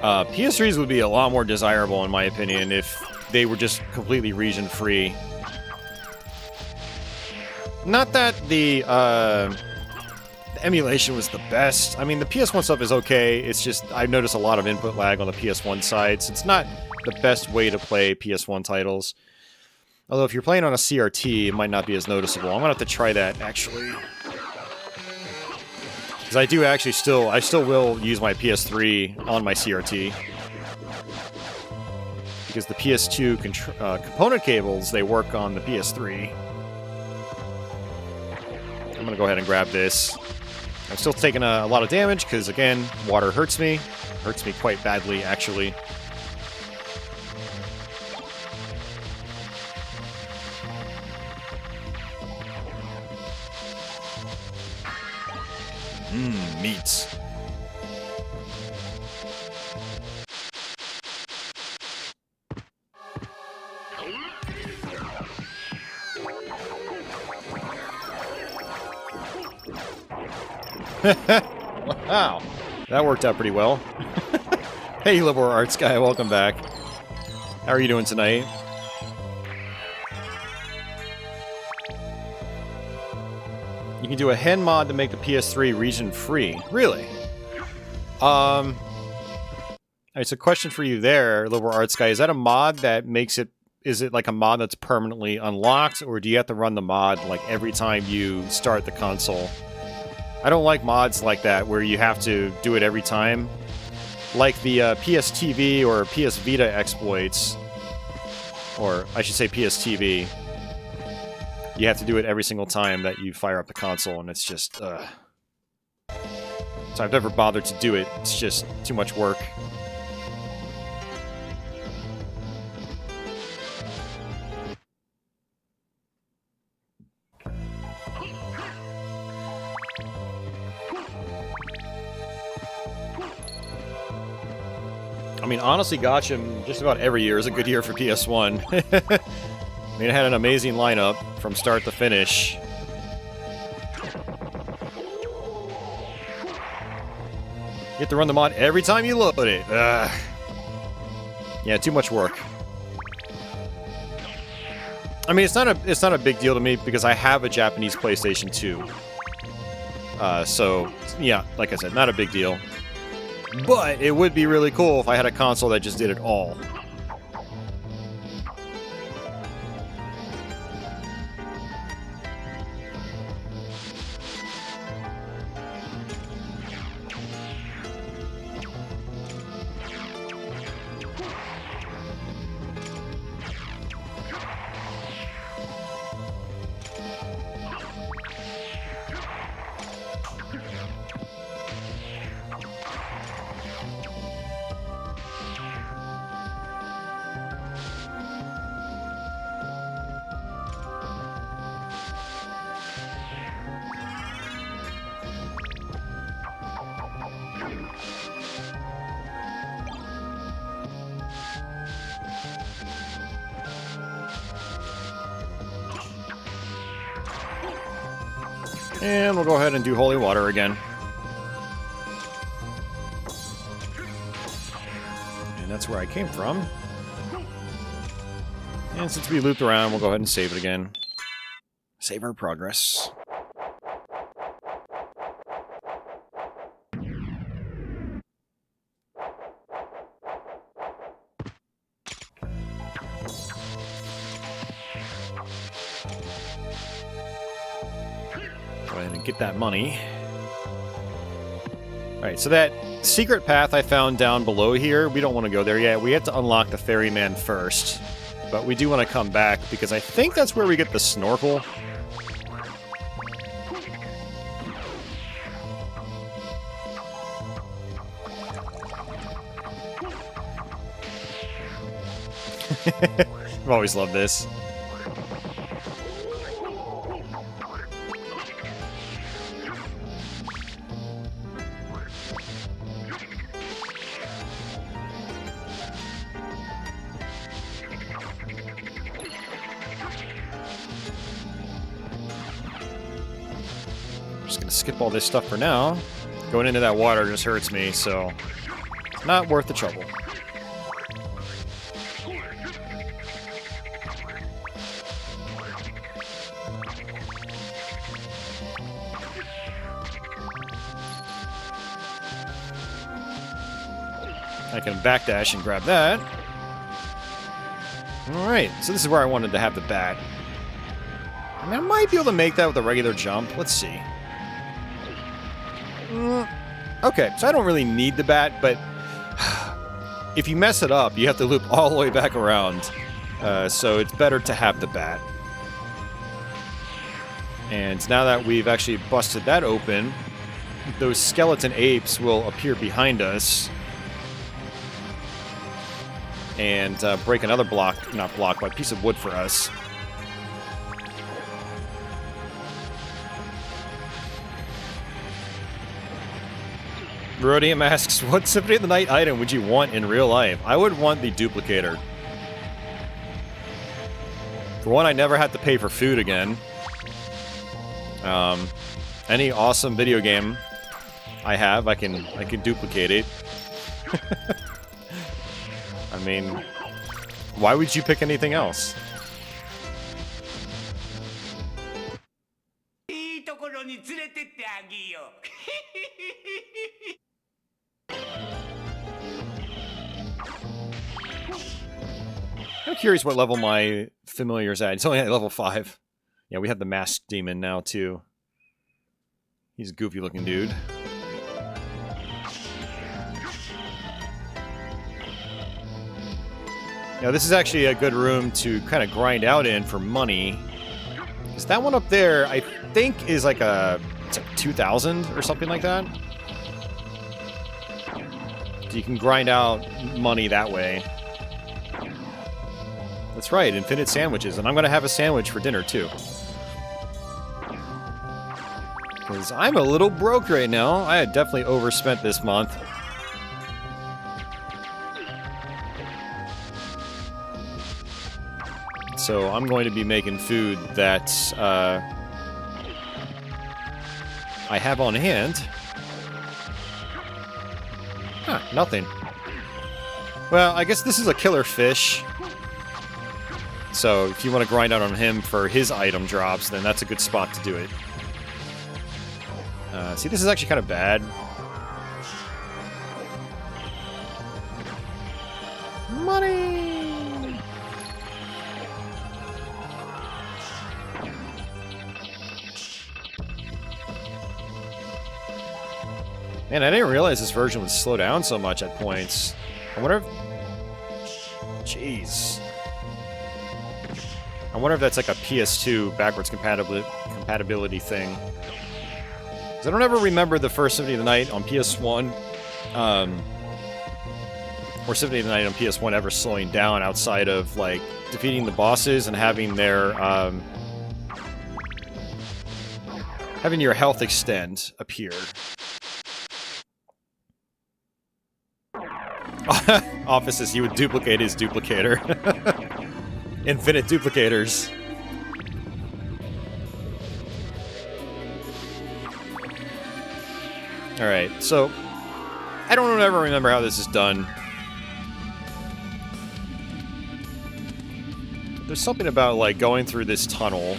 A: PS3s would be a lot more desirable, in my opinion, if they were just completely region free. Not that the emulation was the best. I mean, the PS1 stuff is okay. It's just I've noticed a lot of input lag on the PS1 side, so it's not the best way to play PS1 titles. Although if you're playing on a CRT, it might not be as noticeable. I'm gonna have to try that, actually. Because I still will use my PS3 on my CRT. Because the PS2 component cables, they work on the PS3. I'm going to go ahead and grab this. I'm still taking a lot of damage because, again, water hurts me. Hurts me quite badly, actually. Meats. Wow, that worked out pretty well. Hey, liberal arts guy, welcome back. How are you doing tonight? You can do a hen mod to make the PS3 region free. Really? Alright, so question for you there, liberal arts guy. Is that a mod that makes it... Is it like a mod that's permanently unlocked, or do you have to run the mod like every time you start the console? I don't like mods like that, where you have to do it every time. Like the PS TV or PS Vita exploits, or I should say PS TV. You have to do it every single time that you fire up the console, and it's just, So I've never bothered to do it. It's just too much work. I mean, honestly, Gotcham, just about every year is a good year for PS1. I mean, it had an amazing lineup from start to finish. You have to run the mod every time you load it. Yeah, too much work. I mean, it's not a big deal to me because I have a Japanese PlayStation 2. So, yeah, like I said, not a big deal. But it would be really cool if I had a console that just did it all. And we'll go ahead and do holy water again. And that's where I came from. And since we looped around, we'll go ahead and save it again. Save our progress. Go ahead and get that money. Alright, so that secret path I found down below here, we don't want to go there yet. We have to unlock the ferryman first. But we do want to come back, because I think that's where we get the snorkel. I've always loved this. Skip all this stuff for now. Going into that water just hurts me, so not worth the trouble. I can backdash and grab that. Alright, so this is where I wanted to have the bat. I mean, I might be able to make that with a regular jump. Let's see. Okay, so I don't really need the bat, but if you mess it up, you have to loop all the way back around. So it's better to have the bat. And now that we've actually busted that open, those skeleton apes will appear behind us and break another but piece of wood for us. Rhodium asks, what Symphony of the Night item would you want in real life? I would want the duplicator. For one, I never have to pay for food again. Any awesome video game I have, I can duplicate it. I mean, why would you pick anything else? I'm curious what level my familiar's at. It's only at level 5. Yeah, we have the masked demon now, too. He's a goofy-looking dude. Now, this is actually a good room to kind of grind out in for money. Because that one up there, I think, is like a... It's like 2,000 or something like that. So you can grind out money that way. That's right, infinite sandwiches. And I'm going to have a sandwich for dinner, too. Because I'm a little broke right now. I had definitely overspent this month. So I'm going to be making food that I have on hand. Huh, nothing. Well, I guess this is a killer fish. So if you want to grind out on him for his item drops, then that's a good spot to do it. See, this is actually kind of bad. Money! Man, I didn't realize this version would slow down so much at points. I wonder if... Jeez. I wonder if that's like a PS2 backwards compatibility thing. I don't ever remember the first Symphony of the Night on PS1, or Symphony of the Night on PS1 ever slowing down outside of, like, defeating the bosses and having their, having your health extend appear. Office says he would duplicate his duplicator. Infinite duplicators. Alright, so I don't ever remember how this is done. There's something about, like, going through this tunnel.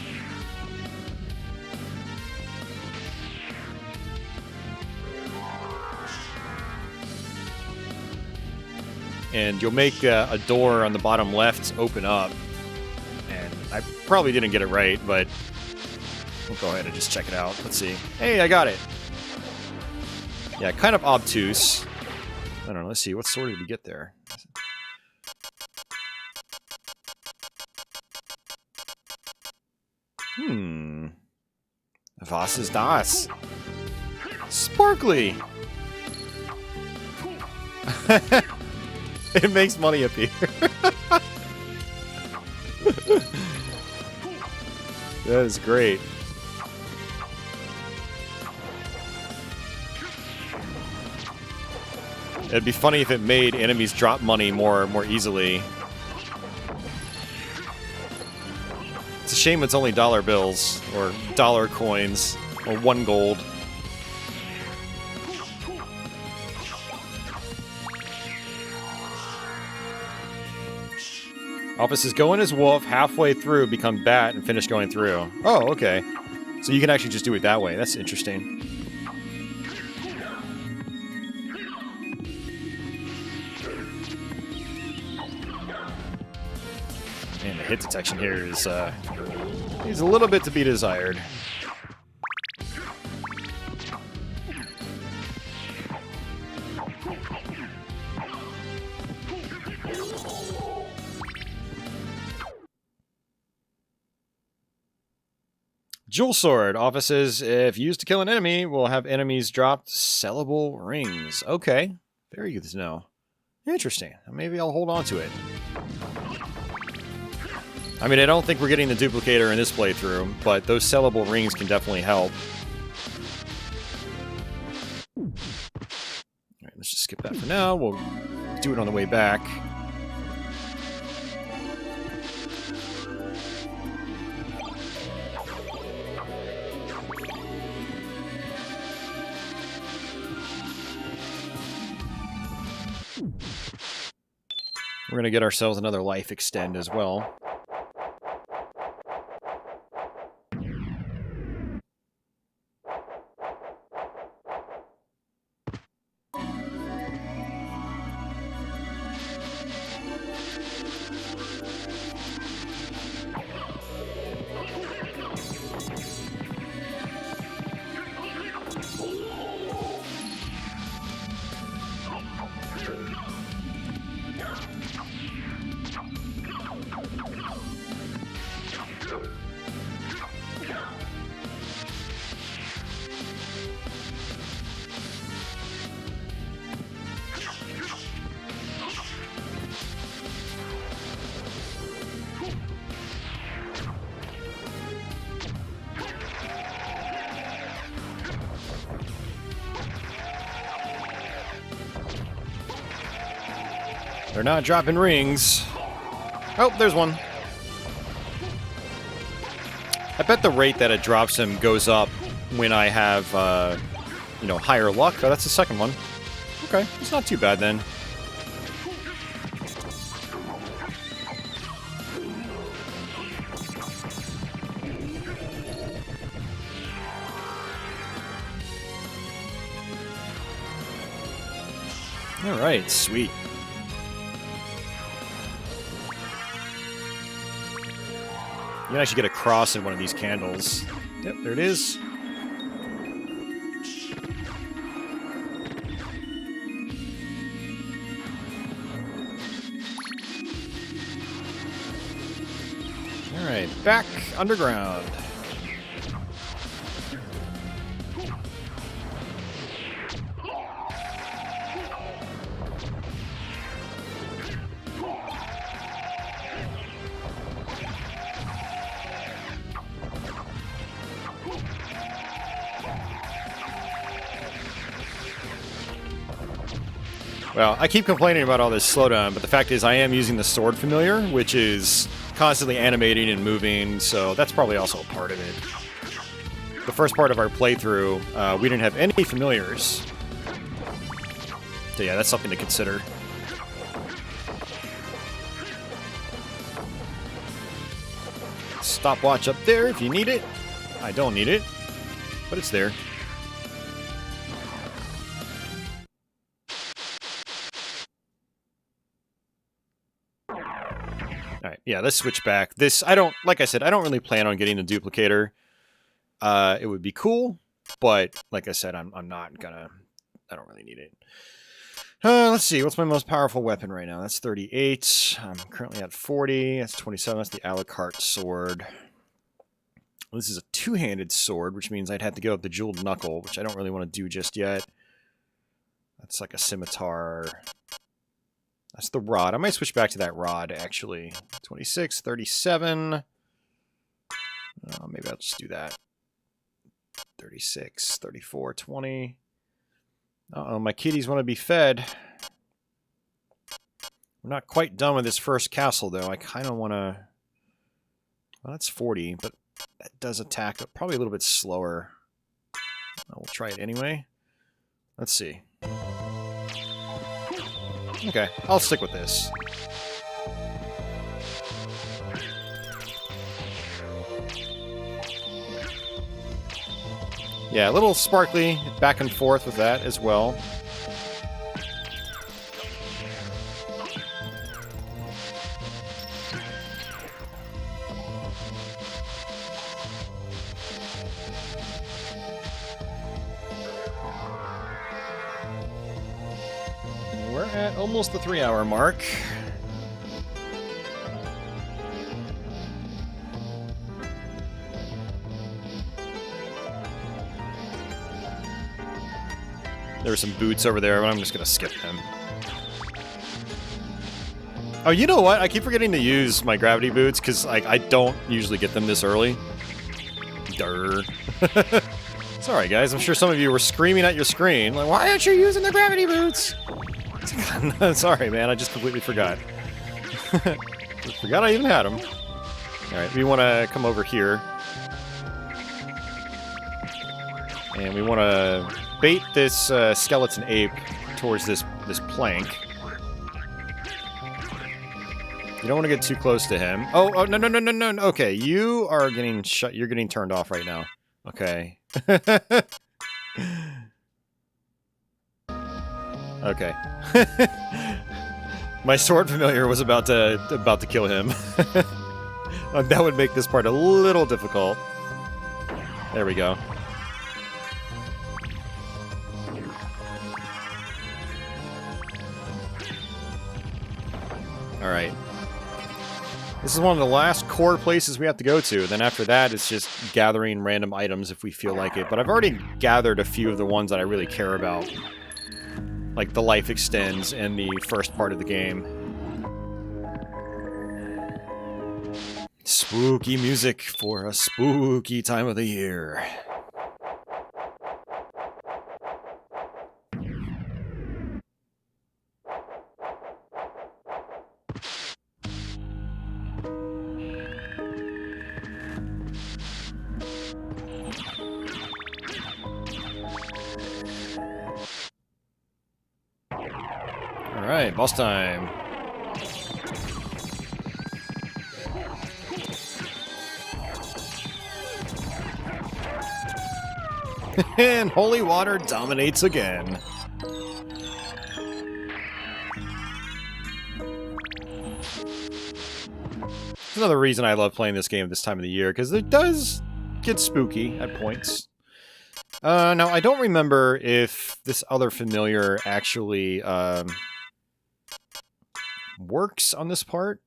A: And you'll make a door on the bottom left open up. And I probably didn't get it right, but we'll go ahead and just check it out. Let's see. Hey, I got it! Yeah, kind of obtuse. I don't know, let's see, what sword did we get there? Was ist das? Sparkly! It makes money appear. That is great. It'd be funny if it made enemies drop money more easily. It's a shame it's only dollar bills, or dollar coins, or 1 gold. Office is going as wolf, halfway through become bat, and finish going through. Oh, okay. So you can actually just do it that way. That's interesting. And the hit detection here is a little bit to be desired. Jewel Sword. Offices, if used to kill an enemy, will have enemies drop sellable rings. Okay. Very good to know. Interesting. Maybe I'll hold on to it. I mean, I don't think we're getting the duplicator in this playthrough, but those sellable rings can definitely help. Alright, let's just skip that for now. We'll do it on the way back. We're going to get ourselves another life extend as well. They're not dropping rings. Oh, there's one. I bet the rate that it drops him goes up when I have, you know, higher luck. Oh, that's the second one. Okay, it's not too bad then. All right, sweet. You can actually get a cross in one of these candles. Yep, there it is. Alright, back underground. Well, I keep complaining about all this slowdown, but the fact is I am using the sword familiar, which is constantly animating and moving, so that's probably also a part of it. The first part of our playthrough, we didn't have any familiars. So yeah, that's something to consider. Stopwatch up there if you need it. I don't need it, but it's there. Alright, yeah, let's switch back. This, like I said, I don't really plan on getting the duplicator. It would be cool, but like I said, I'm not gonna, I don't really need it. Let's see, what's my most powerful weapon right now? That's 38. I'm currently at 40. That's 27. That's the a la carte sword. This is a two-handed sword, which means I'd have to give up the jeweled knuckle, which I don't really want to do just yet. That's like a scimitar. That's the rod. I might switch back to that rod, actually. 26, 37. Maybe I'll just do that. 36, 34, 20. Uh-oh, my kitties want to be fed. We're not quite done with this first castle, though. I kind of want to... Well, that's 40, but that does attack probably a little bit slower. We'll try it anyway. Let's see. Okay, I'll stick with this. Yeah, a little sparkly back and forth with that as well. We're at almost the 3-hour mark. There were some boots over there, but I'm just gonna skip them. Oh, you know what? I keep forgetting to use my gravity boots because like I don't usually get them this early. Durr. Sorry, guys. I'm sure some of you were screaming at your screen like, "Why aren't you using the gravity boots?" Sorry, man. I just completely forgot. Forgot I even had them. All right, we want to come over here, and we want to bait this skeleton ape towards this plank. You don't want to get too close to him. Oh, no. Okay, you are getting shut. You're getting turned off right now. Okay. Okay. My sword familiar was about to kill him. That would make this part a little difficult. There we go. All right. This is one of the last core places we have to go to. Then after that, it's just gathering random items if we feel like it. But I've already gathered a few of the ones that I really care about. Like the life extends and the first part of the game. Spooky music for a spooky time of the year. Alright, boss time. And holy water dominates again. It's another reason I love playing this game this time of the year, because it does get spooky at points. Now, I don't remember if this other familiar actually works on this part.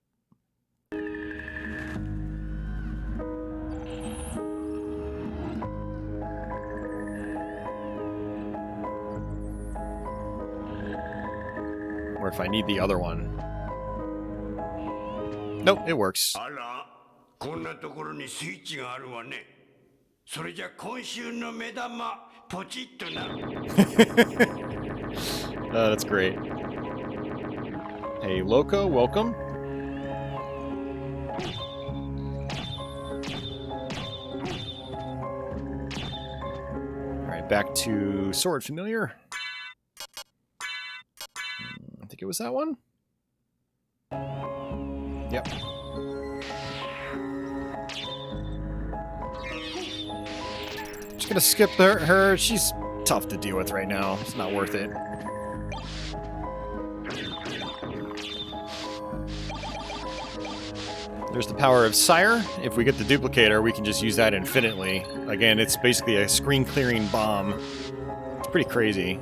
A: Or if I need the other one. Nope, it works.
D: こんなところにスイッチがあるわね。それじゃ今週の目玉ポチッとな。
A: That's great. Hey, Loco, welcome. Alright, back to Sword Familiar. I think it was that one? Yep. Just gonna skip her. She's tough to deal with right now. It's not worth it. There's the power of Sire. If we get the duplicator, we can just use that infinitely. Again, it's basically a screen-clearing bomb. It's pretty crazy.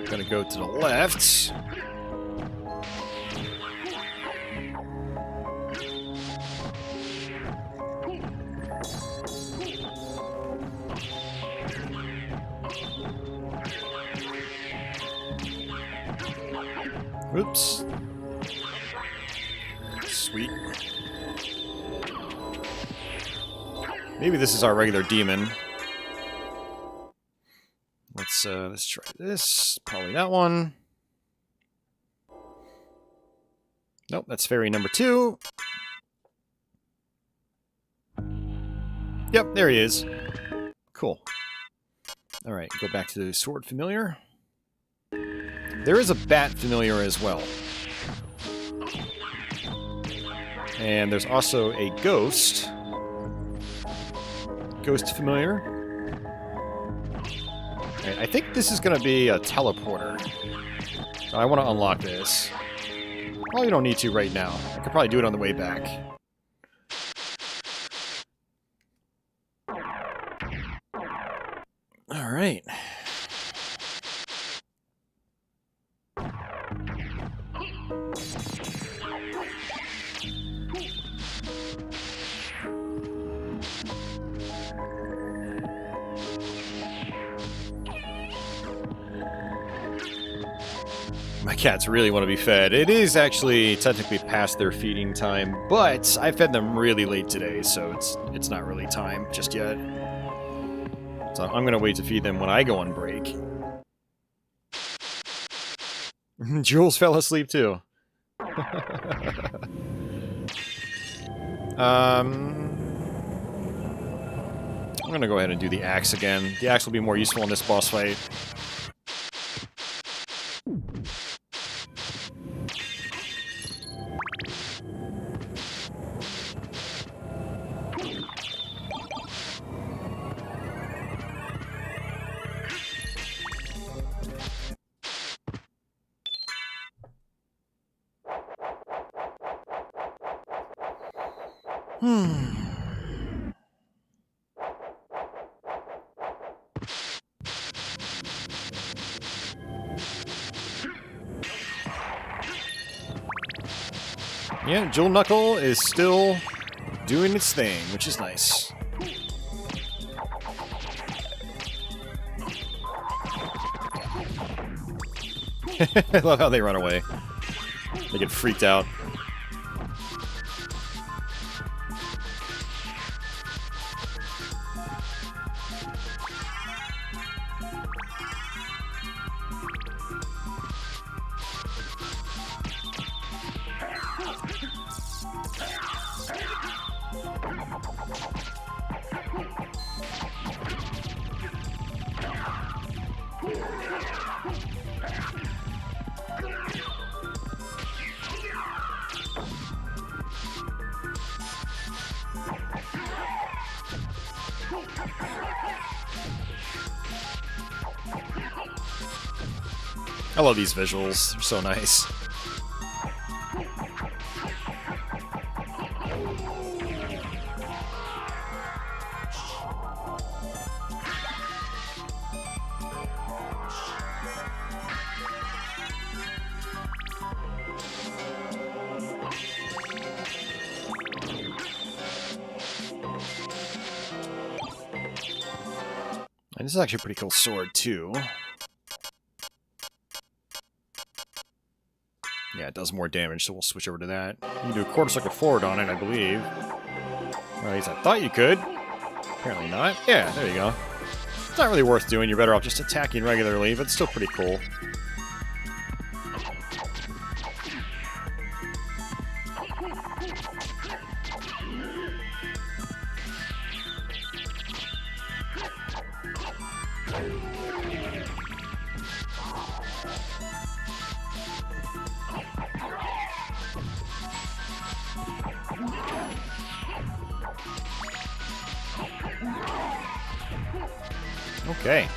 A: Gonna go to the left. Oops. Sweet. Maybe this is our regular demon. Let's try this. Probably that one. Nope, that's fairy number 2. Yep, there he is. Cool. Alright, go back to the sword familiar. There is a bat familiar as well. And there's also a ghost. Ghost familiar. Right, I think this is going to be a teleporter. So I want to unlock this. Probably don't need to right now. I could probably do it on the way back. Alright. My cats really want to be fed. It is actually technically past their feeding time, but I fed them really late today, so it's not really time just yet. So I'm gonna wait to feed them when I go on break. Jules fell asleep too. I'm gonna go ahead and do the axe again. The axe will be more useful in this boss fight. Yeah, Jewel Knuckle is still doing its thing, which is nice. I love how they run away. They get freaked out. I love these visuals. They're so nice. And this is actually a pretty cool sword, too. Yeah, it does more damage, so we'll switch over to that. You can do a quarter circle forward on it, I believe. Or at least I thought you could. Apparently not. Yeah, there you go. It's not really worth doing. You're better off just attacking regularly, but it's still pretty cool. Okay.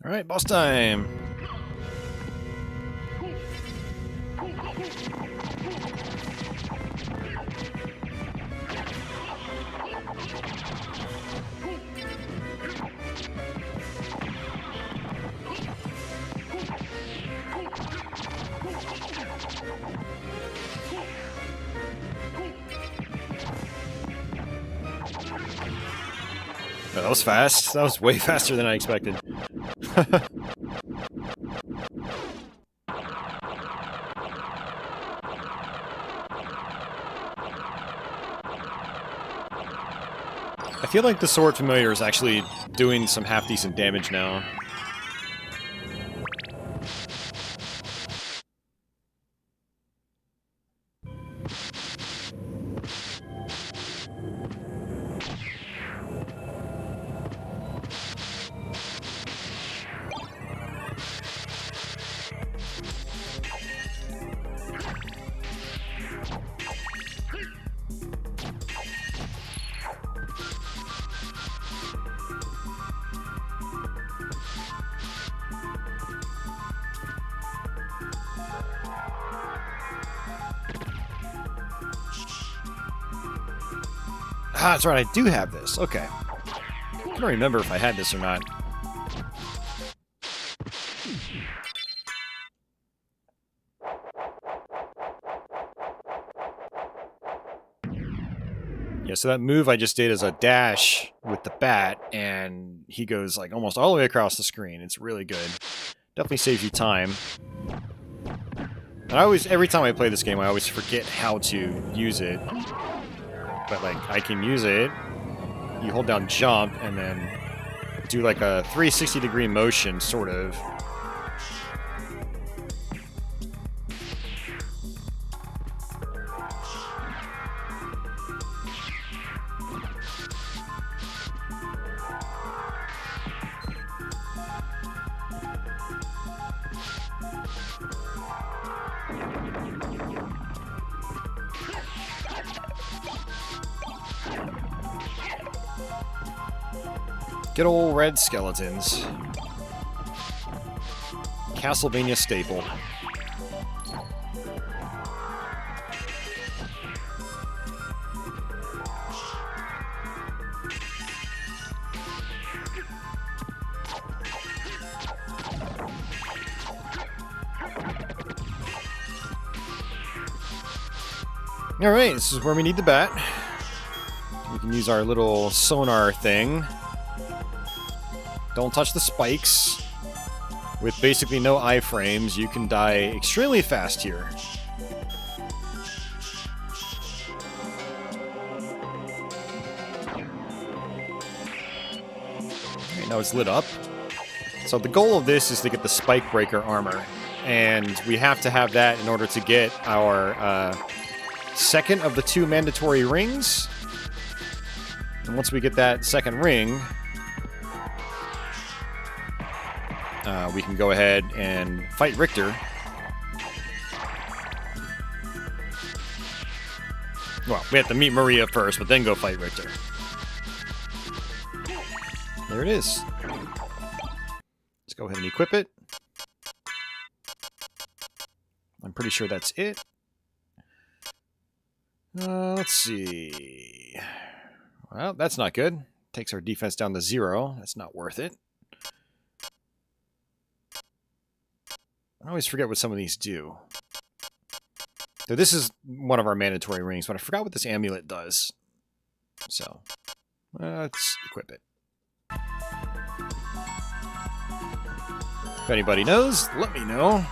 A: Alright, boss time! Oh, that was fast. That was way faster than I expected. I feel like the sword familiar is actually doing some half-decent damage now. Ah, that's right, I do have this. Okay. I don't remember if I had this or not. Yeah, so that move I just did is a dash with the bat, and he goes like almost all the way across the screen. It's really good. Definitely saves you time. And every time I play this game, I always forget how to use it. But like, I can use it. You hold down jump and then do like a 360-degree motion, sort of. Good old red skeletons. Castlevania staple. Alright, this is where we need the bat. We can use our little sonar thing. Don't touch the spikes. With basically no iframes, you can die extremely fast here. Okay, now it's lit up. So the goal of this is to get the spike breaker armor. And we have to have that in order to get our second of the 2 mandatory rings. And once we get that second ring, we can go ahead and fight Richter. Well, we have to meet Maria first, but then go fight Richter. There it is. Let's go ahead and equip it. I'm pretty sure that's it. Let's see. Well, that's not good. Takes our defense down to 0. That's not worth it. I always forget what some of these do. So this is one of our mandatory rings, but I forgot what this amulet does. So, let's equip it. If anybody knows, let me know.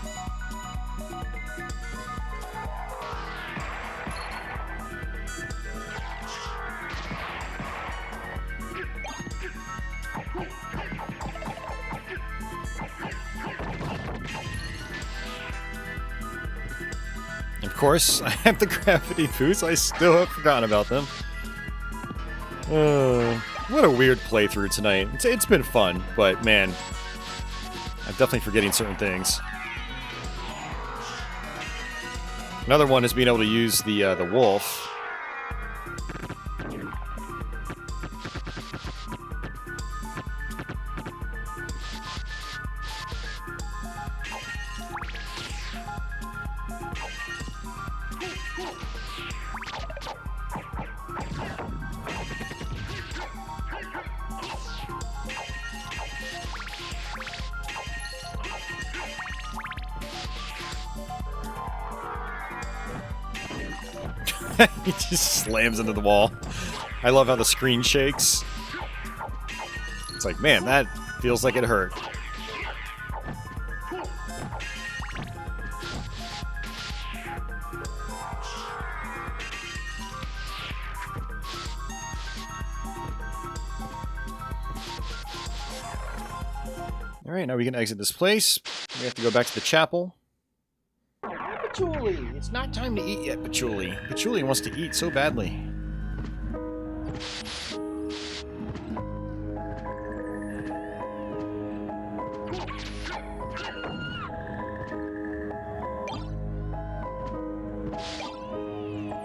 A: Of course, I have the gravity boots. I still have forgotten about them. What a weird playthrough tonight. It's been fun, but man, I'm definitely forgetting certain things. Another one is being able to use the wolf. He just slams into the wall. I love how the screen shakes. It's like, man, that feels like it hurt. Alright, now we can exit this place. We have to go back to the chapel. Patchouli! It's not time to eat yet, Patchouli. Patchouli wants to eat so badly.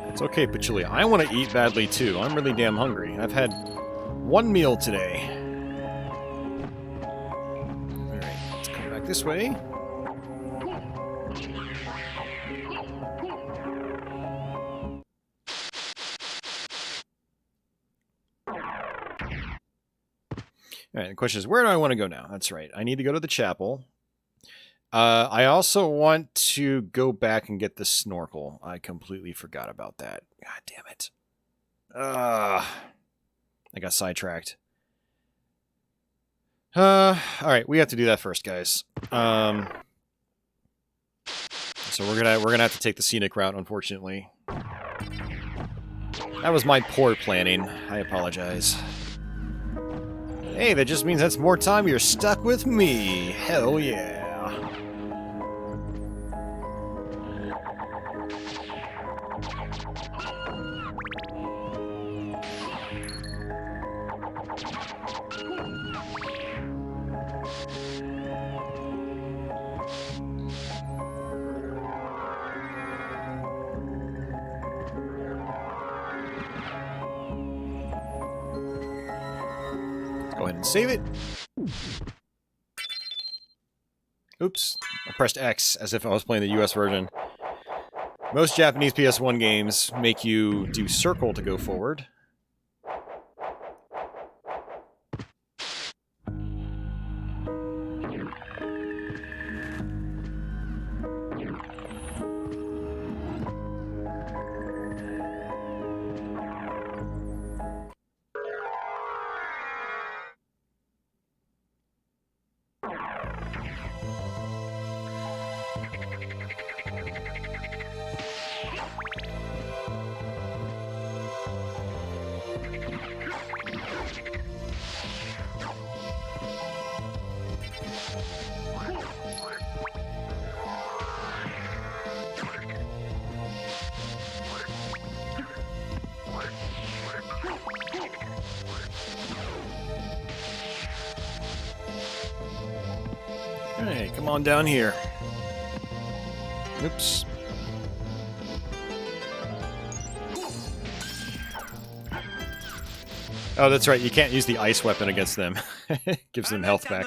A: It's okay, Patchouli. I want to eat badly too. I'm really damn hungry. I've had one meal today. Alright, let's come back this way. Alright, the question is, where do I want to go now? That's right. I need to go to the chapel. I also want to go back and get the snorkel. I completely forgot about that. God damn it. I got sidetracked. Alright, we have to do that first, guys. So we're gonna have to take the scenic route, unfortunately. That was my poor planning. I apologize. Hey, that just means that's more time you're stuck with me. Hell yeah. Go ahead and save it. Oops. I pressed X as if I was playing the US version. Most Japanese PS1 games make you do circle to go forward. Hey, come on down here. Oops. Oh, that's right. You can't use the ice weapon against them. Gives them health back.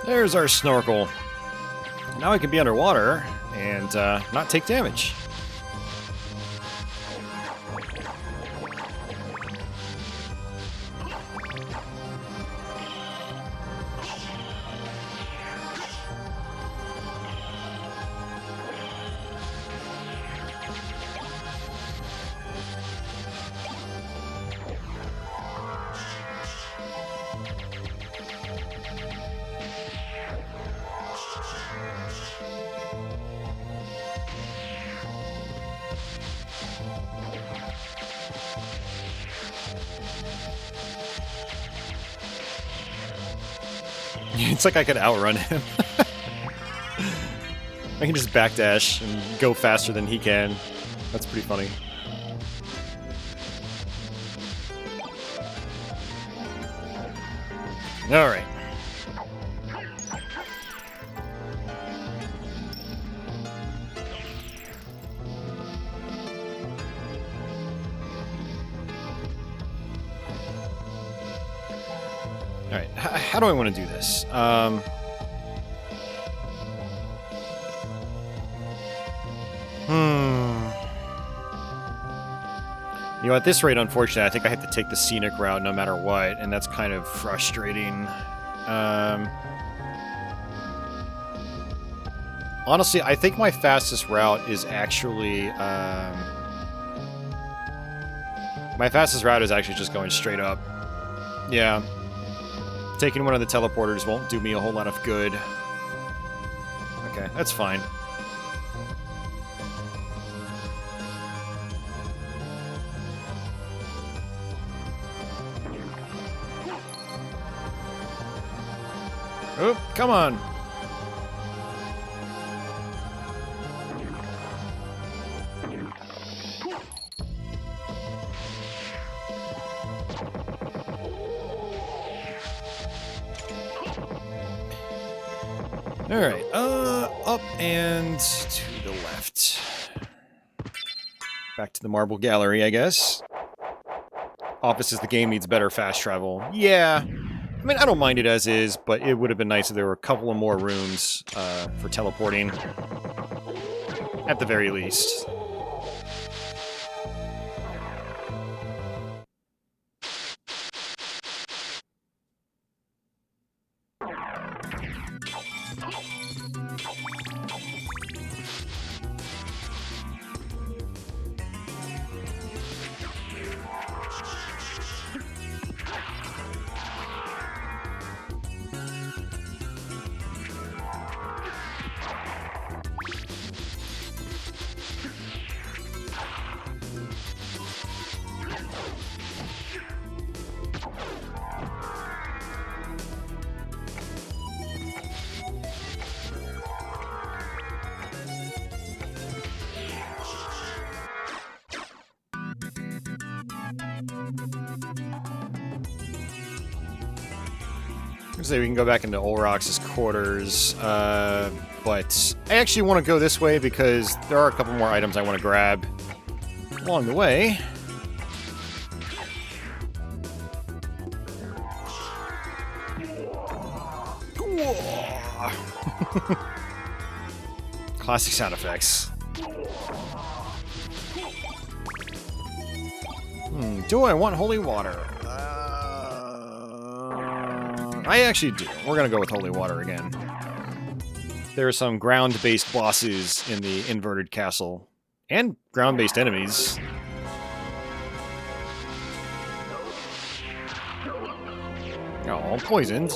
A: There's our snorkel. Now we can be underwater and not take damage. It's like I could outrun him. I can just backdash and go faster than he can. That's pretty funny. All right. All right. How do I want to do this? You know, at this rate, unfortunately, I think I have to take the scenic route no matter what, and that's kind of frustrating. Honestly, I think my fastest route is actually... my fastest route is actually just going straight up. Yeah. Taking one of the teleporters won't do me a whole lot of good. Okay, that's fine. Oh, come on. All right, up and to the left. Back to the marble gallery, I guess. Office says the game needs better fast travel. Yeah. I mean, I don't mind it as is, but it would have been nice if there were a couple of more rooms for teleporting. At the very least. Say we can go back into Olrox's quarters, but I actually want to go this way because there are a couple more items I want to grab along the way. Classic sound effects. Do I want holy water? I actually do. We're gonna go with holy water again. There are some ground-based bosses in the inverted castle. And ground-based enemies. Oh, poisoned.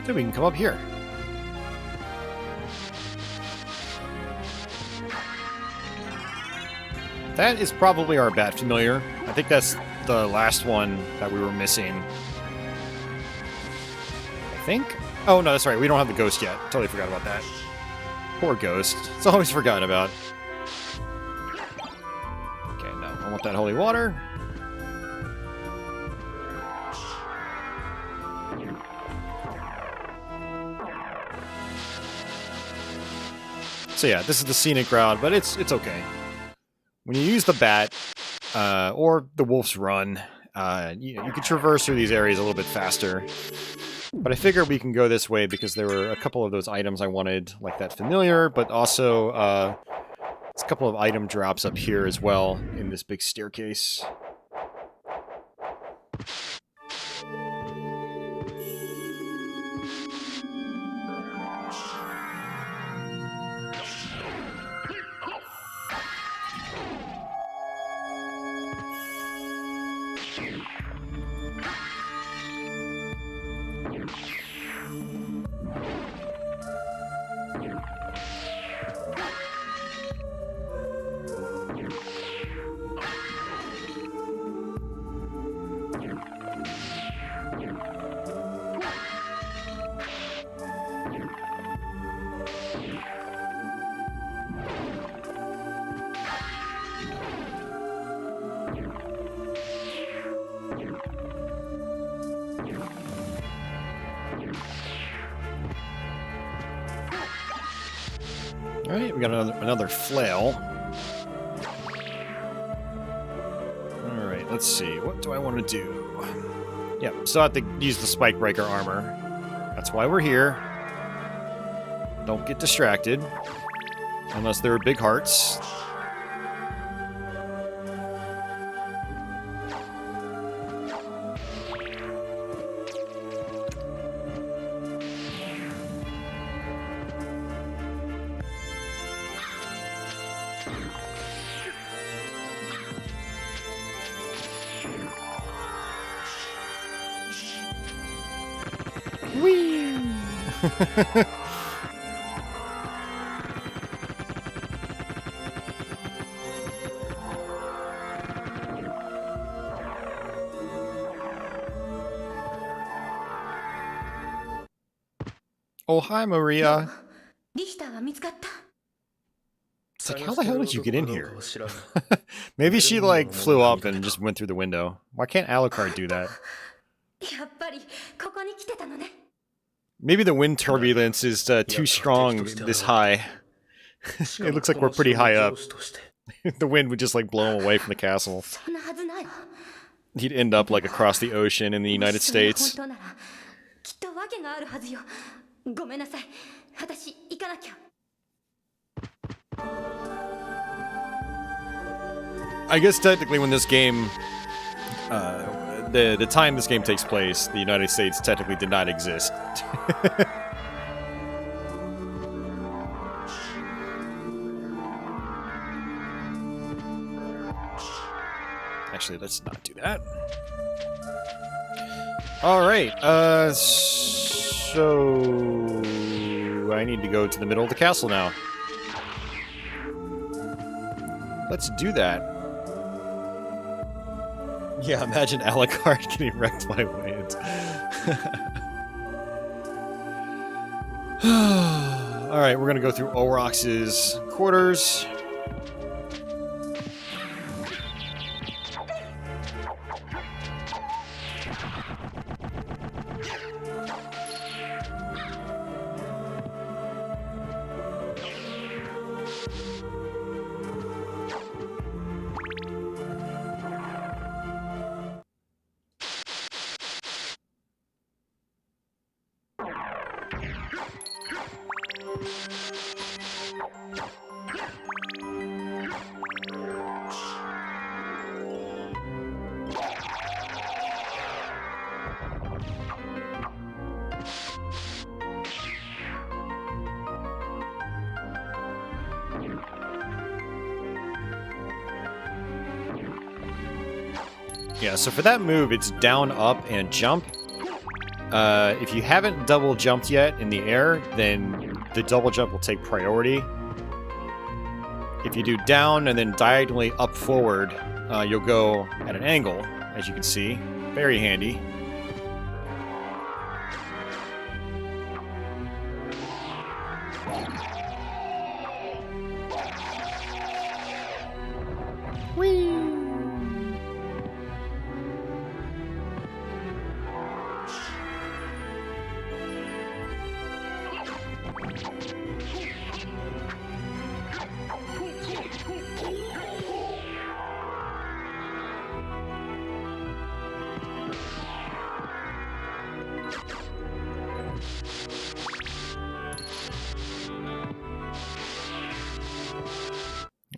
A: So we can come up here. That is probably our bat familiar. I think that's the last one that we were missing. I think? Oh, no, that's right. We don't have the ghost yet. Totally forgot about that. Poor ghost. It's always forgotten about. Okay, no. I want that holy water. So yeah, this is the scenic route, but it's okay. When you use the bat, or the wolf's run, you can traverse through these areas a little bit faster. But I figured we can go this way because there were a couple of those items I wanted, like that familiar, but also there's a couple of item drops up here as well in this big staircase. Alright, we got another flail. Alright, let's see. What do I want to do? Yeah, still have to use the spike breaker armor. That's why we're here. Don't get distracted. Unless there are big hearts. Whee! Oh, hi, Maria.
B: リヒターは見つかった。
A: It's like, how the hell did you get in here? Maybe she, like, flew up and just went through the window. Why can't Alucard do that?
B: やっぱりここに来てたのね。
A: Maybe the wind turbulence is too strong this high. It looks like we're pretty high up. The wind would just, like, blow him away from the castle.
B: そんなはずないわ。
A: He'd end up, like, across the ocean in the United
B: それが
A: States.
B: 本当ならきっと訳があるはずよ。ごめんなさい。私行かなきゃ。
A: I guess technically when this game, the time this game takes place, the United States technically did not exist. Actually, let's not do that. Alright, so I need to go to the middle of the castle now. Let's do that. Yeah, imagine Alucard getting wrecked by wind. Alright, we're gonna go through Orox's quarters. Yeah, so for that move, it's down, up, and jump. If you haven't double jumped yet in the air, then the double jump will take priority. If you do down and then diagonally up forward, you'll go at an angle, as you can see. Very handy.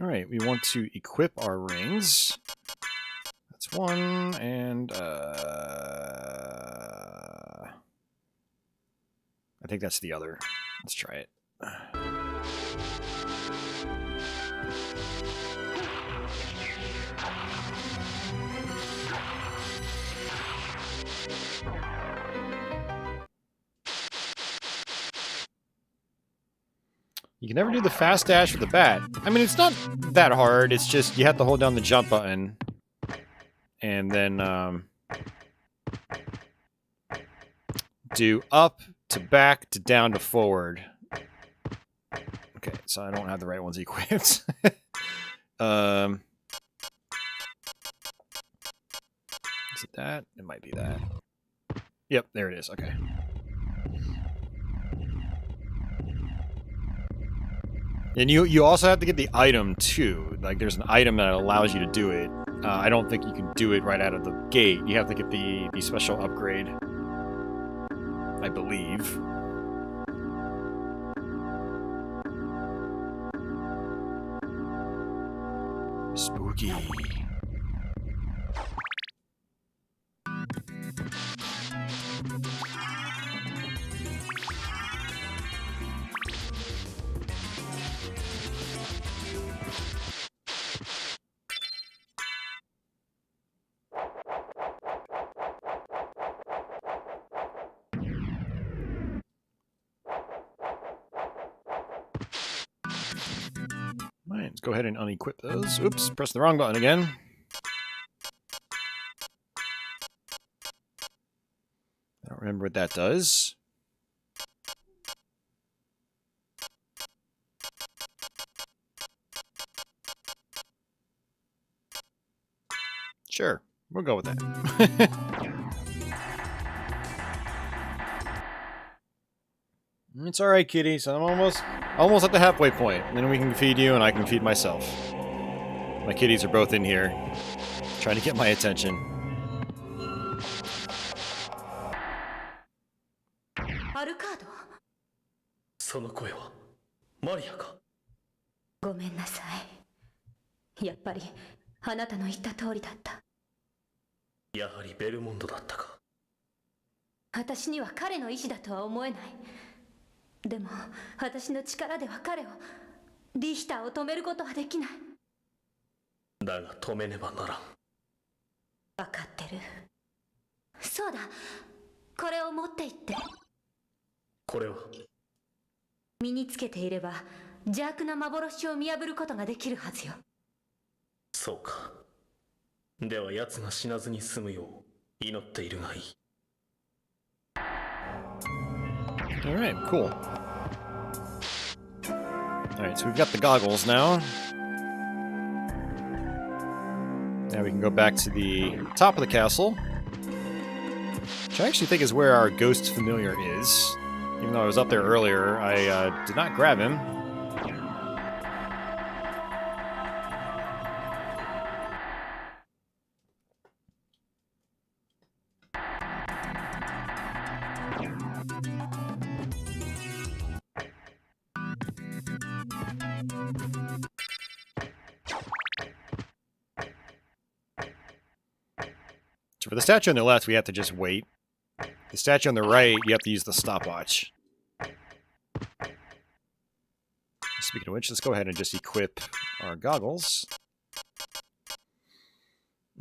A: Alright, we want to equip our rings. That's one, and I think that's the other. Let's try it. You can never do the fast dash with the bat. I mean, it's not that hard. It's just you have to hold down the jump button. And then do up to back to down to forward. Okay, so I don't have the right ones equipped. Is it that? It might be that. Yep, there it is. Okay. And you also have to get the item too. Like there's an item that allows you to do it. I don't think you can do it right out of the gate. You have to get the special upgrade, I believe. Spooky. Alright, let's go ahead and unequip those. Oops, press the wrong button again. I don't remember what that does. Sure, we'll go with that. It's alright, kitty, so I'm almost at the halfway point. Then we can feed you and I can feed myself. My kitties are both in here, trying to get my attention.
B: Alucard?
C: その声はマリアか。
B: ごめんなさい。やっぱりあなたの言った通りだった。
C: やはりベルモンドだったか。
B: 私には彼の意志だとは思えない。でも私の力では彼を、リヒターを止めることはできない。
C: だが止めねばならん。
B: 分かってる。そうだ、これを持って行って。
C: これは
B: 身につけていれば邪悪な幻を見破ることができるはずよ。
C: そうか。では奴が死なずに済むよう祈っているがいい。
A: Alright, cool. Alright, so we've got the goggles now. Now we can go back to the top of the castle, which I actually think is where our ghost familiar is. Even though I was up there earlier, I did not grab him. So for the statue on the left, we have to just wait. The statue on the right, you have to use the stopwatch. Speaking of which, let's go ahead and just equip our goggles.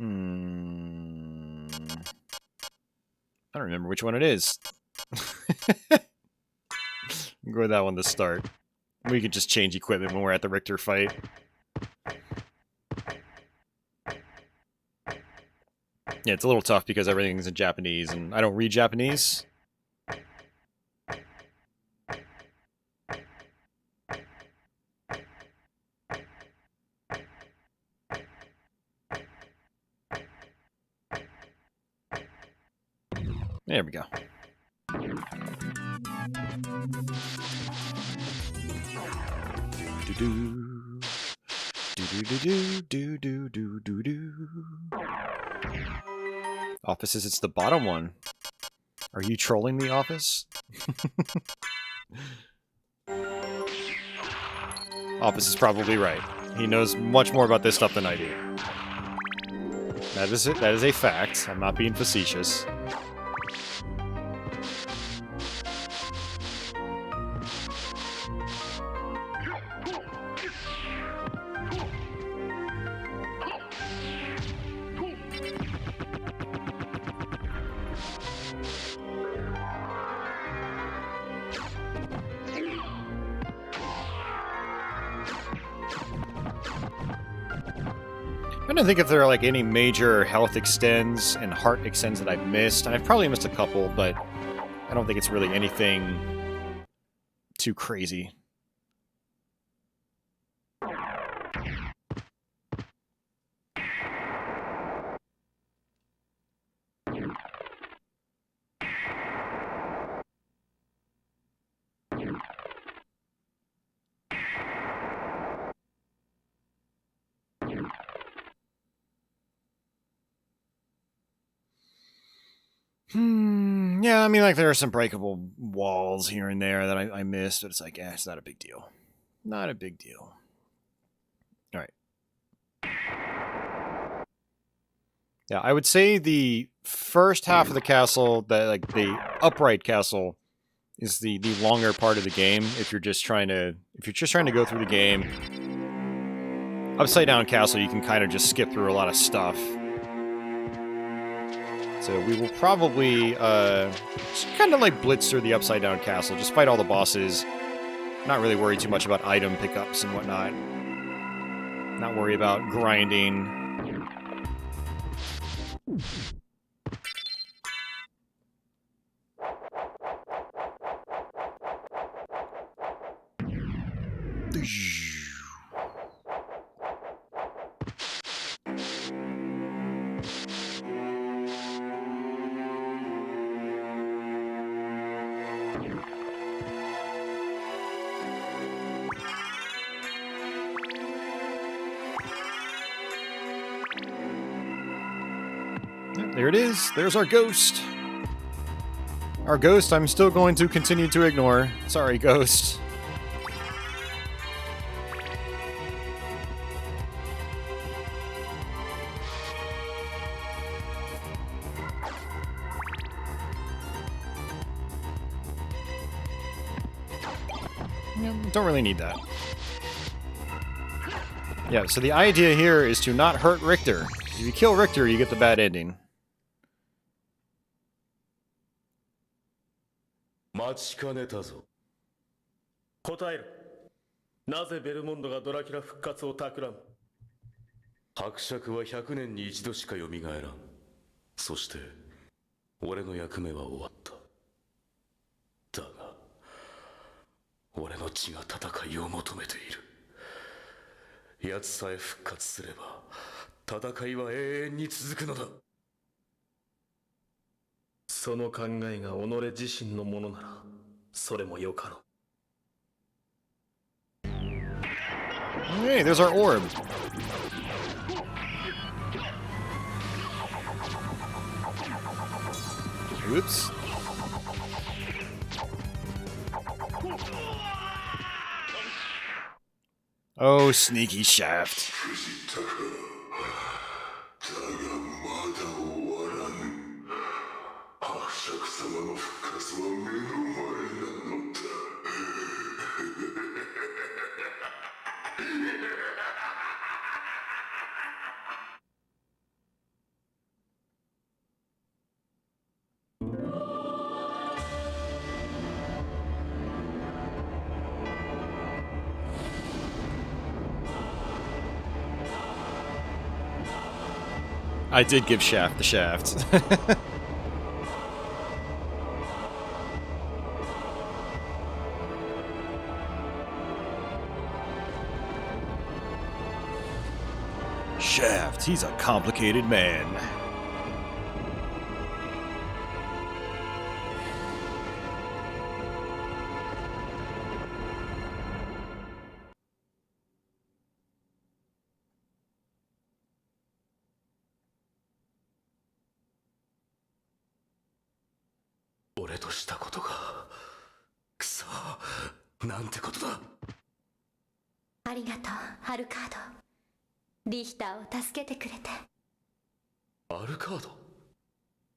A: I don't remember which one it is. Go with that one to start. We can just change equipment when we're at the Richter fight. Yeah, it's a little tough because everything's in Japanese, and I don't read Japanese. There we go. Offices, it's the bottom one. Are you trolling the office? Office is probably right. He knows much more about this stuff than I do. That is it. That is a fact. I'm not being facetious. I'm trying to think if there are like any major health extends and heart extends that I've missed. I've probably missed a couple, but I don't think it's really anything too crazy. Yeah, I mean, like, there are some breakable walls here and there that I missed, but it's like, it's not a big deal. Not a big deal. All right. Yeah, I would say the first half of the castle, the upright castle, is the longer part of the game. If you're just trying to go through the game, upside down castle, you can kind of just skip through a lot of stuff. So we will probably just kind of like blitz through the upside down castle, just fight all the bosses. Not really worry too much about item pickups and whatnot. Not worry about grinding. There it is. There's our ghost. Our ghost I'm still going to continue to ignore. Sorry, ghost. Don't really need that. Yeah, so the idea here is to not hurt Richter. If you kill Richter, you get the bad ending.
C: 待ちかねたぞ。答える。なぜベルモンドがドラキュラ復活を企む？伯爵は100年に一度しか蘇らん。そして俺の役目は終わった。だが俺の血が戦いを求めている。奴さえ復活すれば戦いは永遠に続くのだ。その考えが己自身のものならそれもよかろう。
A: Hey, there's our orb. Oops. Oh, sneaky Shaft.
E: 様の復活は目の前なのだ。
A: I did give Shaft the shaft. Shaft, he's a complicated man.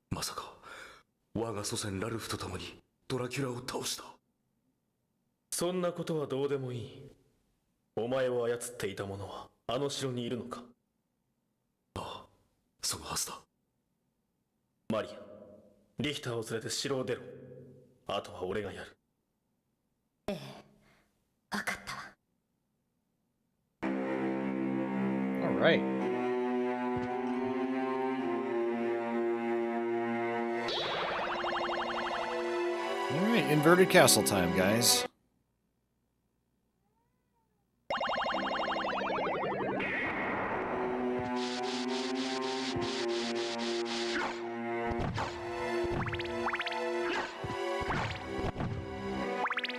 C: まさか我が祖先ラルフと共にドラキュラを倒した。そんなことはどうでもいい。お前を操っていた者はあの城にいるのか？ああ、そのはずだ。マリア、リヒターを連れて城を出ろ。あとは俺がやる。
B: ええ、分かったわ。
A: All right. Alright, inverted castle time, guys.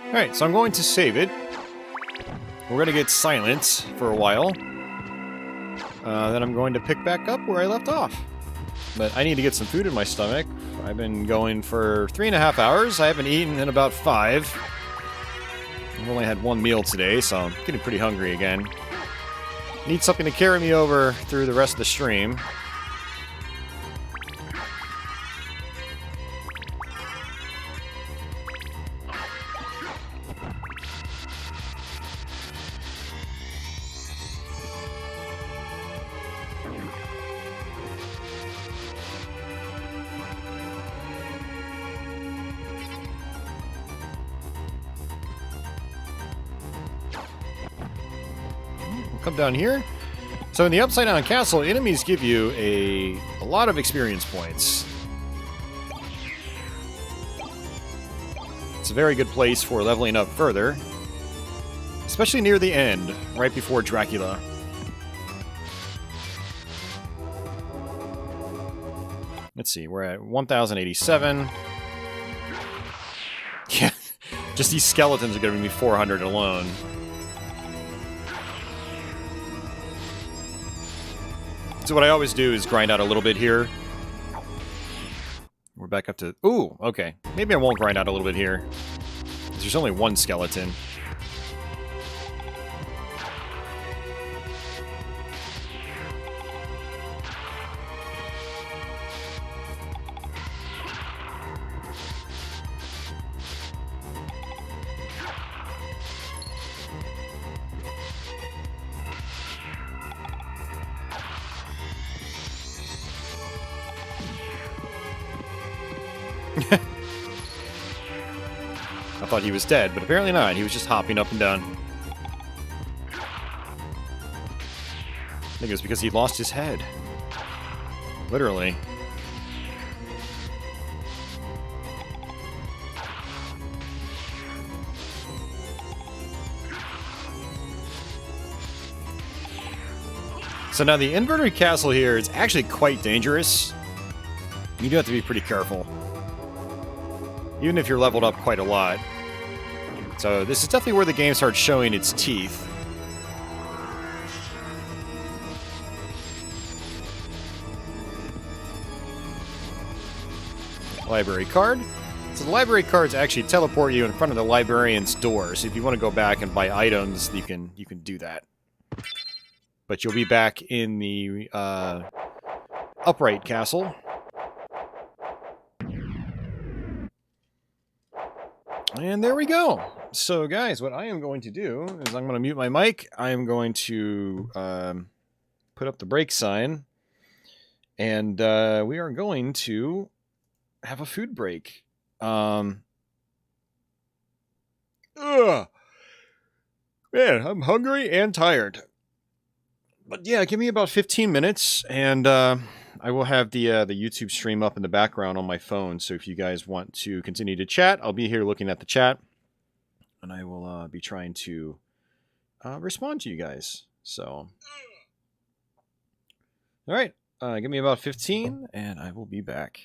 A: Alright, so I'm going to save it. We're going to get silent for a while. Then I'm going to pick back up where I left off. But I need to get some food in my stomach. I've been going for 3.5 hours. I haven't eaten in about 5. I've only had 1 meal today, so I'm getting pretty hungry again. Need something to carry me over through the rest of the stream. Come down here. So in the Upside Down Castle, enemies give you a lot of experience points. It's a very good place for leveling up further. Especially near the end, right before Dracula. Let's see, we're at 1,087. Yeah, just these skeletons are giving me 400 alone. So what I always do is grind out a little bit here. We're back up to... Ooh, okay. Maybe I won't grind out a little bit here. There's only 1 skeleton. I thought he was dead, but apparently not. He was just hopping up and down. I think it was because he lost his head. Literally. So now the inverted castle here is actually quite dangerous. You do have to be pretty careful. Even if you're leveled up quite a lot. So this is definitely where the game starts showing its teeth. Library card. So the library cards actually teleport you in front of the librarian's door. So if you want to go back and buy items, you can do that. But you'll be back in the upright castle. And there we go. So, guys, what I am going to do is I'm going to mute my mic. I am going to put up the break sign. And we are going to have a food break. Man, I'm hungry and tired. But yeah, give me about 15 minutes, and I will have the YouTube stream up in the background on my phone. So if you guys want to continue to chat, I'll be here looking at the chat, and I will be trying to respond to you guys. So, all right, give me about 15, and I will be back.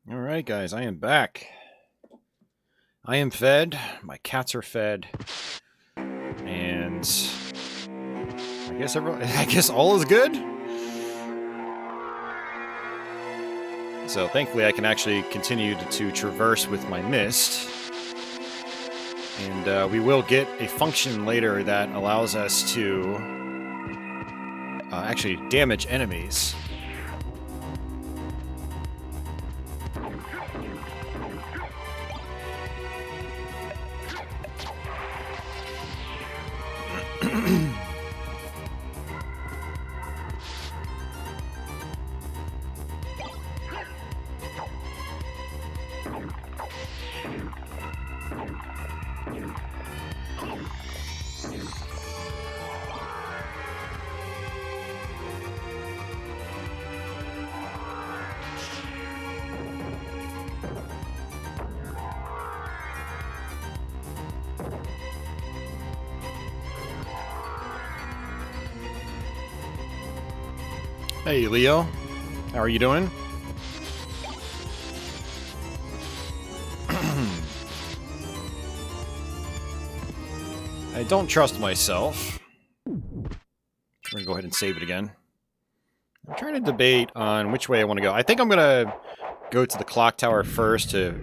A: Alright, guys, I am back. I am fed. My cats are fed. And I guess all is good. So thankfully I can actually continue to traverse with my mist. And we will get a function later that allows us to actually damage enemies. Hey, Leo. How are you doing? I don't trust myself. We're gonna go ahead and save it again. I'm trying to debate on which way I want to go. I think I'm gonna go to the clock tower first to,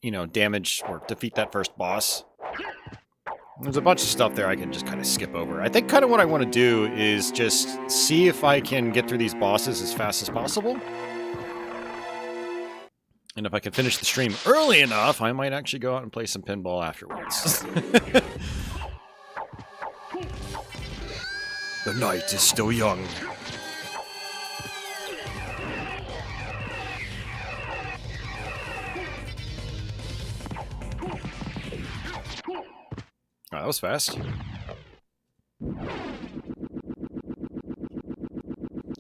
A: you know, damage or defeat that first boss. There's a bunch of stuff there I can just kind of skip over. I think kind of what I want to do is just see if I can get through these bosses as fast as possible. And if I can finish the stream early enough, I might actually go out and play some pinball afterwards. The night is still young. Oh, that was fast.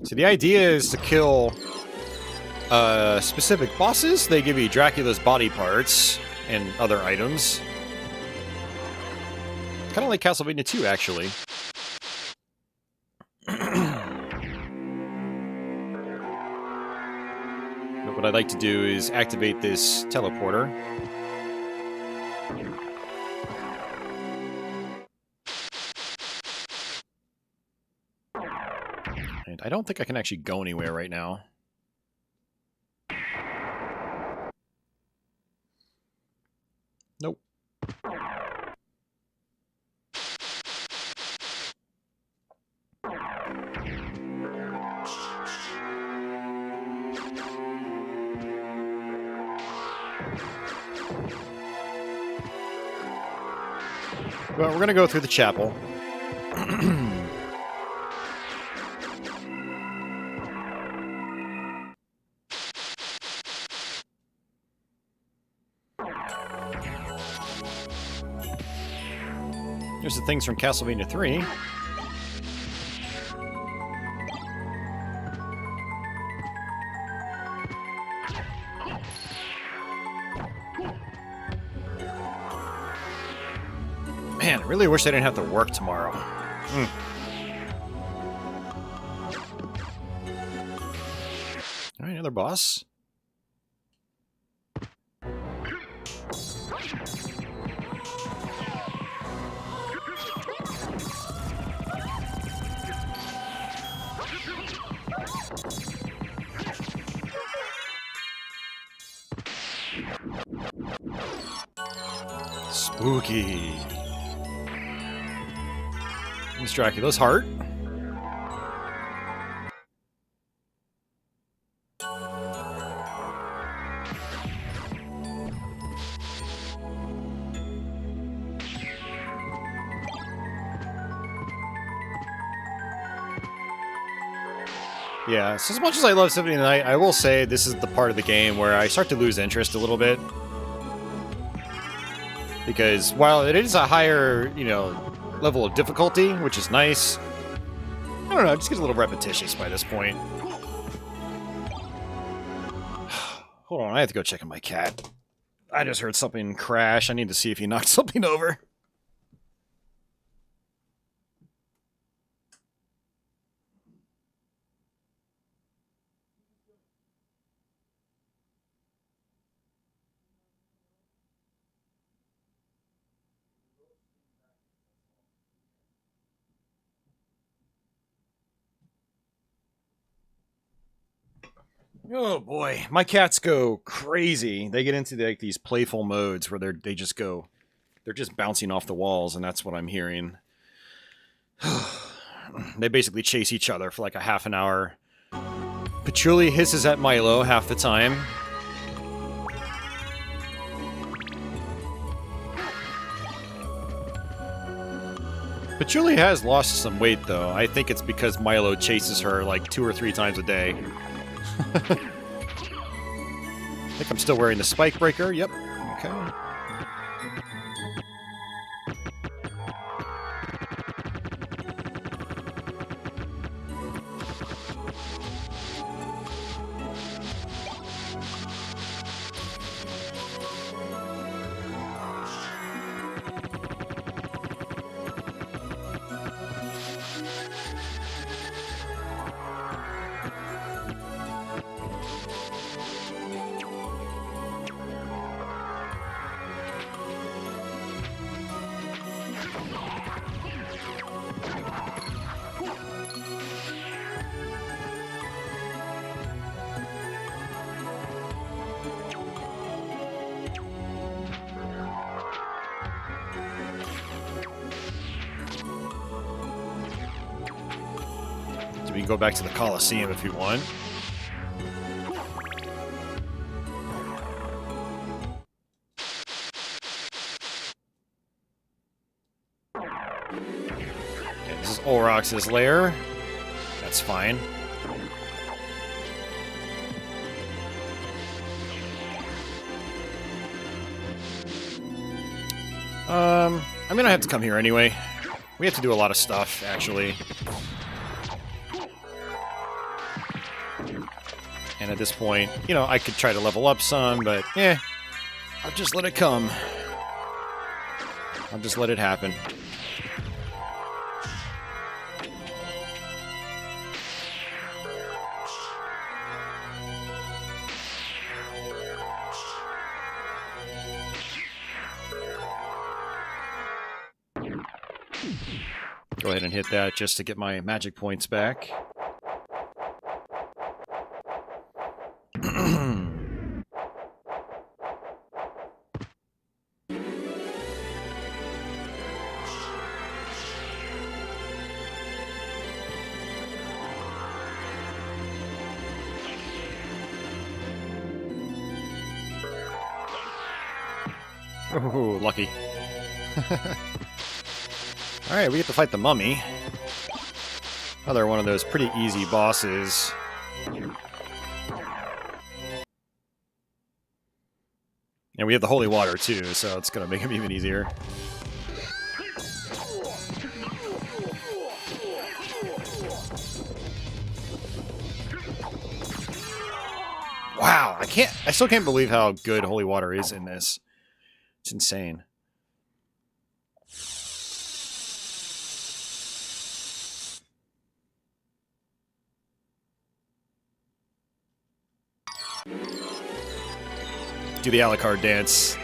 A: So the idea is to kill specific bosses. They give you Dracula's body parts and other items. Kind of like Castlevania 2, actually. But what I'd like to do is activate this teleporter. And I don't think I can actually go anywhere right now. Nope. Well, we're gonna go through the chapel. Here's the things from Castlevania 3. Man, I really wish I didn't have to work tomorrow. Alright, another boss. Spooky. It's Dracula's heart. Yeah, so as much as I love Symphony of the Night, I will say this is the part of the game where I start to lose interest a little bit. Because while it is a higher, you know, level of difficulty, which is nice, I don't know, it just gets a little repetitious by this point. Hold on, I have to go check on my cat. I just heard something crash. I need to see if he knocked something over. Oh boy, my cats go crazy. They get into like these playful modes where they're just bouncing off the walls, and that's what I'm hearing. They basically chase each other for like a half an hour. Patchouli hisses at Milo half the time. Patchouli has lost some weight, though. I think it's because Milo chases her like 2 or 3 times a day. I think I'm still wearing the spike breaker. Yep. Okay. We can go back to the Coliseum if you want. Okay, this is Olrox's lair. That's fine. I'm gonna have to come here anyway. We have to do a lot of stuff, actually. And at this point, you know, I could try to level up some, but I'll just let it come. I'll just let it happen. Go ahead and hit that just to get my magic points back. Oh, lucky. Alright, we get to fight the mummy. Another one of those pretty easy bosses. And we have the holy water too, so it's gonna make him even easier. Wow, I still can't believe how good holy water is in this. It's insane. Do the Alucard dance.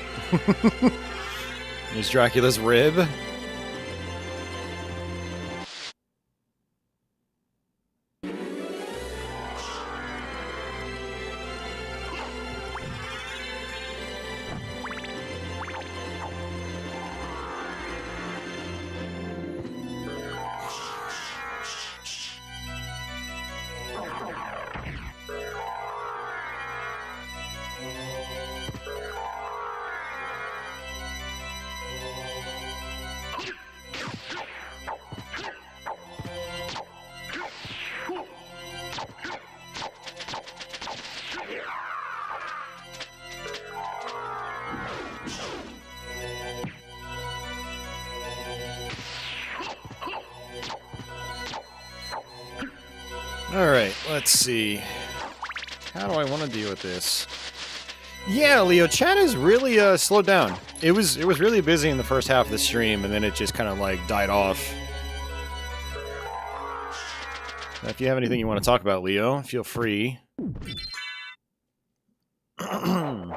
A: There's Dracula's rib. Alright, let's see. How do I want to deal with this? Yeah, Leo, chat has really slowed down. It was really busy in the first half of the stream, and then it just kind of like died off. If you have anything you want to talk about, Leo, feel free. Yeah,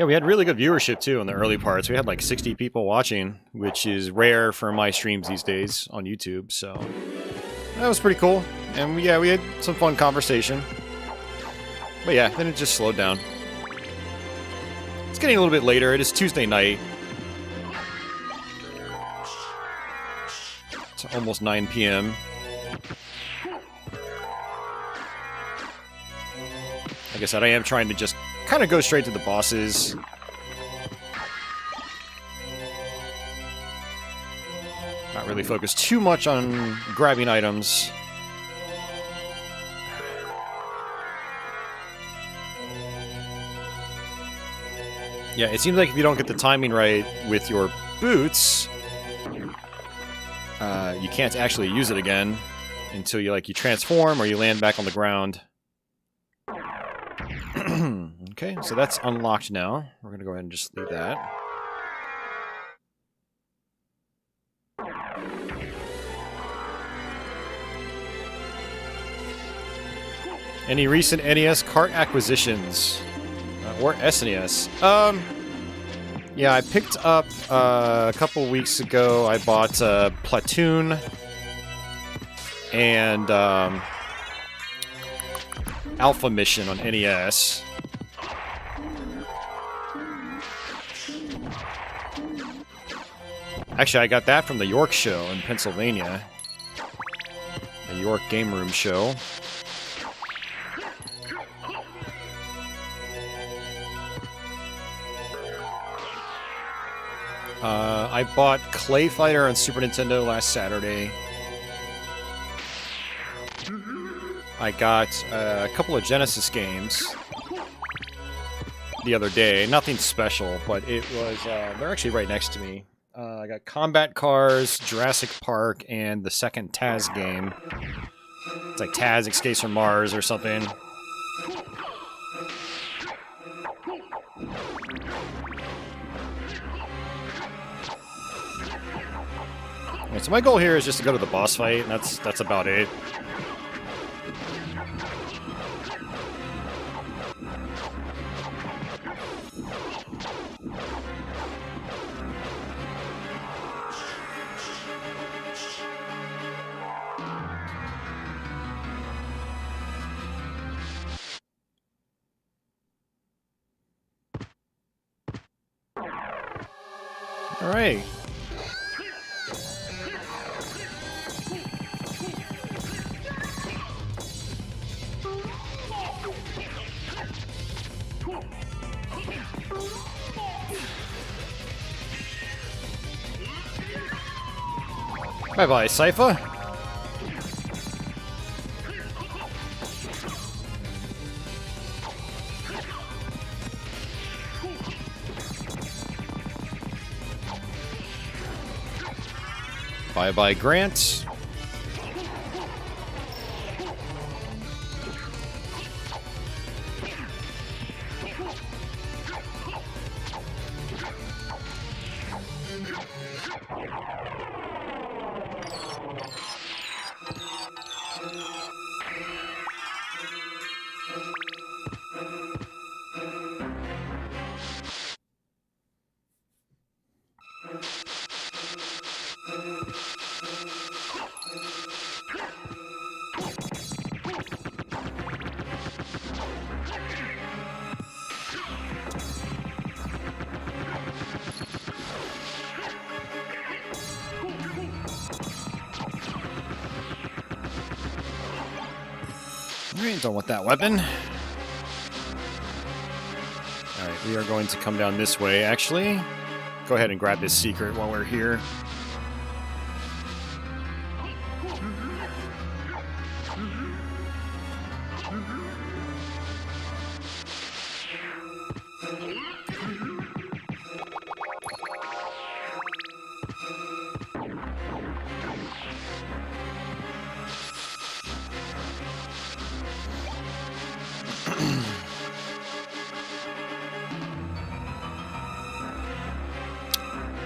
A: we had really good viewership too in the early parts. We had like 60 people watching, which is rare for my streams these days on YouTube, so that was pretty cool. And yeah, we had some fun conversation. But yeah, then it just slowed down. It's getting a little bit later. It is Tuesday night. It's almost 9 p.m. Like I said, I am trying to just kind of go straight to the bosses. Not really focus too much on grabbing items. Yeah, it seems like if you don't get the timing right with your boots, you can't actually use it again until you transform or you land back on the ground. Okay, so that's unlocked now. We're gonna go ahead and just leave that. Any recent NES cart acquisitions? Or SNES? Yeah, I picked up, a couple weeks ago, I bought, Platoon, and, Alpha Mission on NES. Actually, I got that from the York show in Pennsylvania. The York Game Room show. I bought Clay Fighter on Super Nintendo last Saturday. I got a couple of Genesis games the other day. Nothing special, but it was... they're actually right next to me. I got Combat Cars, Jurassic Park, and the second Taz game. It's like Taz Escapes from Mars or something. Right, so my goal here is just to go to the boss fight, and that's about it. All right. Bye-bye, Sypha. Bye-bye, Grant. Alright, done with that weapon. Alright, we are going to come down this way, actually. Go ahead and grab this secret while we're here.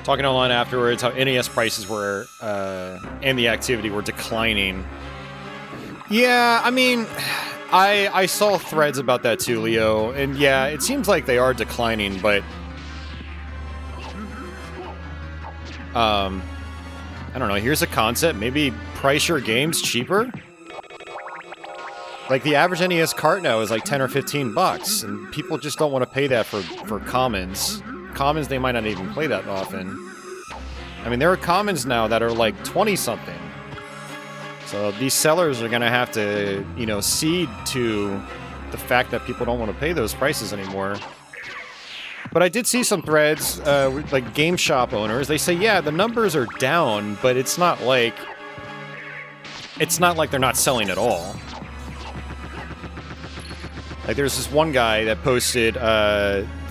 A: Talking online afterwards, how NES prices were, and the activity were declining. Yeah, I mean, I saw threads about that too, Leo, and yeah, it seems like they are declining, but... I don't know, here's a concept, maybe price your games cheaper? Like, the average NES cart now is like 10 or 15 bucks, and people just don't want to pay that for commons. Commons they might not even play that often. I mean, there are commons now that are like 20-something. So these sellers are going to have to, you know, cede to the fact that people don't want to pay those prices anymore. But I did see some threads, like game shop owners, they say, yeah, the numbers are down, but it's not like they're not selling at all. Like, there's this one guy that posted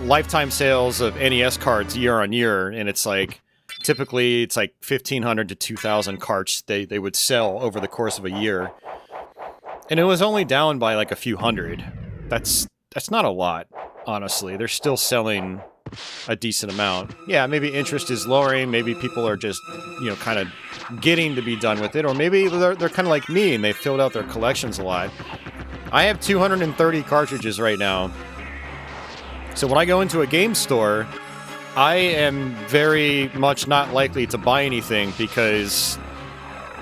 A: lifetime sales of NES cards year on year, and it's like, typically it's like 1,500 to 2,000 carts they would sell over the course of a year. And it was only down by like a few hundred. That's not a lot, honestly. They're still selling a decent amount. Yeah, maybe interest is lowering, maybe people are just, you know, kind of getting to be done with it, or maybe they're kind of like me and they filled out their collections a lot. I have 230 cartridges right now. So when I go into a game store, I am very much not likely to buy anything because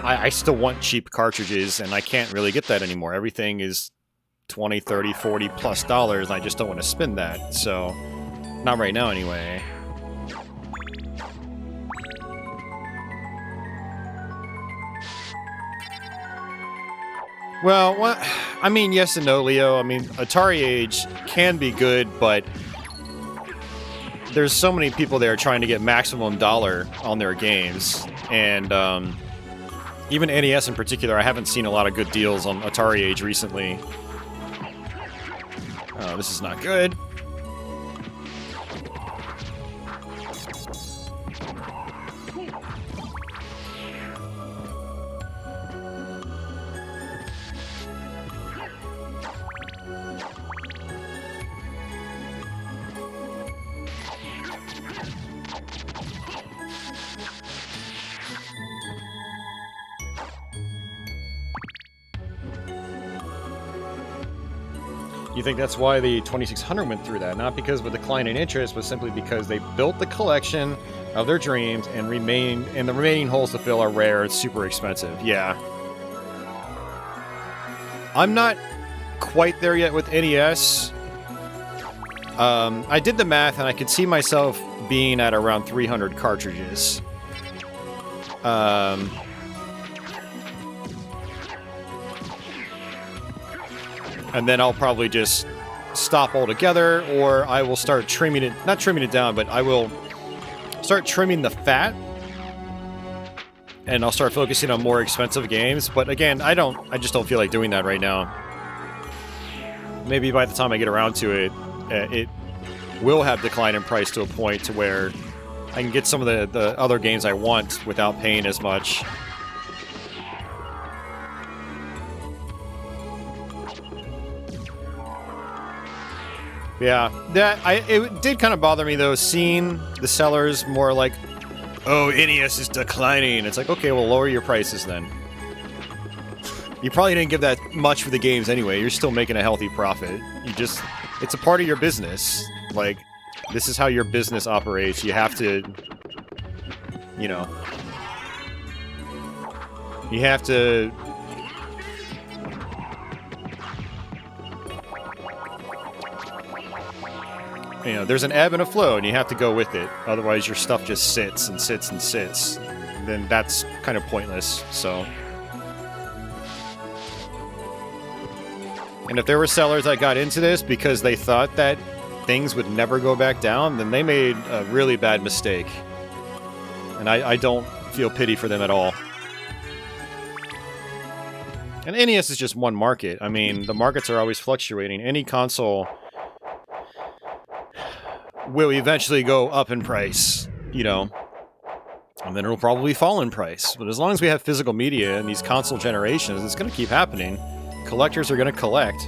A: I still want cheap cartridges and I can't really get that anymore. Everything is 20, 30, 40 plus dollars and I just don't want to spend that. So, not right now anyway. Well, I mean, yes and no, Leo. I mean, Atari Age can be good, but there's so many people there trying to get maximum dollar on their games. And even NES in particular, I haven't seen a lot of good deals on Atari Age recently. Oh, this is not good. You think that's why the 2600 went through that? Not because of a decline in interest, but simply because they built the collection of their dreams and the remaining holes to fill are rare. It's super expensive. Yeah. I'm not quite there yet with NES. I did the math and I could see myself being at around 300 cartridges. And then I'll probably just stop altogether, or I will start trimming it, not trimming it down, but I will start trimming the fat, and I'll start focusing on more expensive games. But again, I just don't feel like doing that right now. Maybe by the time I get around to it, it will have declined in price to a point to where I can get some of the other games I want without paying as much. Yeah, it did kind of bother me though, seeing the sellers more like, oh, NES is declining. It's like, okay, well, lower your prices then. You probably didn't give that much for the games anyway. You're still making a healthy profit. It's a part of your business. Like, this is how your business operates. You have to, you know, you have to... You know, there's an ebb and a flow, and you have to go with it. Otherwise, your stuff just sits and sits and sits. Then that's kind of pointless, so... And if there were sellers that got into this because they thought that things would never go back down, then they made a really bad mistake. And I don't feel pity for them at all. And NES is just one market. I mean, the markets are always fluctuating. Any console will eventually go up in price, you know, and then it'll probably fall in price. But as long as we have physical media in these console generations, it's going to keep happening. Collectors are going to collect.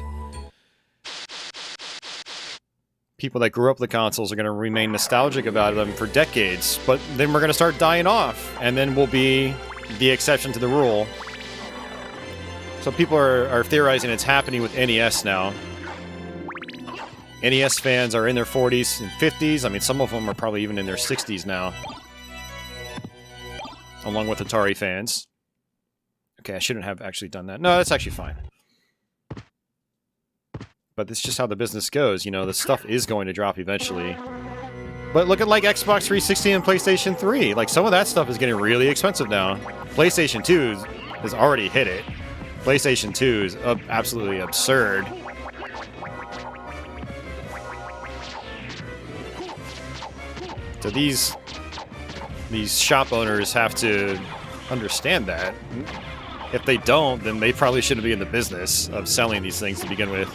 A: People that grew up with the consoles are going to remain nostalgic about them for decades, but then we're going to start dying off, and then we'll be the exception to the rule. So people are theorizing it's happening with NES now. NES fans are in their 40s and 50s. I mean, some of them are probably even in their 60s now. Along with Atari fans. Okay, I shouldn't have actually done that. No, that's actually fine. But it's just how the business goes, you know, the stuff is going to drop eventually. But look at like Xbox 360 and PlayStation 3. Like some of that stuff is getting really expensive now. PlayStation 2 has already hit it. PlayStation 2 is absolutely absurd. So these shop owners have to understand that. If they don't, then they probably shouldn't be in the business of selling these things to begin with.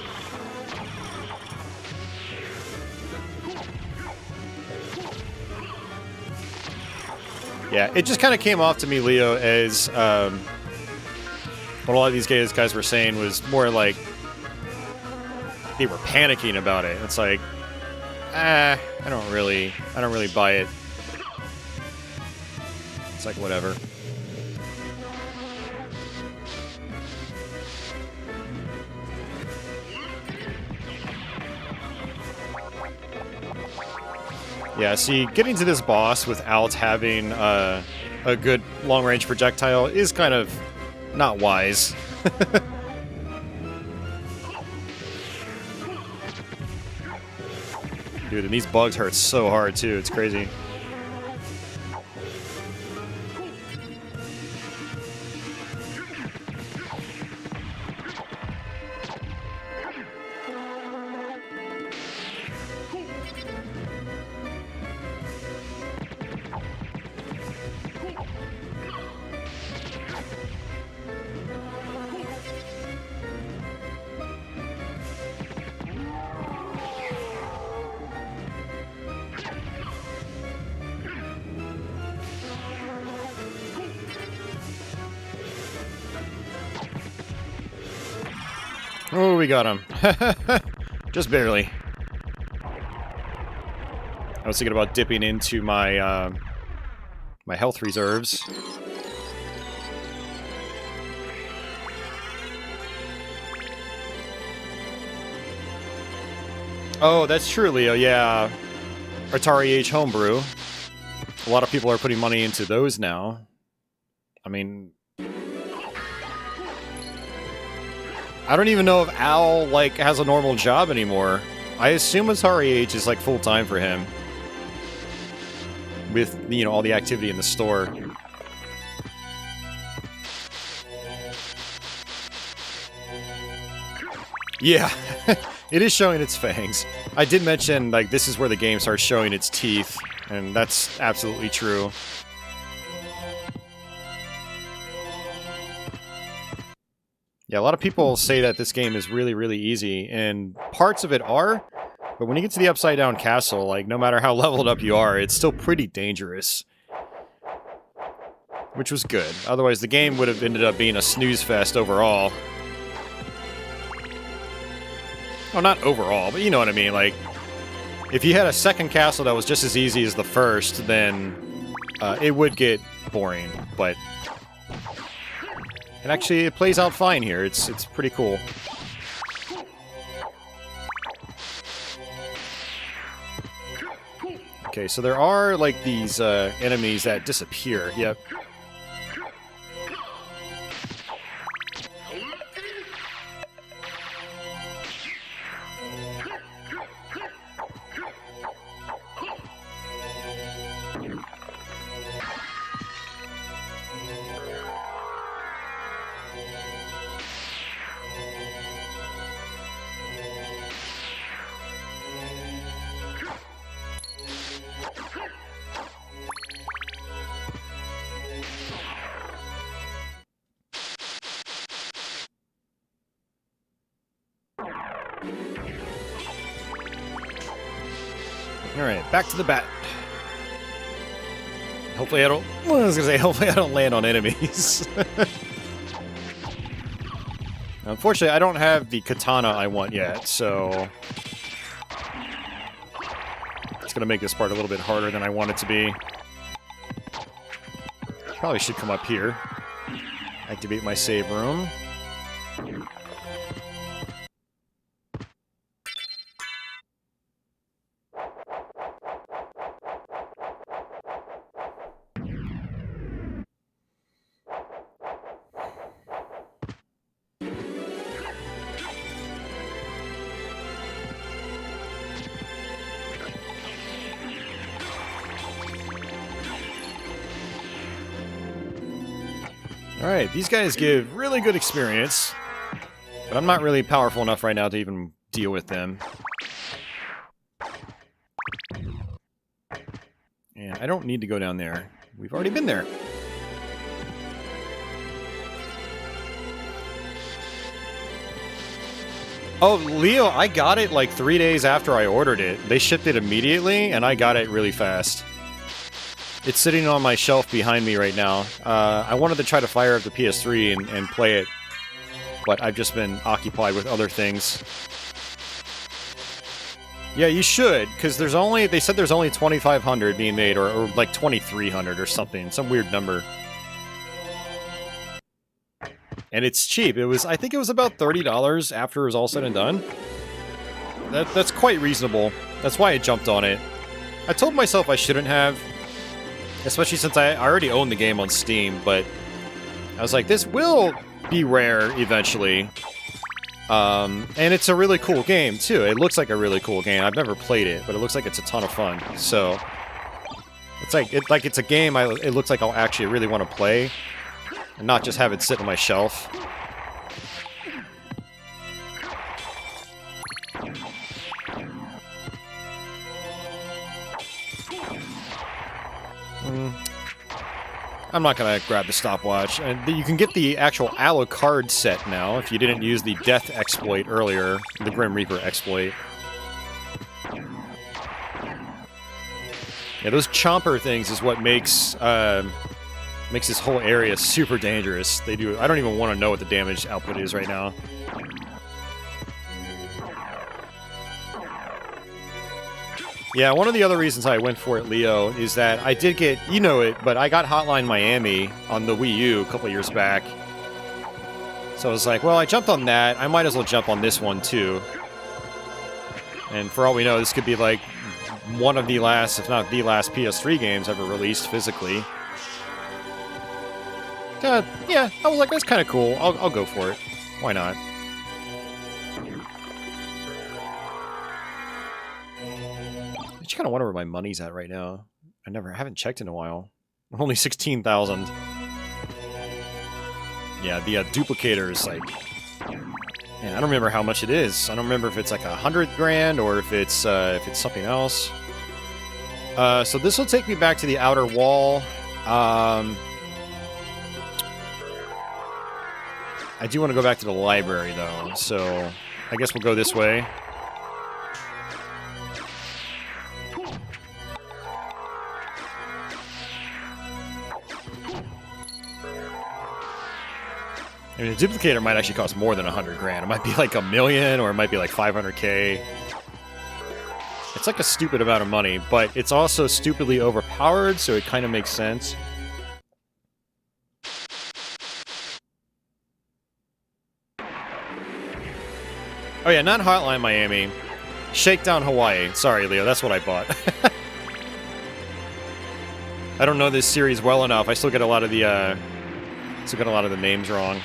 A: Yeah, it just kind of came off to me, Leo, as what a lot of these guys were saying was more like they were panicking about it. It's like, I don't really buy it. It's like, whatever. Yeah, see, getting to this boss without having a good long-range projectile is kind of not wise. Dude, and these bugs hurt so hard, too. It's crazy. Oh, we got him. Just barely. I was thinking about dipping into my my health reserves. Oh, that's true, Leo. Yeah. Atari Age Homebrew. A lot of people are putting money into those now. I mean, I don't even know if Al, like, has a normal job anymore. I assume Atari Age is, like, full-time for him. With, you know, all the activity in the store. Yeah, it is showing its fangs. I did mention, like, this is where the game starts showing its teeth, and that's absolutely true. Yeah, a lot of people say that this game is really, really easy, and parts of it are, but when you get to the Upside Down Castle, like, no matter how leveled up you are, it's still pretty dangerous. Which was good. Otherwise, the game would have ended up being a snooze fest overall. Well, not overall, but you know what I mean, like, if you had a second castle that was just as easy as the first, then it would get boring, but... And actually, it plays out fine here. It's pretty cool. Okay, so there are, like, these enemies that disappear. Yep. Alright, back to the bat. Hopefully I don't... Well, I was gonna say, hopefully I don't land on enemies. Unfortunately, I don't have the katana I want yet, so... It's gonna make this part a little bit harder than I want it to be. Probably should come up here. Activate my save room. Alright, these guys give really good experience. But I'm not really powerful enough right now to even deal with them. And I don't need to go down there. We've already been there. Oh, Leo, I got it like 3 days after I ordered it. They shipped it immediately, and I got it really fast. It's sitting on my shelf behind me right now. I wanted to try to fire up the PS3 and play it, but I've just been occupied with other things. Yeah, you should, because there's only, they said there's only 2,500 being made, or like 2,300 or something, some weird number. And it's cheap. It was, I think it was about $30 after it was all said and done. That's quite reasonable. That's why I jumped on it. I told myself I shouldn't have, especially since I already own the game on Steam, but I was like, this will be rare eventually. And it's a really cool game, too. It looks like a really cool game. I've never played it, but it looks like it's a ton of fun. So, it's like it's a game it looks like I'll actually really want to play, and not just have it sit on my shelf. I'm not gonna grab the stopwatch. You can get the actual Alucard set now if you didn't use the Death exploit earlier, the Grim Reaper exploit. Yeah, those chomper things is what makes this whole area super dangerous. They do. I don't even want to know what the damage output is right now. Yeah, one of the other reasons I went for it, Leo, is that I did get, you know it, but I got Hotline Miami on the Wii U a couple years back. So I was like, well, I jumped on that, I might as well jump on this one too. And for all we know, this could be like one of the last, if not the last PS3 games ever released physically. Yeah, I was like, that's kind of cool, I'll go for it. Why not? I kind of wonder where my money's at right now. I haven't checked in a while. Only 16,000. Yeah, the duplicator is like... Man, I don't remember how much it is. I don't remember if it's like 100 grand or if it's something else. So this will take me back to the outer wall. I do want to go back to the library though, so I guess we'll go this way. I mean, the duplicator might actually cost more than 100 grand. It might be like $1 million, or it might be like 500k. It's like a stupid amount of money, but it's also stupidly overpowered, so it kind of makes sense. Oh yeah, not Hotline Miami. Shakedown Hawaii. Sorry, Leo, that's what I bought. I don't know this series well enough. I still get a lot of the names wrong.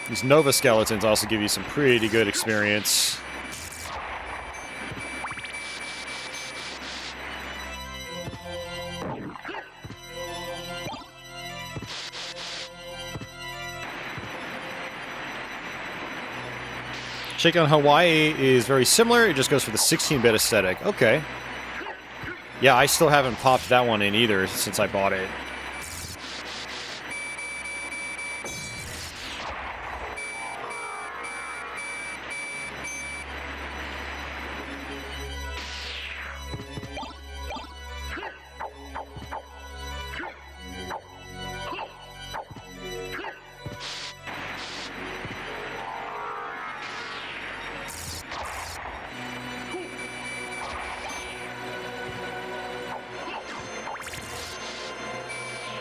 A: These Nova Skeletons also give you some pretty good experience. Shakedown Hawaii is very similar, it just goes for the 16-bit aesthetic. Okay. Yeah, I still haven't popped that one in either since I bought it.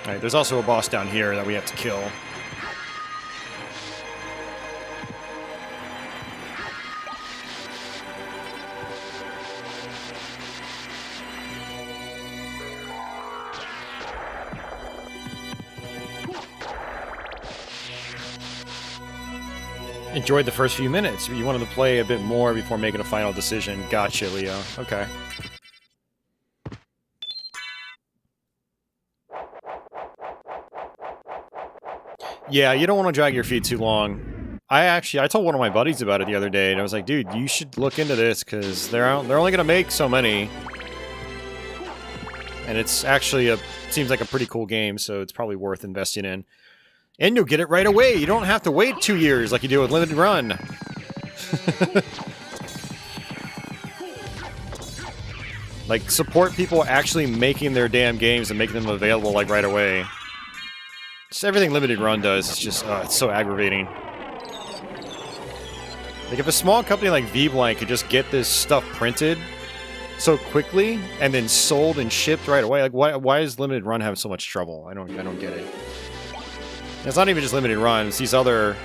A: Alright, there's also a boss down here that we have to kill. Enjoyed the first few minutes. You wanted to play a bit more before making a final decision. Gotcha, Leo. Okay. Yeah, you don't want to drag your feet too long. I told one of my buddies about it the other day, and I was like, dude, you should look into this, because they're only going to make so many. And it's actually seems like a pretty cool game, so it's probably worth investing in. And you'll get it right away. You don't have to wait 2 years like you do with Limited Run. Like, support people actually making their damn games and making them available, like, right away. Just everything Limited Run does is just, it's so aggravating. Like, if a small company like VBlank could just get this stuff printed so quickly and then sold and shipped right away, like, why does Limited Run have so much trouble? I don't get it. And it's not even just Limited Run, it's these other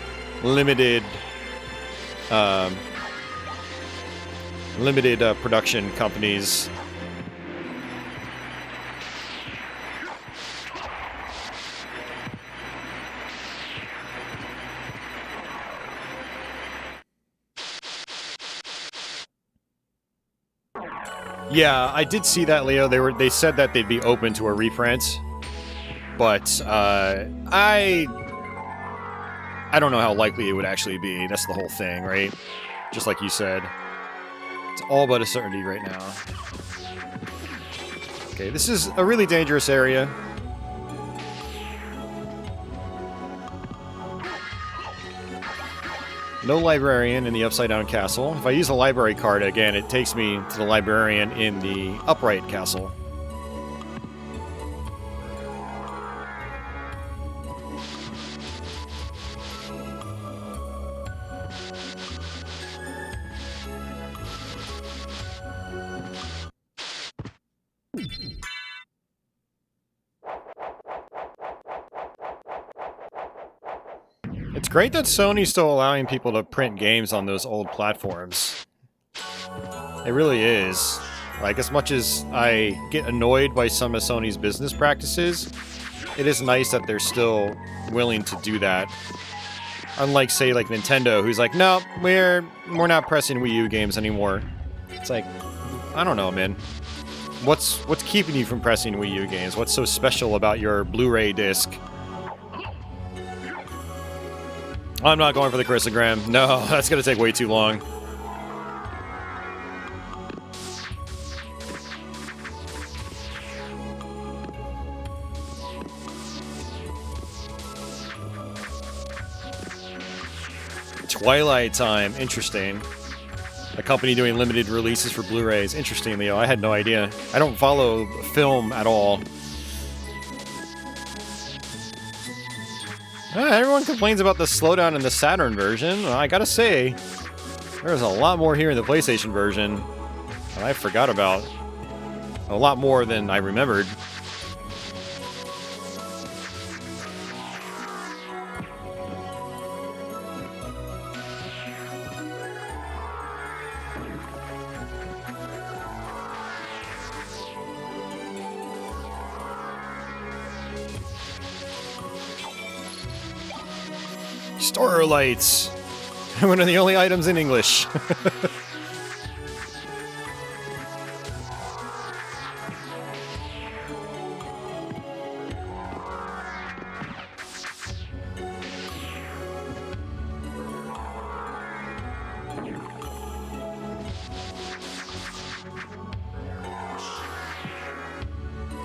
A: limited production companies. Yeah, I did see that, Leo. They said that they'd be open to a reprint, but I don't know how likely it would actually be. That's the whole thing, right? Just like you said, it's all but a certainty right now. Okay, this is a really dangerous area. No librarian in the upside-down castle. If I use a library card again, it takes me to the librarian in the upright castle. It's great that Sony's still allowing people to print games on those old platforms. It really is. Like, as much as I get annoyed by some of Sony's business practices, it is nice that they're still willing to do that. Unlike, say, like Nintendo, who's like, no, we're not pressing Wii U games anymore. It's like, I don't know, man. What's keeping you from pressing Wii U games? What's so special about your Blu-ray disc? I'm not going for the Chrysogram. No, that's gonna take way too long. Twilight Time. Interesting. A company doing limited releases for Blu-rays. Interesting, Leo. I had no idea. I don't follow film at all. Everyone complains about the slowdown in the Saturn version. I gotta say, there's a lot more here in the PlayStation version that I forgot about. A lot more than I remembered. Store lights! One of the only items in English.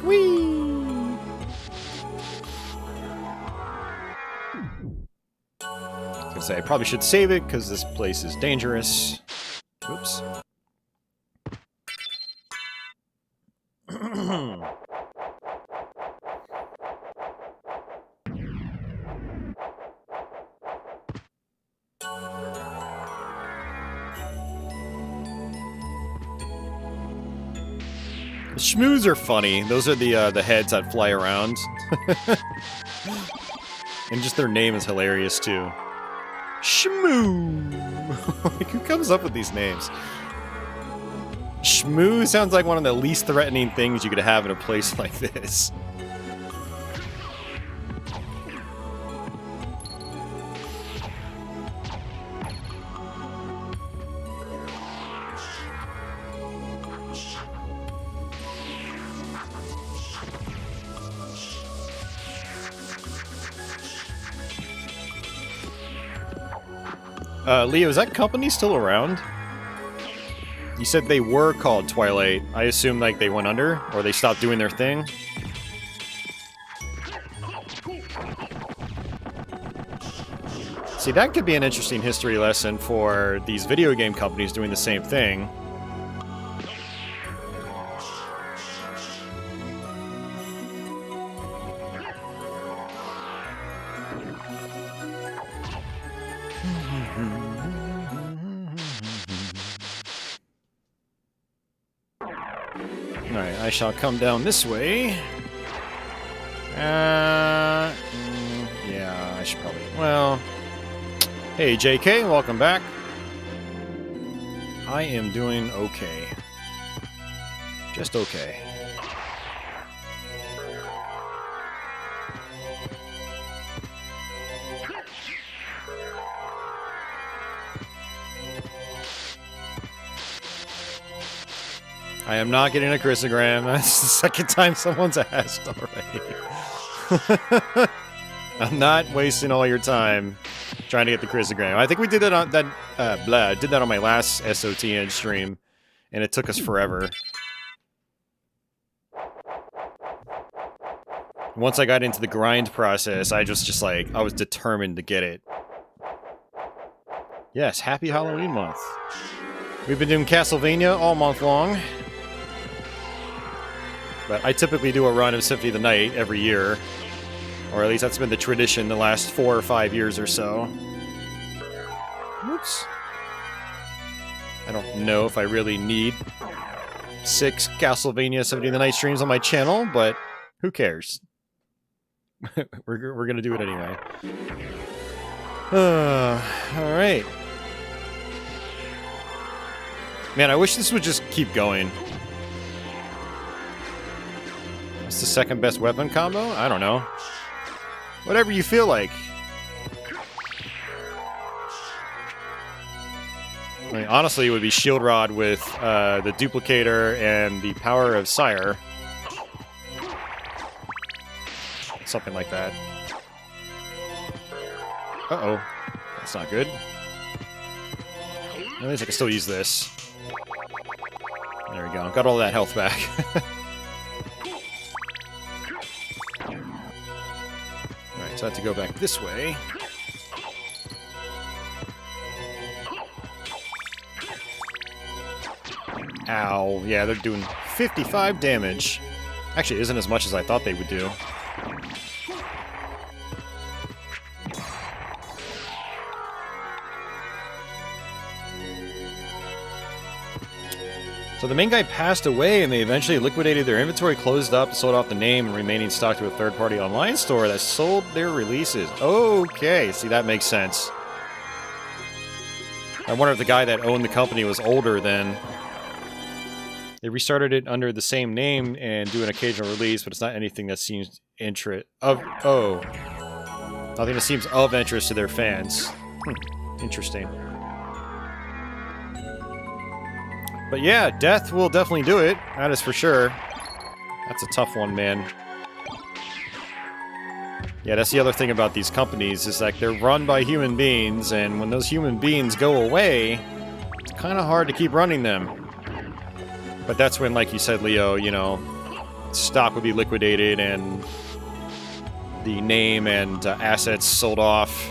A: Whee! I probably should save it because this place is dangerous. Oops. The shmoos are funny. Those are the heads that fly around. And just their name is hilarious too. Shmoo! Like, who comes up with these names? Shmoo sounds like one of the least threatening things you could have in a place like this. Leo, is that company still around? You said they were called Twilight. I assume like they went under, or they stopped doing their thing. See, that could be an interesting history lesson for these video game companies doing the same thing. Alright, I shall come down this way. Yeah, I should probably... Well... Hey, JK, welcome back. I am doing okay. Just okay. I am not getting a chrysogram. That's the second time someone's asked already. I'm not wasting all your time trying to get the chrysogram. I think we did that on that. Did that on my last SOTN stream, and it took us forever. Once I got into the grind process, I just like I was determined to get it. Yes, happy Halloween month. We've been doing Castlevania all month long. But I typically do a run of Symphony of the Night every year. Or at least that's been the tradition the last 4 or 5 years or so. Whoops. I don't know if I really need 6 Castlevania Symphony of the Night streams on my channel, but who cares? we're gonna do it anyway. Alright. Man, I wish this would just keep going. What's the second best weapon combo? I don't know. Whatever you feel like. I mean, honestly, it would be Shield Rod with the Duplicator and the Power of Sire. Something like that. Uh-oh. That's not good. At least I can still use this. There we go. Got all that health back. So I have to go back this way. Ow. Yeah, they're doing 55 damage. Actually, it isn't as much as I thought they would do. So the main guy passed away, and they eventually liquidated their inventory, closed up, sold off the name, and remaining stock to a third-party online store that sold their releases. Okay, see, that makes sense. I wonder if the guy that owned the company was older then. They restarted it under the same name and do an occasional release, but it's not anything that seems nothing that seems of interest to their fans. Interesting. But yeah, death will definitely do it. That is for sure. That's a tough one, man. Yeah, that's the other thing about these companies, is like they're run by human beings, and when those human beings go away, it's kind of hard to keep running them. But that's when, like you said, Leo, you know, stock would be liquidated and the name and assets sold off.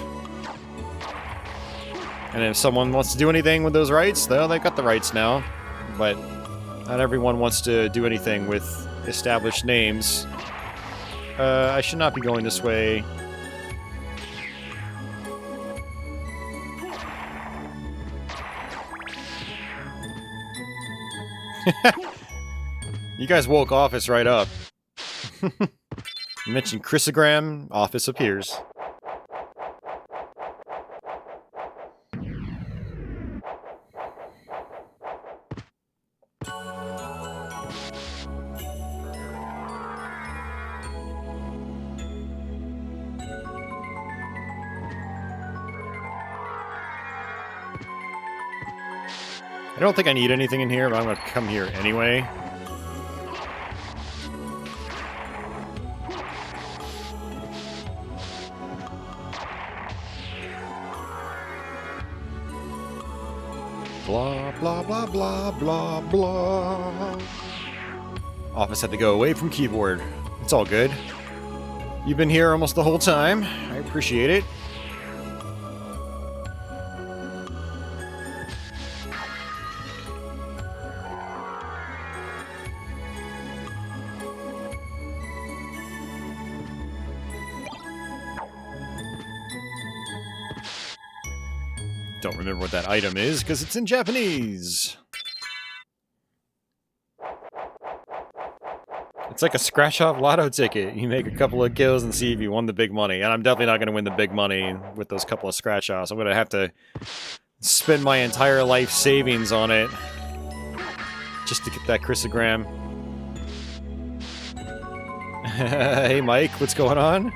A: And if someone wants to do anything with those rights, well, they've got the rights now. But not everyone wants to do anything with established names. I should not be going this way. You guys woke Office right up. You mentioned chrysogram, Office appears. I don't think I need anything in here, but I'm going to come here anyway. Blah, blah, blah, blah, blah, blah. Office had to go away from keyboard. It's all good. You've been here almost the whole time. I appreciate it. Don't remember what that item is because it's in Japanese. It's like a scratch-off lotto ticket. You make a couple of kills and see if you won the big money. And I'm definitely not going to win the big money with those couple of scratch-offs. I'm going to have to spend my entire life savings on it just to get that chrysogram. Hey, Mike, what's going on?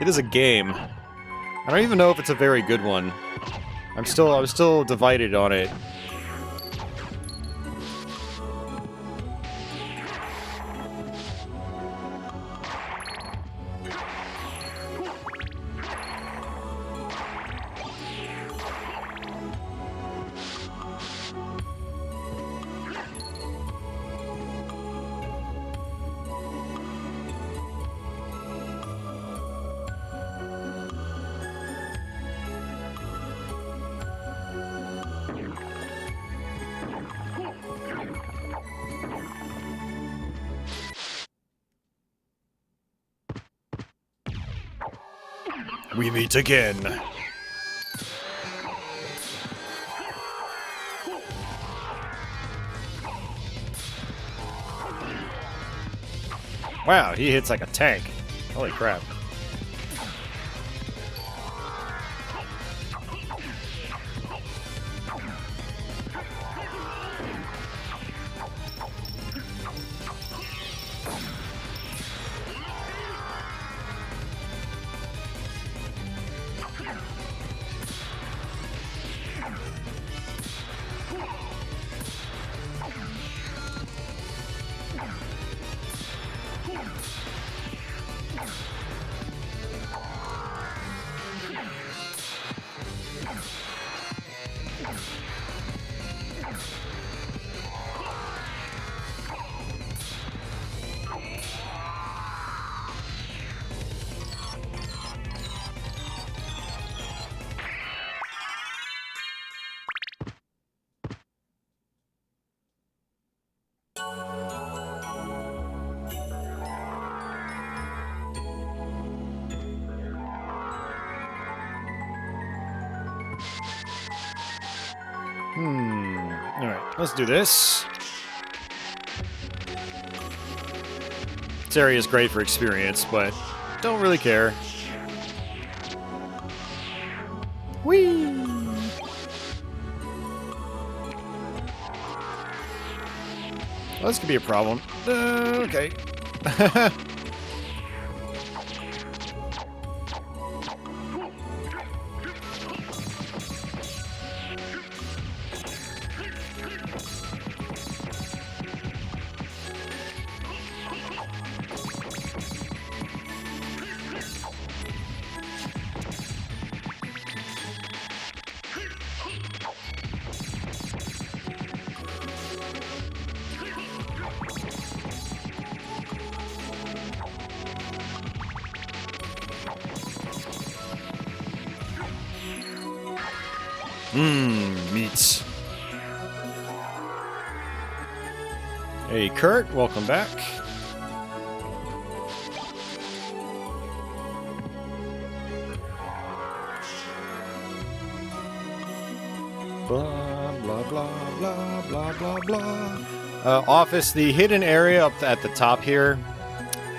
A: It is a game. I don't even know if it's a very good one. I'm still divided on it. We meet again. Wow, he hits like a tank. Holy crap. Alright, let's do this. This area is great for experience, but don't really care. Whee! Well, this could be a problem. Okay. Meats. Hey, Kurt, welcome back. Blah, blah, blah, blah, blah, blah, blah. Office, the hidden area up at the top here,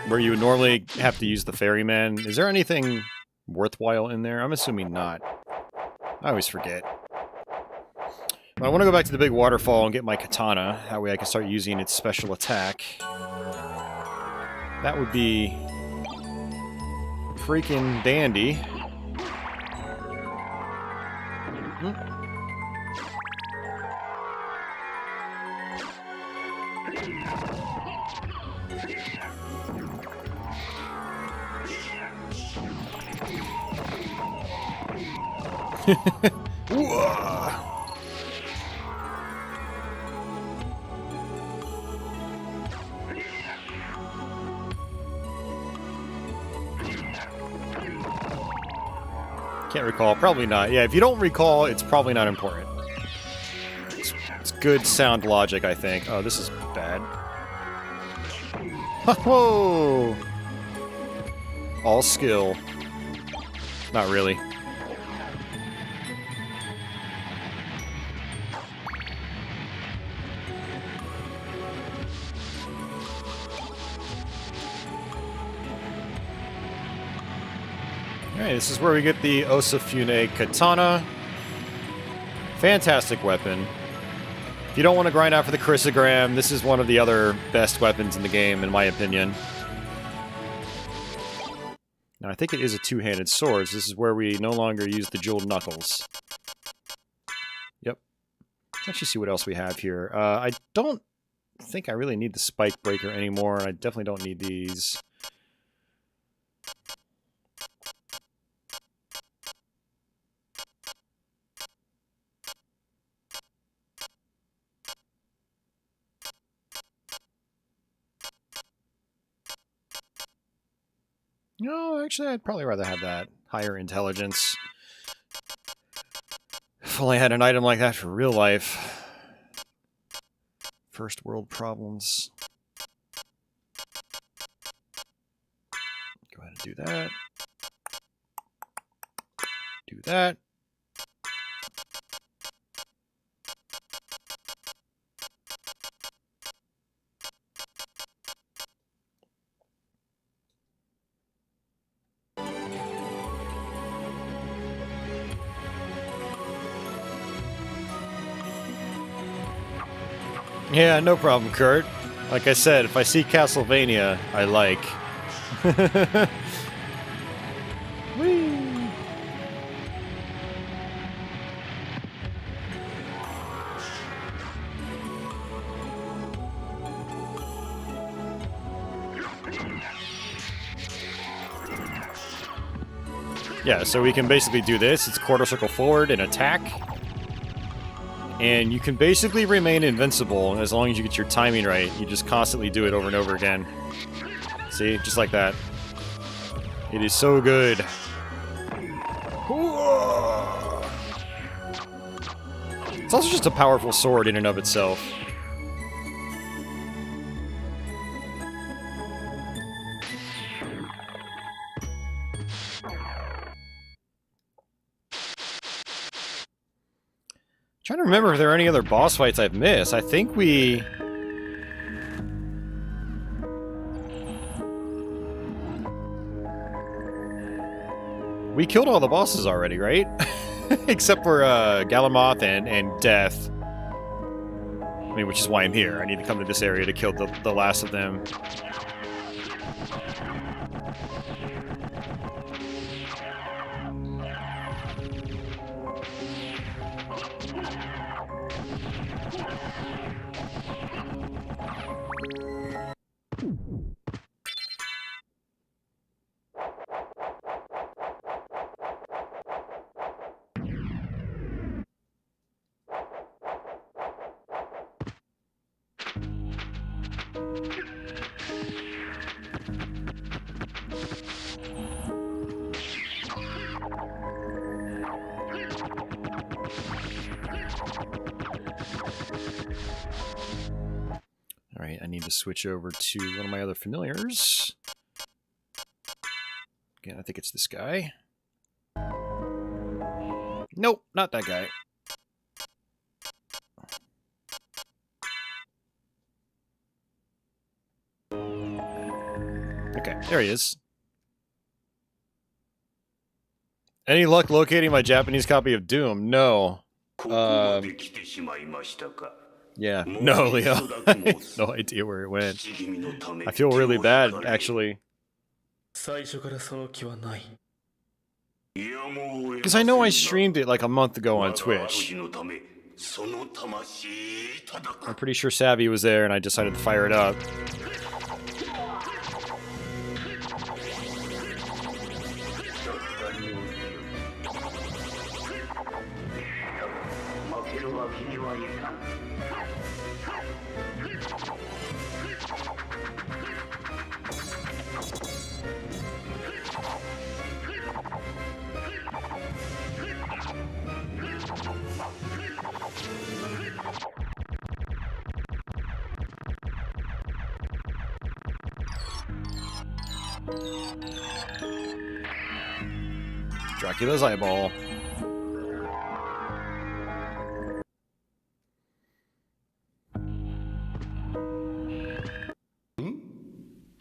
A: where you would normally have to use the ferryman. Is there anything worthwhile in there? I'm assuming not. I always forget. But I want to go back to the big waterfall and get my katana. That way I can start using its special attack. That would be freaking dandy. Can't recall. Probably not. Yeah, if you don't recall, it's probably not important. It's good sound logic, I think. Oh, this is bad. Whoa! All skill. Not really. Alright, this is where we get the Osafune Katana. Fantastic weapon. If you don't want to grind out for the Chrysogram, this is one of the other best weapons in the game, in my opinion. Now, I think it is a two-handed sword. So this is where we no longer use the jeweled knuckles. Yep. Let's actually see what else we have here. I don't think I really need the spike breaker anymore. I definitely don't need these. No, actually, I'd probably rather have that. Higher intelligence. If only I had an item like that for real life. First world problems. Go ahead and do that. Do that. Yeah, no problem, Kurt. Like I said, if I see Castlevania, I like. Whee! Yeah, so we can basically do this. It's quarter circle forward and attack. And you can basically remain invincible as long as you get your timing right. You just constantly do it over and over again. See? Just like that. It is so good. It's also just a powerful sword in and of itself. Trying to remember if there are any other boss fights I've missed. I think we killed all the bosses already, right? Except for Galamoth and Death. I mean, which is why I'm here. I need to come to this area to kill the last of them. Alright, I need to switch over to one of my other familiars. Again, I think it's this guy. Nope, not that guy. Okay, there he is. Any luck locating my Japanese copy of Doom? No. Yeah, no, Leo. I have no idea where it went. I feel really bad, actually. Because I know I streamed it like a month ago on Twitch. I'm pretty sure Savvy was there and I decided to fire it up. Dracula's eyeball.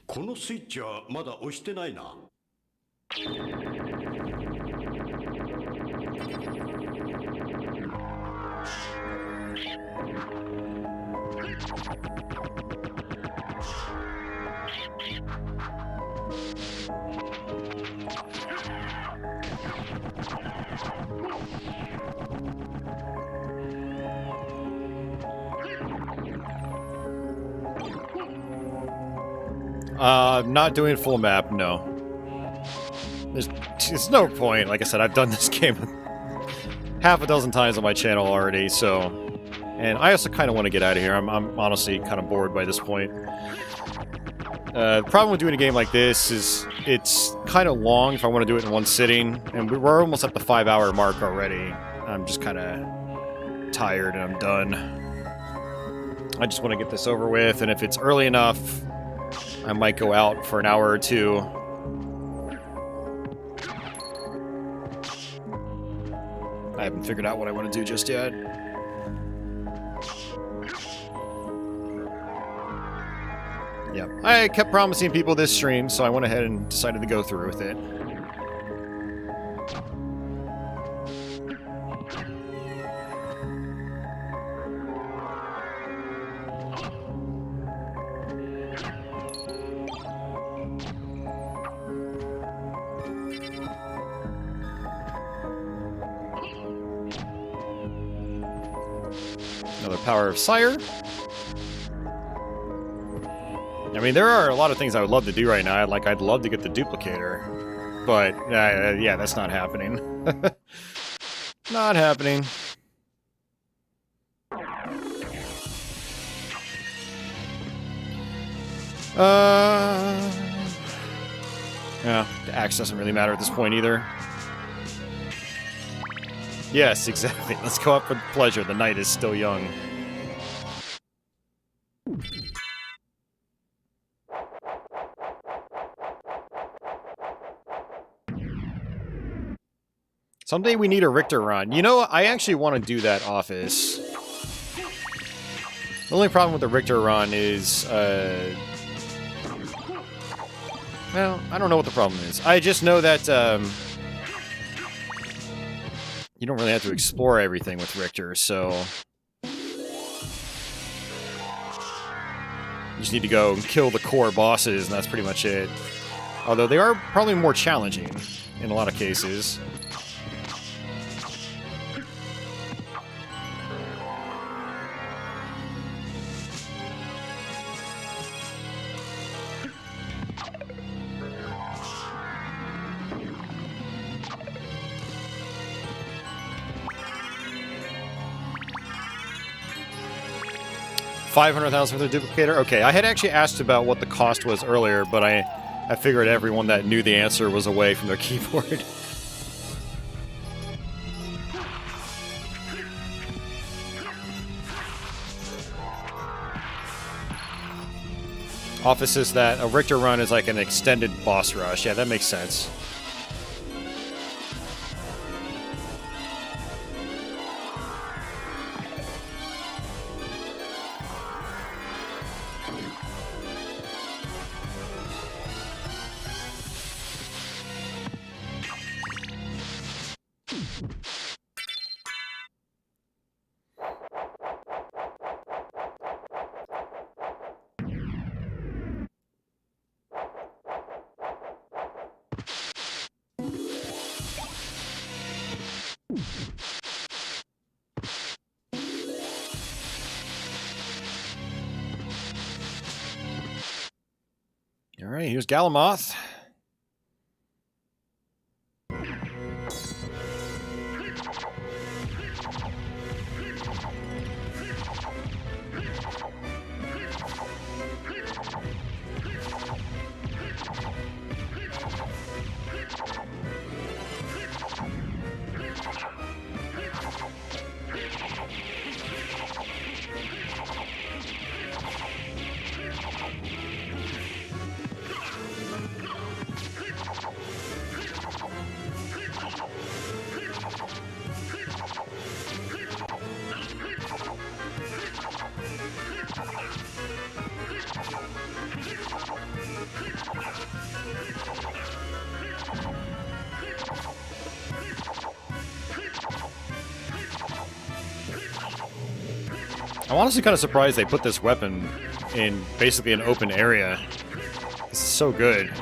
D: このスイッチはまだ押してないな。
A: Not doing full map, no. There's no point. Like I said, I've done this game half a dozen times on my channel already, so... And I also kind of want to get out of here. I'm honestly kind of bored by this point. The problem with doing a game like this is it's kind of long if I want to do it in one sitting, and we're almost at the 5-hour mark already. I'm just kind of tired and I'm done. I just want to get this over with, and if it's early enough, I might go out for an hour or two. I haven't figured out what I want to do just yet. Yep. I kept promising people this stream, so I went ahead and decided to go through with it. Another Power of Sire. I mean, there are a lot of things I would love to do right now. Like, I'd love to get the duplicator. But, yeah, that's not happening. Not happening. Yeah, the axe doesn't really matter at this point either. Yes, exactly. Let's go out for pleasure. The night is still young. Someday we need a Richter run. You know, I actually want to do that office. The only problem with the Richter run is, well, I don't know what the problem is. I just know that, you don't really have to explore everything with Richter, so... You just need to go and kill the core bosses, and that's pretty much it. Although they are probably more challenging in a lot of cases. $500,000 for the duplicator? Okay, I had actually asked about what the cost was earlier, but I figured everyone that knew the answer was away from their keyboard. Office says that a Richter run is like an extended boss rush. Yeah, that makes sense. Alright, here's Galamoth. I'm honestly kind of surprised they put this weapon in basically an open area. This is so good.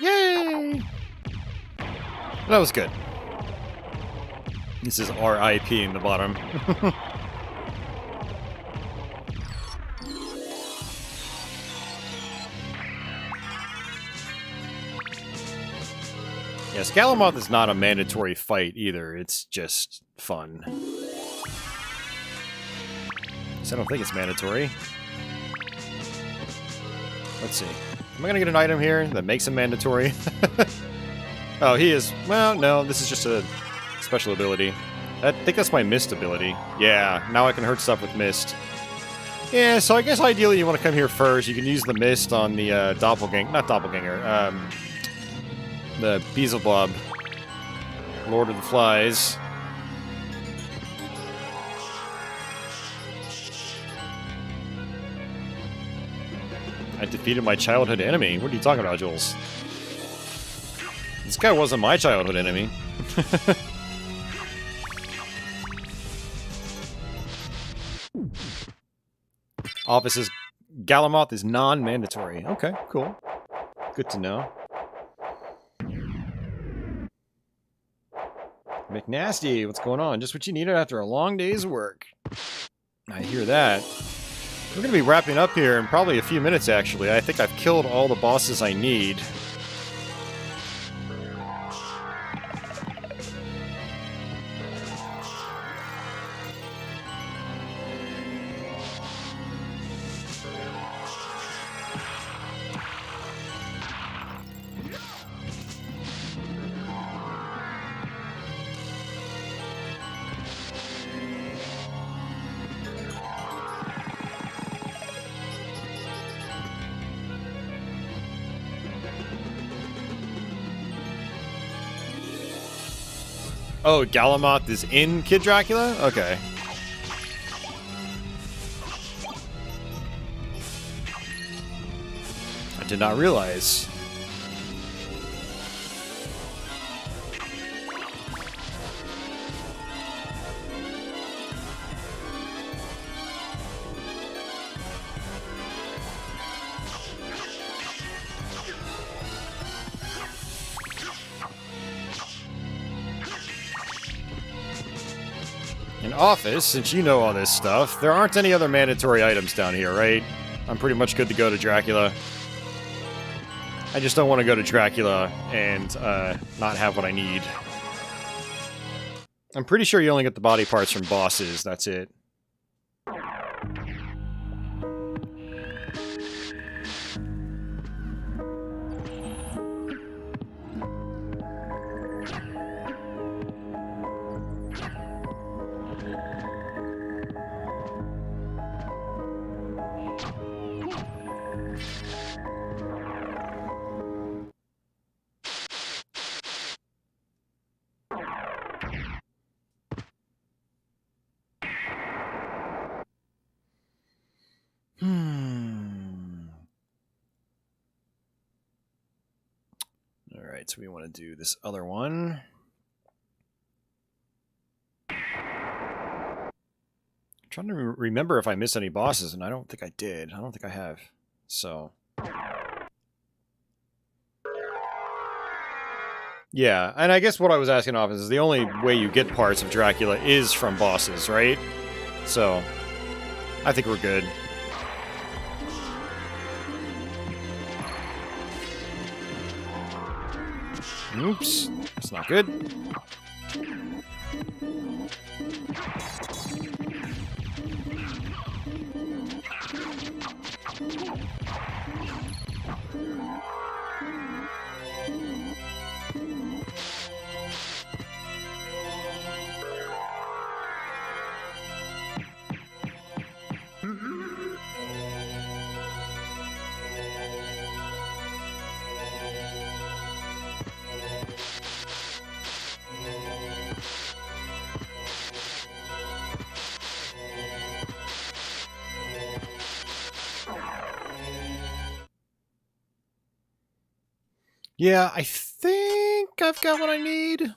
A: Yay! That was good. This is RIP in the bottom. Yeah, Scalamoth is not a mandatory fight either. It's just fun. So I don't think it's mandatory. Let's see. Am I gonna get an item here that makes him mandatory? Oh, he is. Well, no, this is just a special ability. I think that's my mist ability. Yeah, now I can hurt stuff with mist. Yeah, so I guess ideally you want to come here first. You can use the mist on the doppelganger. Not doppelganger. The Beelzebub. Lord of the Flies. I defeated my childhood enemy. What are you talking about, Jules? This guy wasn't my childhood enemy. Office's Galamoth is non-mandatory. Okay, cool. Good to know. McNasty, what's going on? Just what you needed after a long day's work. I hear that. We're going to be wrapping up here in probably a few minutes, actually. I think I've killed all the bosses I need. Oh, Galamoth is in Kid Dracula? Okay. I did not realize. Office, since you know all this stuff, there aren't any other mandatory items down here, right? I'm pretty much good to go to Dracula. I just don't want to go to Dracula and not have what I need. I'm pretty sure you only get the body parts from bosses, that's it. Alright, so we want to do this other one. I'm trying to remember if I missed any bosses, and I don't think I did. I don't think I have. So. Yeah, and I guess what I was asking off is the only way you get parts of Dracula is from bosses, right? So, I think we're good. Oops, that's not good. Yeah, I think I've got what I need.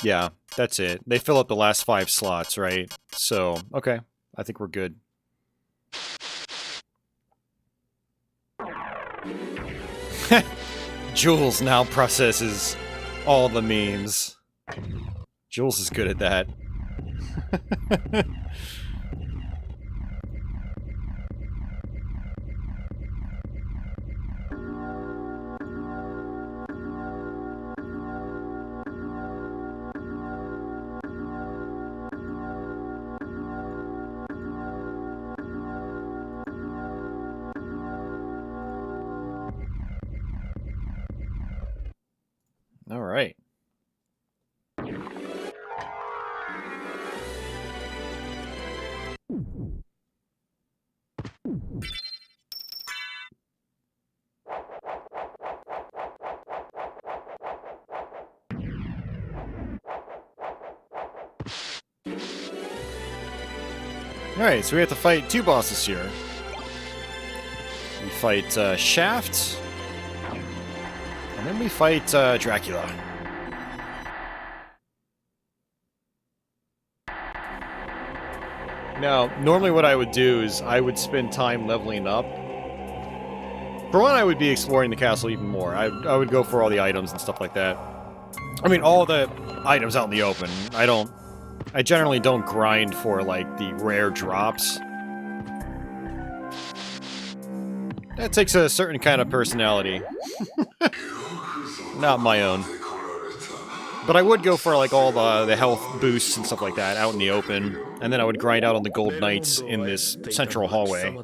A: Yeah, that's it. They fill up the last 5 slots, right? So, okay. I think we're good. Jules now processes all the memes. Jules is good at that. All right. Alright, so we have to fight 2 bosses here. We fight Shaft, and then we fight Dracula. Now, normally what I would do is I would spend time leveling up. For one, I would be exploring the castle even more. I would go for all the items and stuff like that. I mean, all the items out in the open. I generally don't grind for, like, the rare drops. That takes a certain kind of personality. Not my own. But I would go for, like, all the health boosts and stuff like that out in the open. And then I would grind out on the gold knights in this central hallway.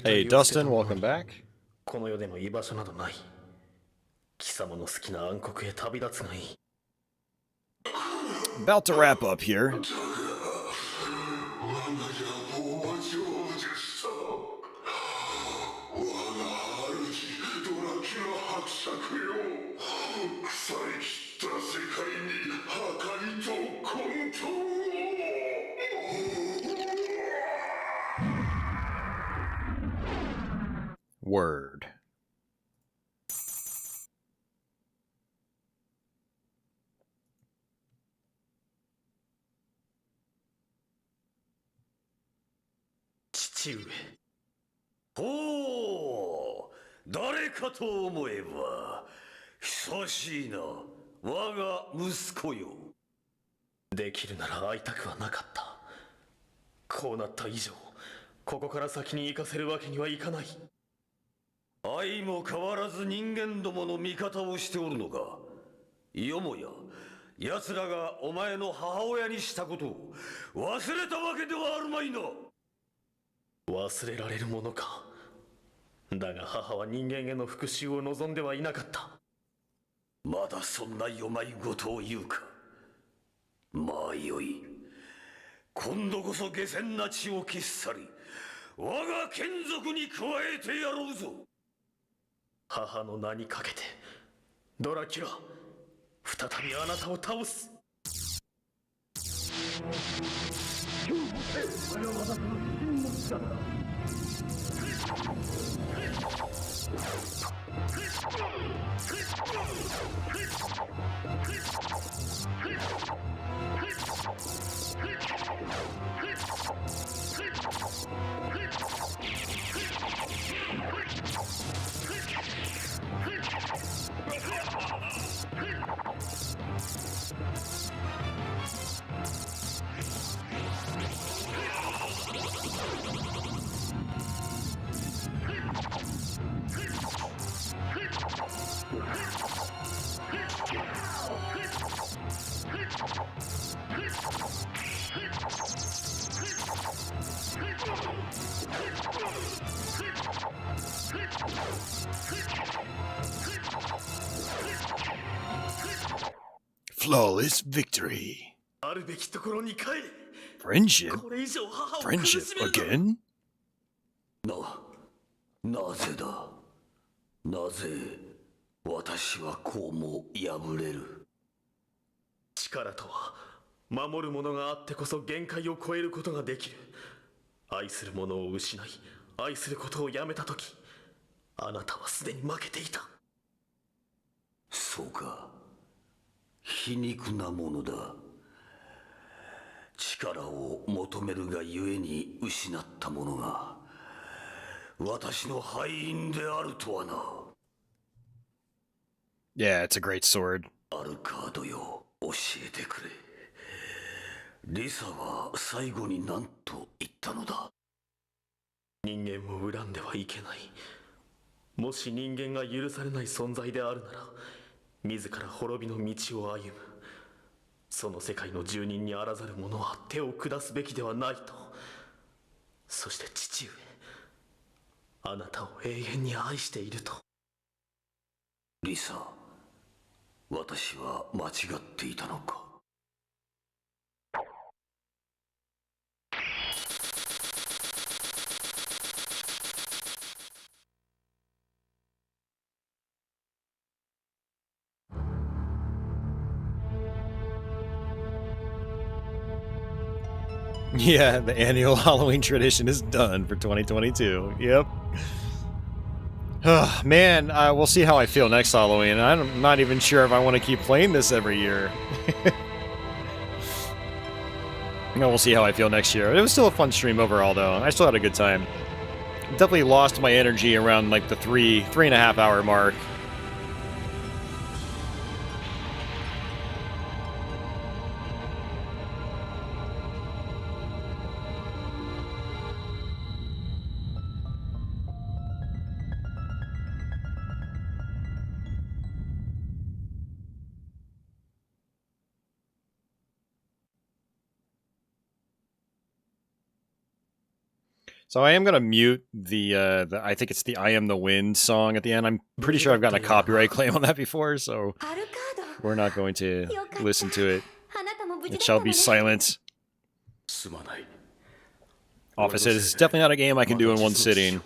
A: Hey, Dustin, welcome back. About to wrap up here. Word.
D: Oh, 誰かと思えば久しいな我が息子よ。できるなら会いたくはなかった。こうなった以上ここから先に行かせるわけにはいかない。相も変わらず人間どもの味方をしておるのか。よもや奴らがお前の母親にしたことを忘れたわけではあるまいな。忘れられるものか。だが母は人間への復讐を望んではいなかった。まだそんな世まいごとを言うか。まあよい。今度こそ下賤な血を消し去り、我が眷属に加えてやろうぞ。母の名にかけて、ドラキュラ、再びあなたを倒す。
A: Flawless victory.
D: あるべきところに帰れ。
A: Friendship?
D: これ以上母を苦
A: Friendship
D: しめるな。
A: again?
D: なぜだ。なぜ私はこうも破れる。力とは守るものがあってこそ限界を超えることができる。愛するものを失い、愛することをやめたとき、あなたはすでに負けていた。そうか。皮肉なものだ。力を求めるがゆえに失ったものが私の敗因であるとはな。
A: Yeah, it's a great sword.
D: アルカードよ、教えてくれ。リサは最後に何と言ったのだ。人間を恨んではいけない。もし人間が許されない存在であるなら、自ら滅びの道を歩む。その世界の住人にあらざる者は手を下すべきではないと。そして父上、あなたを永遠に愛していると。リサ、私は間違っていたのか。
A: Yeah, the annual Halloween tradition is done for 2022. Yep. Man, we'll see how I feel next Halloween. I'm not even sure if I want to keep playing this every year. No, we'll see how I feel next year. It was still a fun stream overall, though. I still had a good time. Definitely lost my energy around like the 3.5 hour mark. So I am gonna mute the I think it's the "I Am the Wind" song at the end. I'm pretty sure I've gotten a copyright claim on that before, so we're not going to listen to it. It shall be silent. Office said it's definitely not a game I can do in one sitting.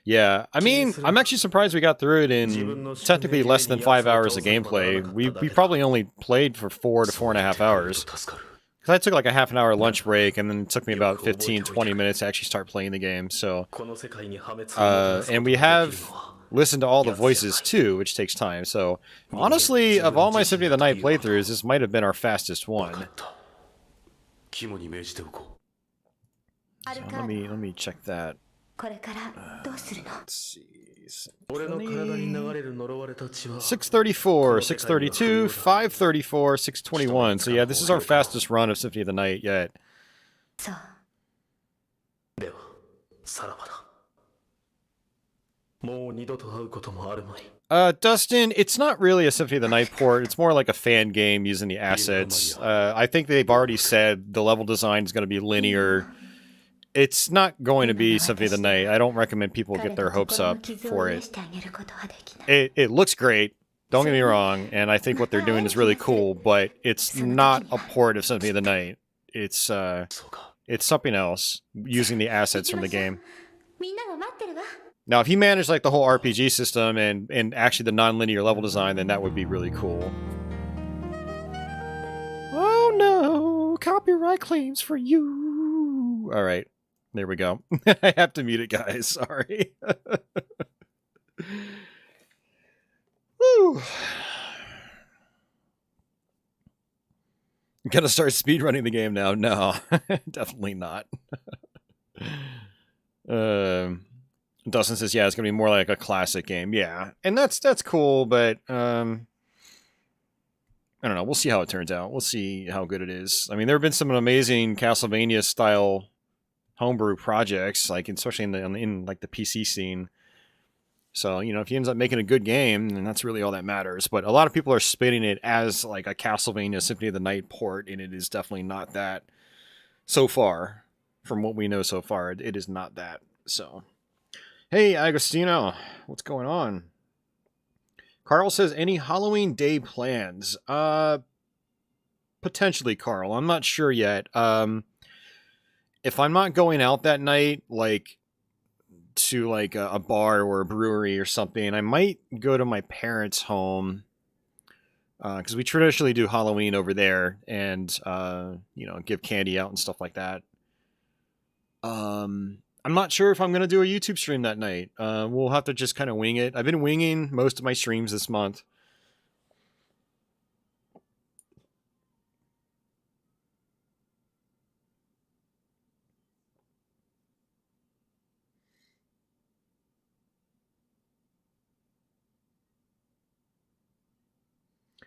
A: Yeah, I mean, I'm actually surprised we got through it in technically less than 5 hours of gameplay. We probably only played for 4 to 4.5 hours. Because I took like a half an hour lunch break, and then it took me about 15-20 minutes to actually start playing the game, so... and we have listened to all the voices too, which takes time, so... Honestly, of all my Symphony of the Night playthroughs, this might have been our fastest one. So let me check that. Let's see... 634, 632, 534, 621. So yeah, this is our fastest run of Symphony of the Night yet. Dustin, it's not really a Symphony of the Night port. It's more like a fan game using the assets. I think they've already said the level design is going to be linear. It's not going to be Symphony of the Night. I don't recommend people get their hopes up for it. It looks great. Don't get me wrong, and I think what they're doing is really cool, but it's not a port of Symphony of the Night. It's something else, using the assets from the game. Now, if he managed like the whole RPG system and actually the non-linear level design, then that would be really cool. Oh no, copyright claims for you. All right, there we go. I have to mute it, guys. Sorry. Woo. I'm gonna start speedrunning the game now. No, definitely not. Dustin says, yeah, it's gonna be more like a classic game. Yeah, and that's cool, but I don't know. We'll see how it turns out. We'll see how good it is. I mean, there have been some amazing Castlevania style homebrew projects, like especially in like the PC scene. So, you know, if he ends up making a good game, then that's really all that matters. But a lot of people are spitting it as like a Castlevania Symphony of the Night port, and it is definitely not that. So far, from what we know so far, it is not that. So, hey, Agostino, what's going on? Carl says, any Halloween day plans? Potentially, Carl. I'm not sure yet. If I'm not going out that night, like to like a bar or a brewery or something, I might go to my parents' home, because we traditionally do Halloween over there, and you know, give candy out and stuff like that. I'm not sure if I'm gonna do a YouTube stream that night. We'll have to just kind of wing it. I've been winging most of my streams this month.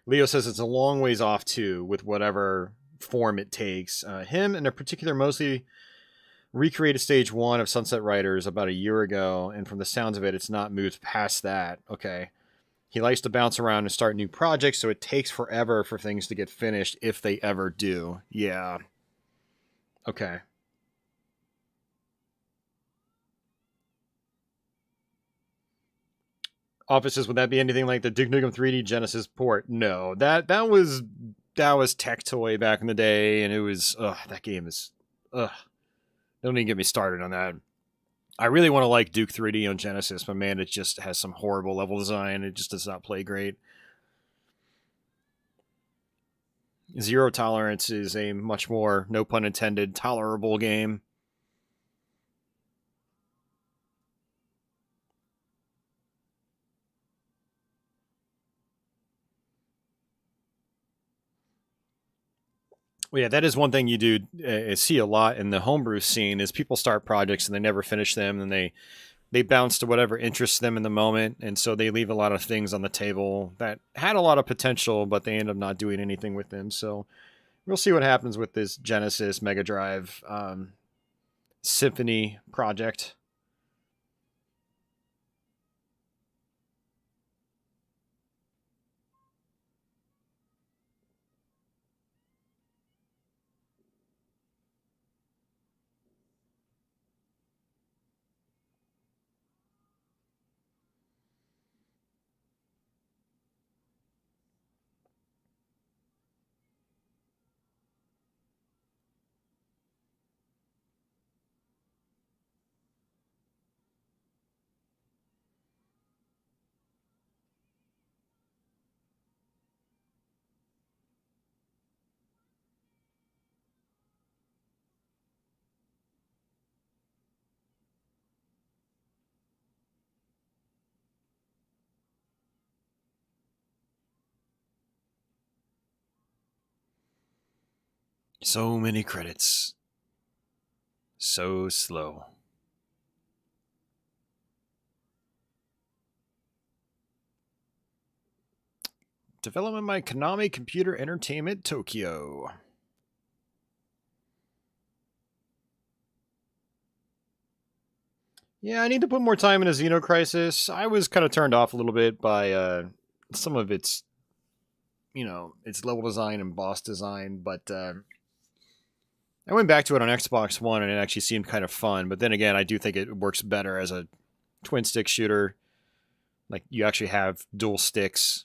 A: Leo says it's a long ways off too, with whatever form it takes. Him and a particular mostly recreated stage 1 of Sunset Riders about a year ago, and from the sounds of it, it's not moved past that. Okay. He likes to bounce around and start new projects, so it takes forever for things to get finished, if they ever do. Yeah. Okay. Offices, would that be anything like the Duke Nukem 3D Genesis port? No. That was Tectoy back in the day, and it was that game is don't even get me started on that. I really want to like Duke 3D on Genesis, but man, it just has some horrible level design. It just does not play great. Zero Tolerance is a much more, no pun intended, tolerable game. Well, yeah, that is one thing you do see a lot in the homebrew scene is people start projects and they never finish them, and they bounce to whatever interests them in the moment, and so they leave a lot of things on the table that had a lot of potential, but they end up not doing anything with them. So we'll see what happens with this Genesis Mega Drive Symphony project. So many credits. So slow. Development by Konami Computer Entertainment Tokyo. Yeah, I need to put more time into Xenocrisis. I was kind of turned off a little bit by some of its, you know, its level design and boss design, but I went back to it on Xbox One, and it actually seemed kind of fun. But then again, I do think it works better as a twin-stick shooter. Like, you actually have dual sticks.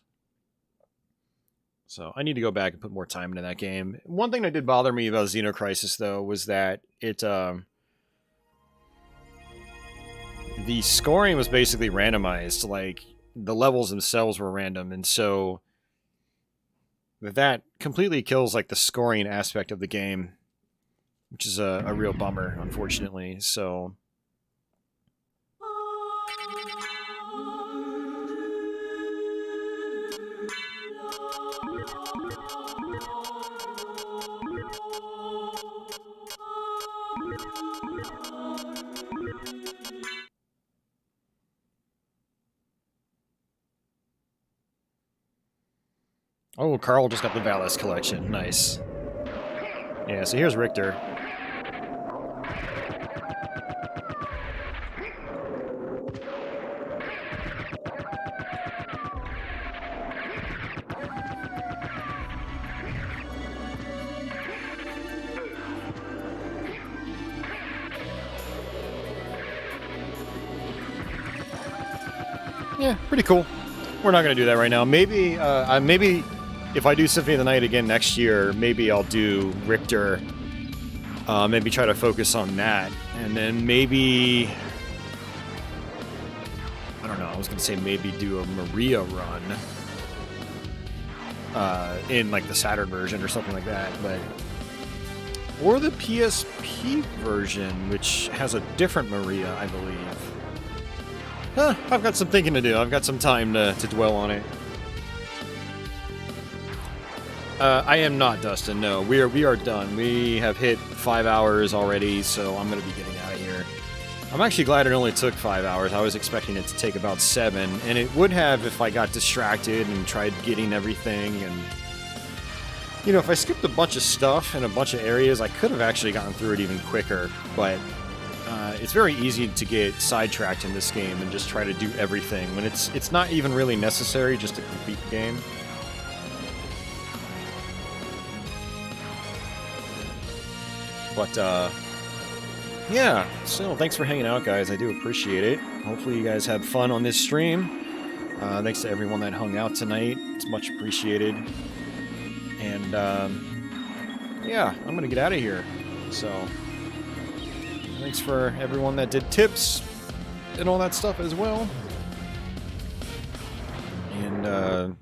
A: So I need to go back and put more time into that game. One thing that did bother me about Xenocrisis, though, was that it... the scoring was basically randomized. Like, the levels themselves were random, and so... that completely kills, like, the scoring aspect of the game. Which is a real bummer, unfortunately. So... oh, Carl just got the Valis collection. Nice. Yeah, so here's Richter. Yeah, pretty cool. We're not going to do that right now. Maybe, maybe if I do Symphony of the Night again next year, maybe I'll do Richter. Maybe try to focus on that. And then maybe... I don't know, I was going to say maybe do a Maria run. In, like, the Saturn version or something like that. But or the PSP version, which has a different Maria, I believe. Huh, I've got some thinking to do. I've got some time to dwell on it. I am not, Dustin. No, we are done. We have hit 5 hours already, so I'm going to be getting out of here. I'm actually glad it only took 5 hours. I was expecting it to take about 7, and it would have if I got distracted and tried getting everything. And you know, if I skipped a bunch of stuff in a bunch of areas, I could have actually gotten through it even quicker. But it's very easy to get sidetracked in this game and just try to do everything when it's not even really necessary just to complete the game. But yeah, so thanks for hanging out, guys. I do appreciate it. Hopefully you guys had fun on this stream. Thanks to everyone that hung out tonight. It's much appreciated. And yeah, I'm gonna get out of here. So thanks for everyone that did tips and all that stuff as well. And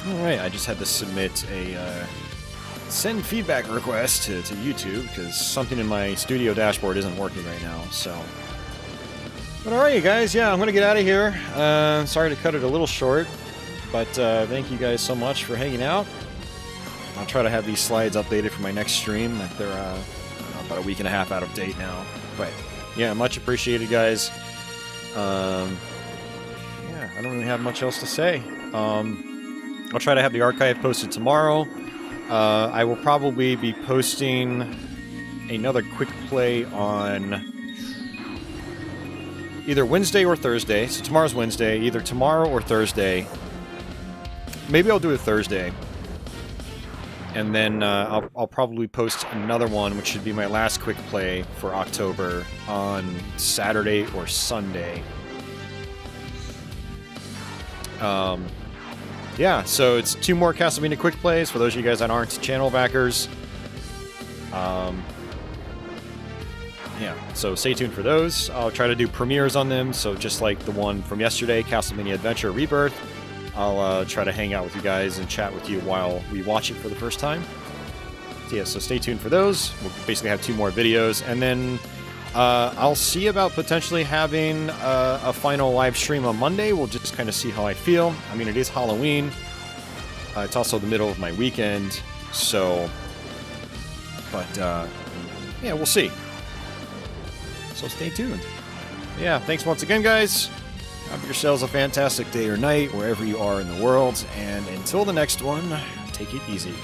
A: alright, I just had to submit a send feedback request to YouTube because something in my studio dashboard isn't working right now, so. But alright, you guys, yeah, I'm gonna get out of here. Sorry to cut it a little short, but thank you guys so much for hanging out. I'll try to have these slides updated for my next stream. They're about a week and a half out of date now. But yeah, much appreciated, guys. Yeah, I don't really have much else to say. I'll try to have the archive posted tomorrow. I will probably be posting another quick play on either Wednesday or Thursday. So tomorrow's Wednesday, either tomorrow or Thursday. Maybe I'll do it Thursday. And then I'll probably post another one, which should be my last quick play for October, on Saturday or Sunday. Yeah, so it's 2 more Castlevania quick plays for those of you guys that aren't channel backers. Yeah, so stay tuned for those. I'll try to do premieres on them, so just like the one from yesterday, Castlevania Adventure Rebirth, I'll try to hang out with you guys and chat with you while we watch it for the first time. So yeah, so stay tuned for those. We'll basically have 2 more videos, and then I'll see about potentially having a final live stream on Monday. We'll just kind of see how I feel. I mean, it is Halloween. It's also the middle of my weekend, so... But, yeah, we'll see. So stay tuned. Yeah, thanks once again, guys. Have yourselves a fantastic day or night, wherever you are in the world. And until the next one, take it easy.